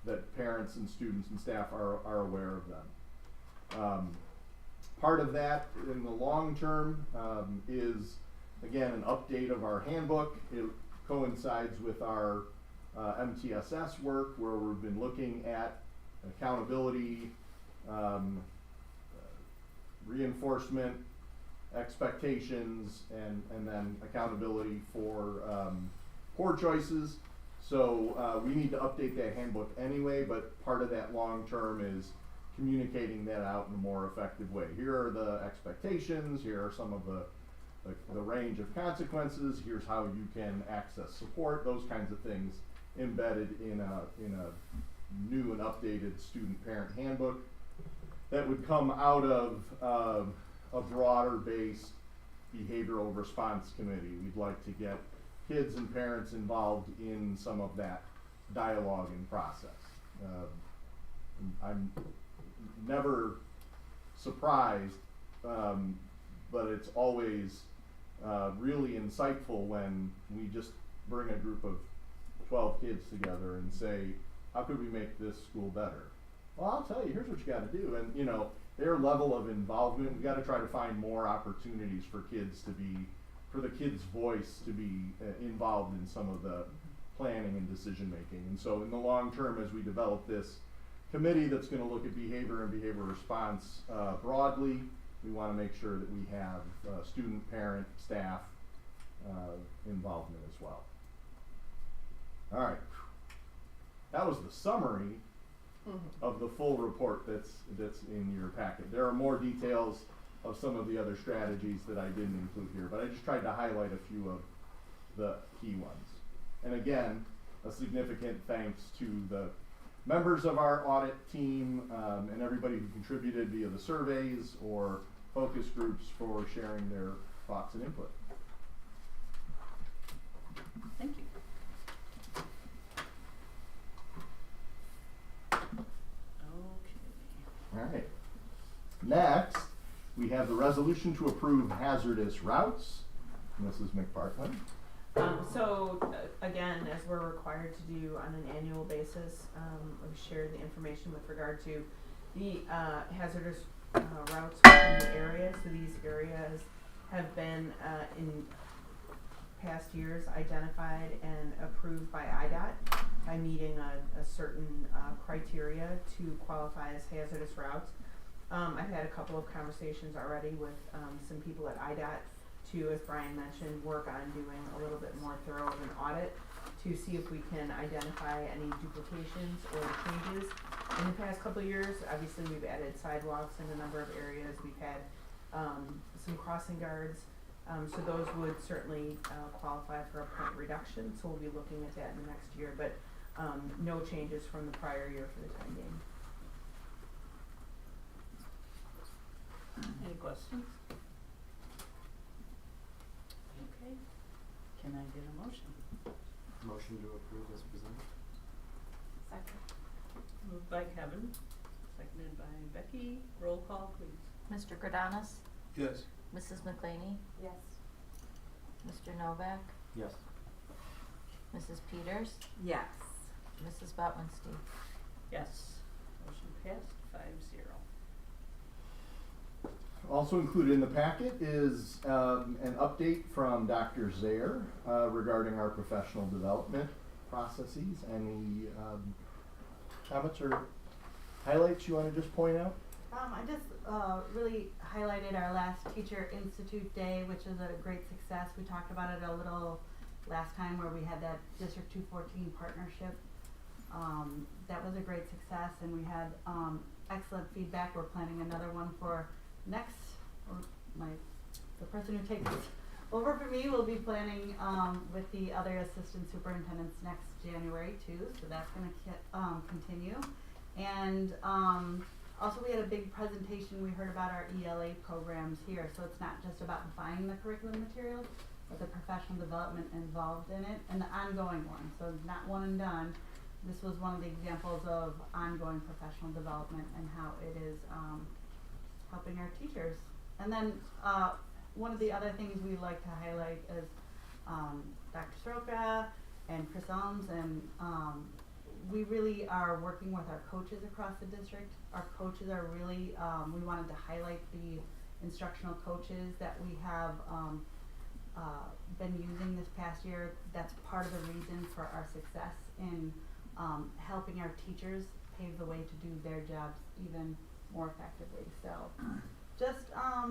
that parents and students and staff are aware of them. Part of that in the long term is, again, an update of our handbook. It coincides with our MTSS work, where we've been looking at accountability, reinforcement, expectations, and then accountability for poor choices. So we need to update that handbook anyway, but part of that long term is communicating that out in a more effective way. Here are the expectations, here are some of the range of consequences, here's how you can access support, those kinds of things embedded in a new and updated student parent handbook that would come out of a broader based behavioral response committee. We'd like to get kids and parents involved in some of that dialogue and process. I'm never surprised, but it's always really insightful when we just bring a group of 12 kids together and say, how could we make this school better? Well, I'll tell you, here's what you got to do. And, you know, their level of involvement, we got to try to find more opportunities for kids to be, for the kids' voice to be involved in some of the planning and decision making. And so in the long term, as we develop this committee that's going to look at behavior and behavior response broadly, we want to make sure that we have student, parent, staff involvement as well. All right, that was the summary of the full report that's in your packet. There are more details of some of the other strategies that I didn't include here, but I just tried to highlight a few of the key ones. And again, a significant thanks to the members of our audit team and everybody who contributed via the surveys or focus groups for sharing their thoughts and input. Thank you. All right. Next, we have the resolution to approve hazardous routes. Mrs. McPartland. Again, as we're required to do on an annual basis, we've shared the information with regard to the hazardous routes within the area. So these areas have been in past years identified and approved by IDOT by meeting a certain criteria to qualify as hazardous routes. I've had a couple of conversations already with some people at IDOT to, as Brian mentioned, work on doing a little bit more thorough of an audit to see if we can identify any duplications or changes. In the past couple of years, obviously we've added sidewalks in a number of areas. We've had some crossing guards. So those would certainly qualify for a point reduction. So we'll be looking at that in the next year, but no changes from the prior year for the time being. Any questions? Okay. Can I get a motion? Motion to approve as presented. Second. Moved by Kevin, seconded by Becky. Roll call, please. Mr. Gradanas? Yes. Mrs. McLeany? Yes. Mr. Novak? Yes. Mrs. Peters? Yes. Mrs. Botwinski? Yes. Motion passed 5-0. Also included in the packet is an update from Dr. Zaire regarding our professional development processes. Any comments or highlights you want to just point out? I just really highlighted our last Teacher Institute Day, which is a great success. We talked about it a little last time where we had that District 214 partnership. That was a great success, and we had excellent feedback. We're planning another one for next, or the person who takes over for me will be planning with the other assistant superintendents next January too, so that's going to continue. And also we had a big presentation. We heard about our ELA programs here, so it's not just about buying the curriculum materials, but the professional development involved in it and the ongoing one, so not one and done. This was one of the examples of ongoing professional development and how it is helping our teachers. And then one of the other things we like to highlight is Dr. Soroka and Chris Elms, and we really are working with our coaches across the district. Our coaches are really, we wanted to highlight the instructional coaches that we have been using this past year. That's part of the reason for our success in helping our teachers pave the way to do their jobs even more effectively. So just a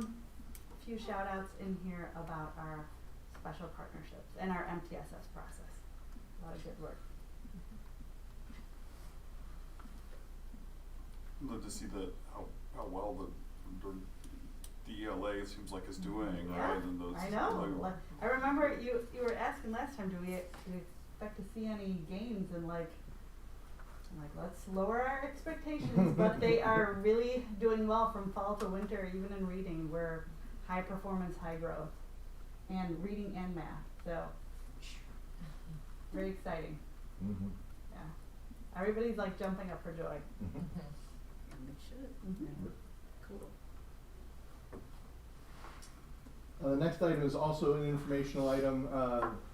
few shout outs in here about our special partnerships and our MTSS process. A lot of good work. I'd love to see how well the ELA seems like is doing, right? And those, I know. I remember you were asking last time, do we expect to see any gains? And I'm like, let's lower our expectations, but they are really doing well from fall to winter, even in reading. We're high performance, high growth, and reading and math. So very exciting. Mm-hmm. Yeah, everybody's like jumping up for joy. Mm-hmm. And they should. Mm-hmm. Cool. The next item is also an informational item.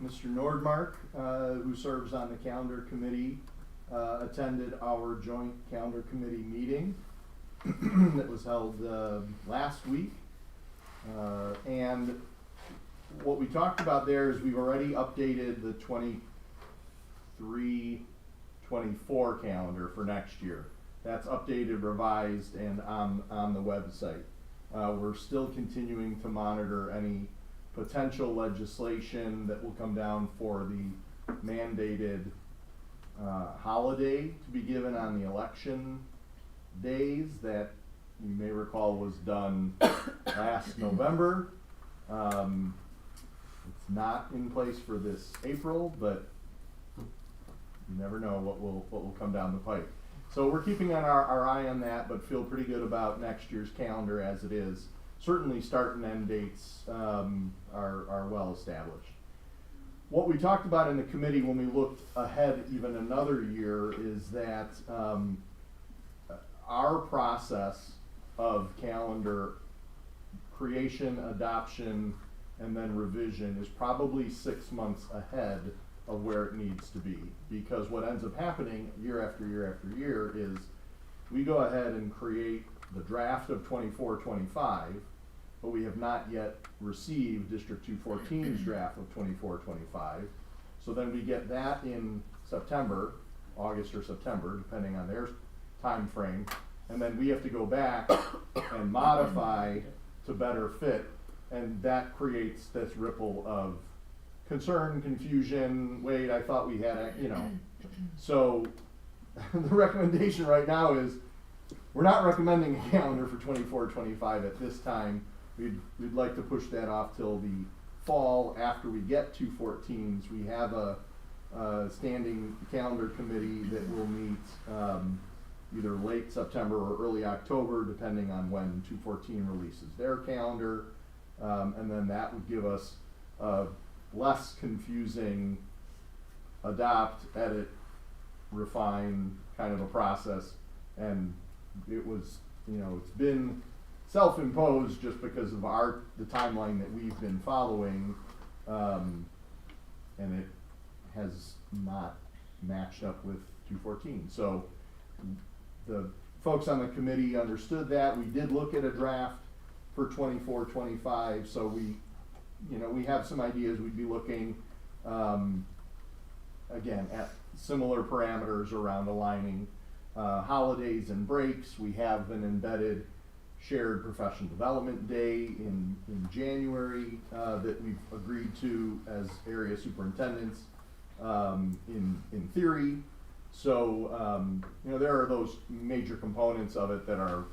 Mr. Nordmark, who serves on the calendar committee, attended our joint calendar committee meeting that was held last week. And what we talked about there is we've already updated the 23-24 calendar for next year. That's updated, revised, and on the website. We're still continuing to monitor any potential legislation that will come down for the mandated holiday to be given on the election days that you may recall was done last November. It's not in place for this April, but you never know what will come down the pipe. So we're keeping our eye on that, but feel pretty good about next year's calendar as it is. Certainly start and end dates are well established. What we talked about in the committee when we looked ahead even another year is that our process of calendar creation, adoption, and then revision is probably 6 months ahead of where it needs to be. Because what ends up happening year after year after year is we go ahead and create the draft of 24-25, but we have not yet received District 214's draft of 24-25. So then we get that in September, August or September, depending on their time frame, and then we have to go back and modify to better fit, and that creates this ripple of concern, confusion. Wait, I thought we had So the recommendation right now is we're not recommending a calendar for 24-25 at this time. We'd like to push that off till the fall after we get 214s. We have a standing calendar committee that will meet either late September or early October, depending on when 214 releases their calendar, and then that would give us less confusing adopt, edit, refine kind of a process, and it was, it's been self-imposed just because of the timeline that we've been following, and it has not matched up with 214. So the folks on the committee understood that. We did look at a draft for 24-25, so we have some ideas. We'd be looking, again, at similar parameters around aligning holidays and breaks. We have an embedded shared professional development day in January that we've agreed to as area superintendents in theory. So there are those major components of it that are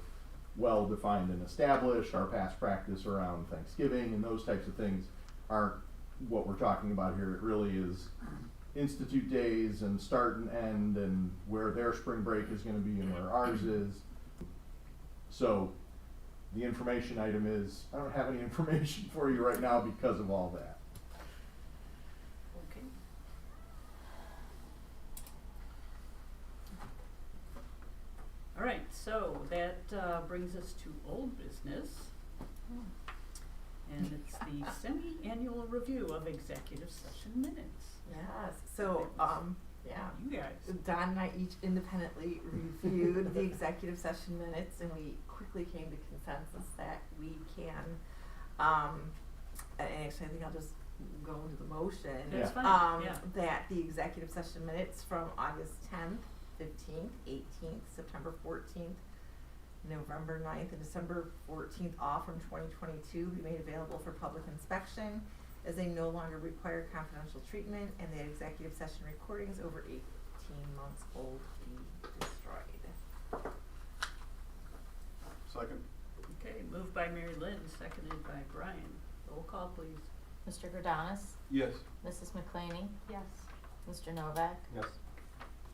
well defined and established. Our past practice around Thanksgiving and those types of things aren't what we're talking about here. It really is institute days and start and end and where their spring break is going to be and where ours is. So the information item is, I don't have any information for you right now because of all that. Okay. All right, so that brings us to old business. And it's the semi-annual review of executive session minutes. Yes, so, yeah. You guys. Don and I each independently reviewed the executive session minutes, and we quickly came to consensus that we can, and actually I think I'll just go into the motion. That's fine, yeah. That the executive session minutes from August 10th, 15th, 18th, September 14th, November 9th, and December 14th off from 2022 be made available for public inspection, as they no longer require confidential treatment, and that executive session recordings over 18 months old be destroyed. Second. Okay, moved by Mary Lynn, seconded by Brian. Roll call, please. Mr. Grodanis? Yes. Mrs. McClaney? Yes. Mr. Novak? Yes.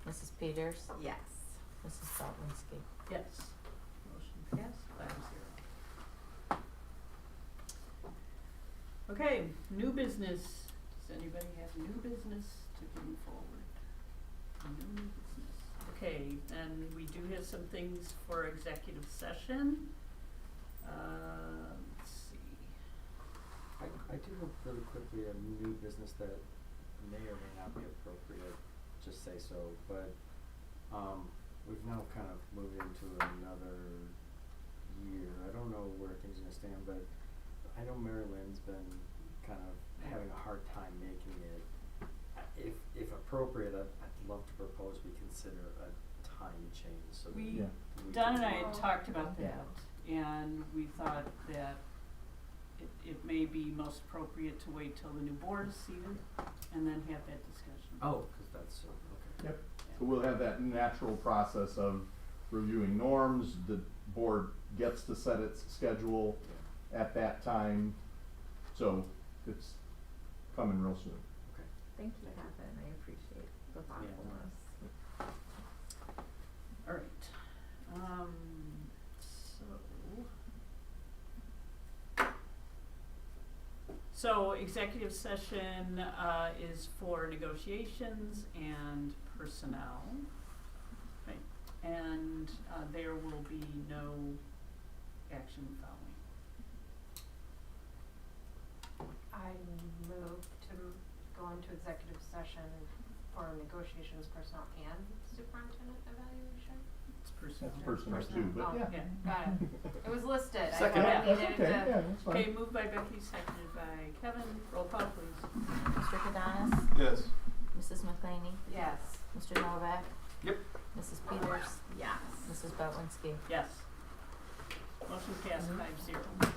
Mrs. Peters? Yes. Mrs. Salvinsky? Yes. Motion passed 5-0. Okay, new business. Does anybody have new business to bring forward? No new business. Okay, and we do have some things for executive session. Let's see. I do have really quickly a new business that may or may not be appropriate, just say so, but we've now kind of moved into another year. I don't know where things are gonna stand, but I know Mary Lynn's been kind of having a hard time making it. If appropriate, I'd love to propose we consider a time change so that we Don and I had talked about that, and we thought that it may be most appropriate to wait till the new board is seated and then have that discussion. Oh, because that's so, okay. Yep. So we'll have that natural process of reviewing norms. The board gets to set its schedule at that time. So it's coming real soon. Okay. Thank you, Kevin. I appreciate the thoughtfulness. All right. So executive session is for negotiations and personnel, right? And there will be no action following. I move to go into executive session for negotiations, personnel, and superintendent evaluation. It's personnel. That's personnel too, but Oh, yeah. got it. It was listed. Second. I That's needed okay. to. Yeah, that's fine. Okay, moved by Becky, seconded by Kevin. Roll call, please. Mr. Grodanis? Yes. Mrs. McClaney? Yes. Mr. Novak? Yep. Mrs. Peters? Yes. Mrs. Botwinski? Yes. Motion passed 5-0.